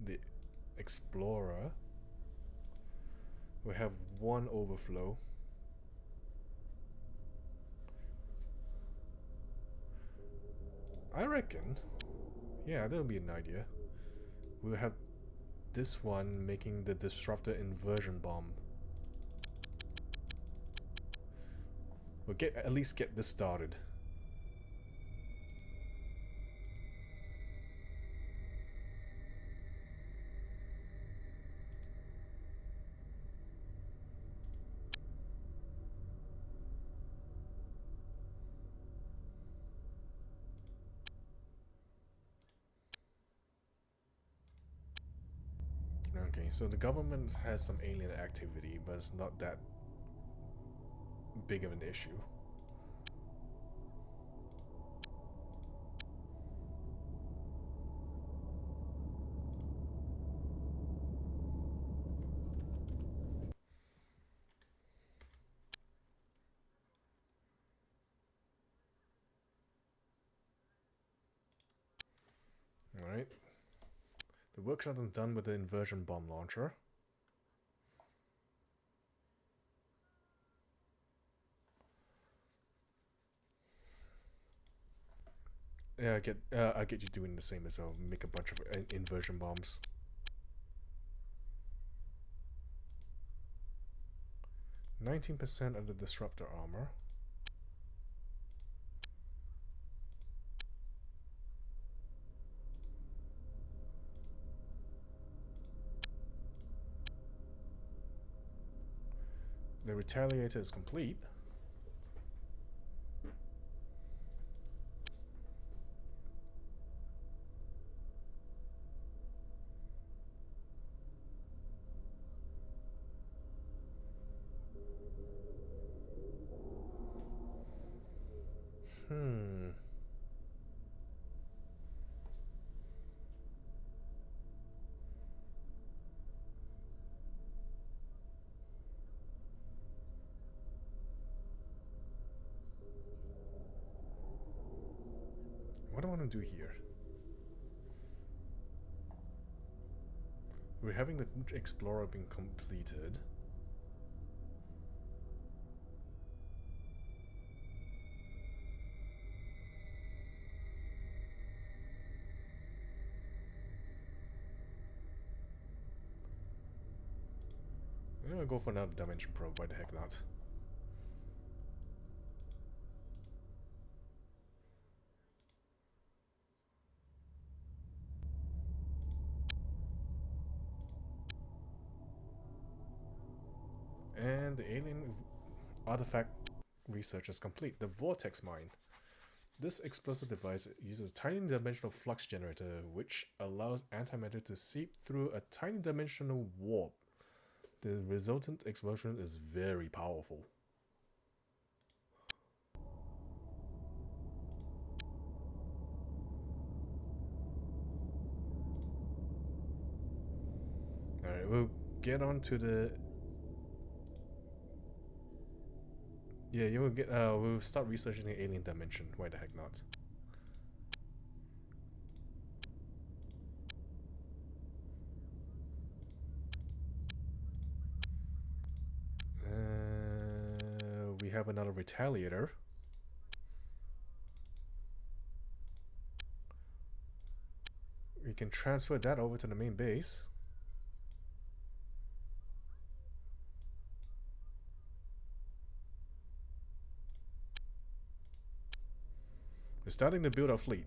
the Explorer. We have 1 overflow. I reckon, yeah, that would be an idea. We'll have this one making the disruptor inversion bomb. We'll at least get this started. Okay, so the government has some alien activity, but it's not that big of an issue. Alright. The work's not done with the inversion bomb launcher. Yeah, I'll get you doing the same as I'll make a bunch of inversion bombs. %19 of the disruptor armor. The Retaliator is complete. what do I want to do here? We're having the Explorer being completed. I'm gonna go for another dimension probe, why the heck not? And the alien artifact research is complete. The Vortex Mine. This explosive device uses a tiny dimensional flux generator, which allows antimatter to seep through a tiny dimensional warp. The resultant explosion is very powerful. Alright, we'll get on to the... Yeah, you will get. We'll start researching the alien dimension. Why the heck not? We have another retaliator. We can transfer that over to the main base. We're starting to build our fleet.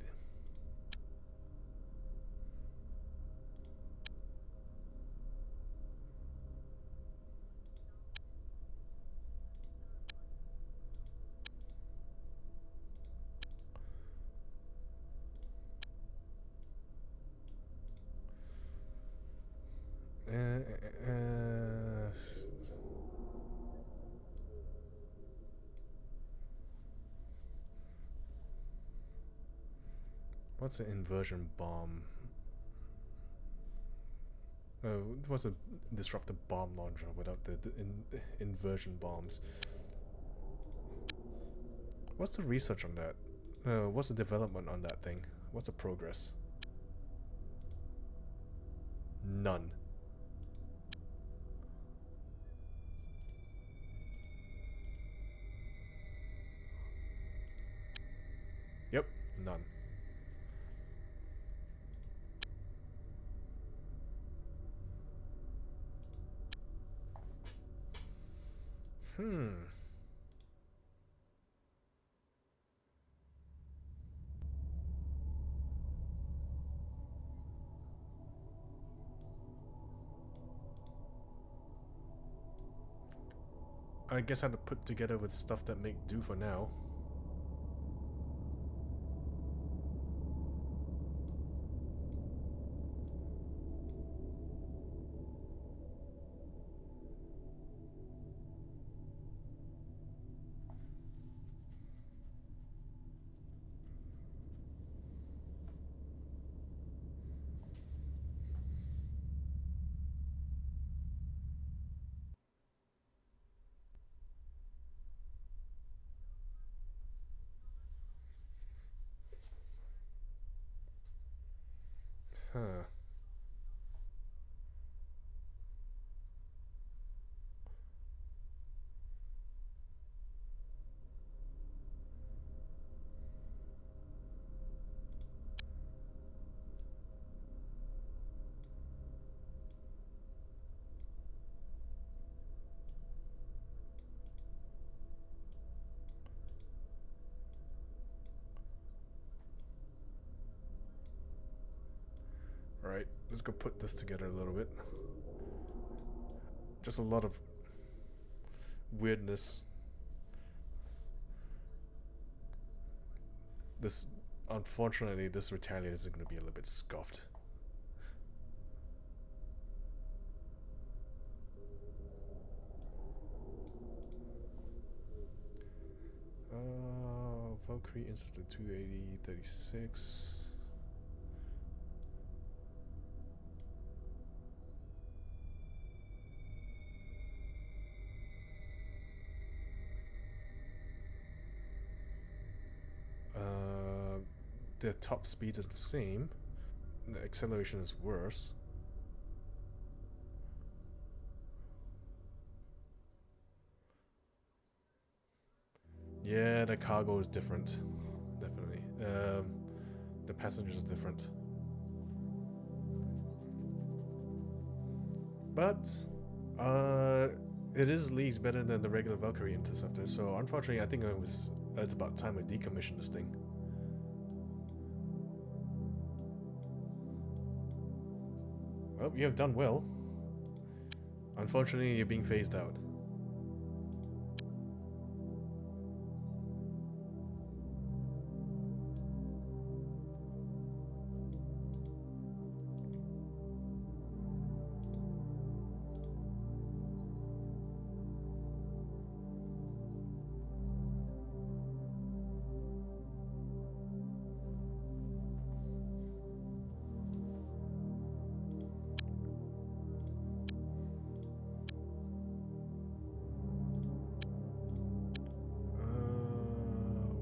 What's an inversion bomb? What's a disruptive bomb launcher without the inversion bombs? What's the research on that? What's the development on that thing? What's the progress? None. Yep, none. I guess I have to put together with stuff that make do for now. Huh. Alright, let's go put this together a little bit. Just a lot of weirdness. This, unfortunately, this retaliator is going to be a little bit scuffed. Valkyrie Institute 280, 36. the top speed is the same. The acceleration is worse. Yeah, the cargo is different. Definitely. The passengers are different. But it is leagues better than the regular Valkyrie Interceptor, so unfortunately I think it's about time I decommission this thing. Well, you have done well. Unfortunately, you're being phased out.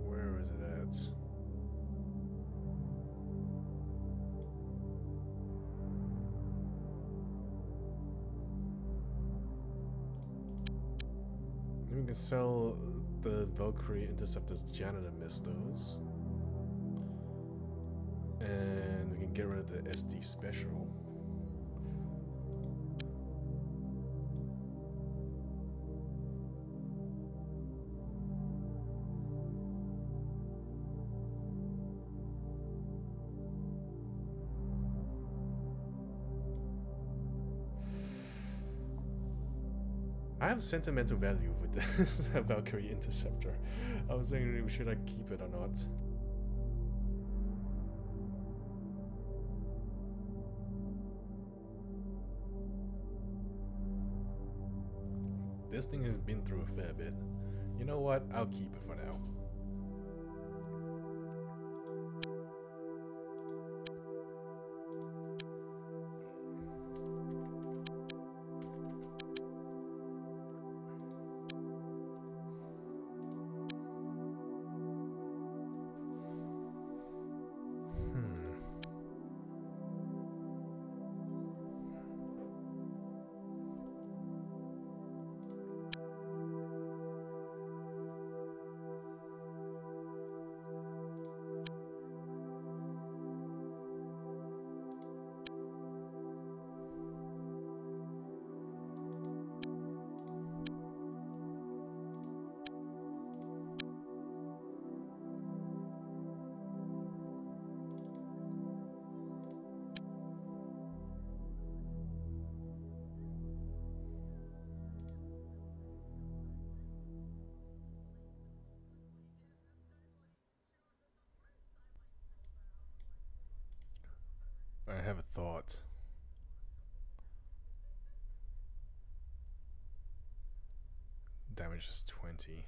Where is it at? Maybe we can sell the Valkyrie Interceptor's Janitor Mistos. And we can get rid of the SD Special. I have sentimental value with this Valkyrie Interceptor. I was thinking, should I keep it or not? This thing has been through a fair bit. You know what? I'll keep it for now. I have a thought. Damage is 20.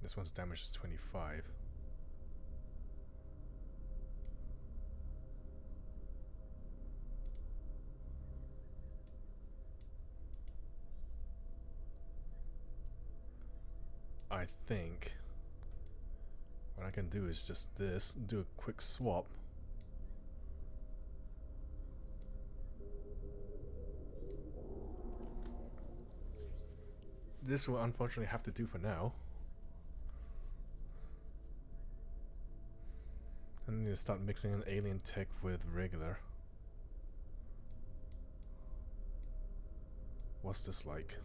This one's damage is 25. I think what I can do is just this, do a quick swap. This will unfortunately have to do for now. I need to start mixing an alien tech with regular. What's this like?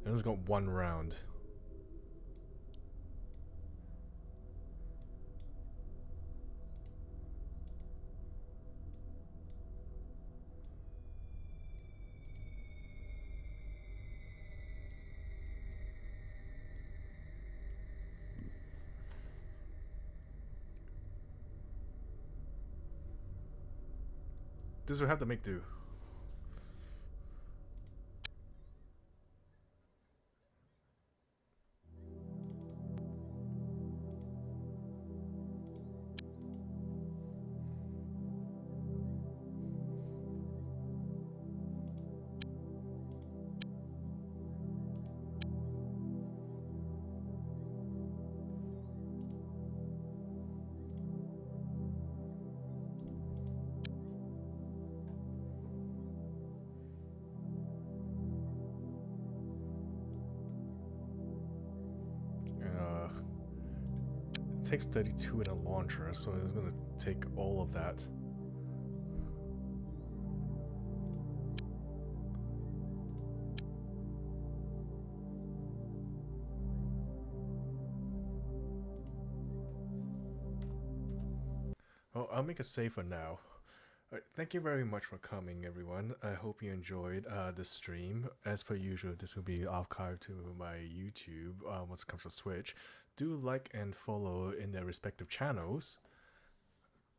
And it's got one round. This will have to make do. takes 32 in a launcher, so it's gonna take all of that. Well, I'll make a save for now. Alright, thank you very much for coming, everyone. I hope you enjoyed the stream. As per usual, this will be archived to my YouTube once it comes to Switch. Do like and follow in their respective channels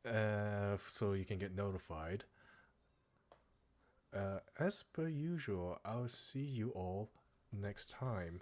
so you can get notified. As per usual, I'll see you all next time.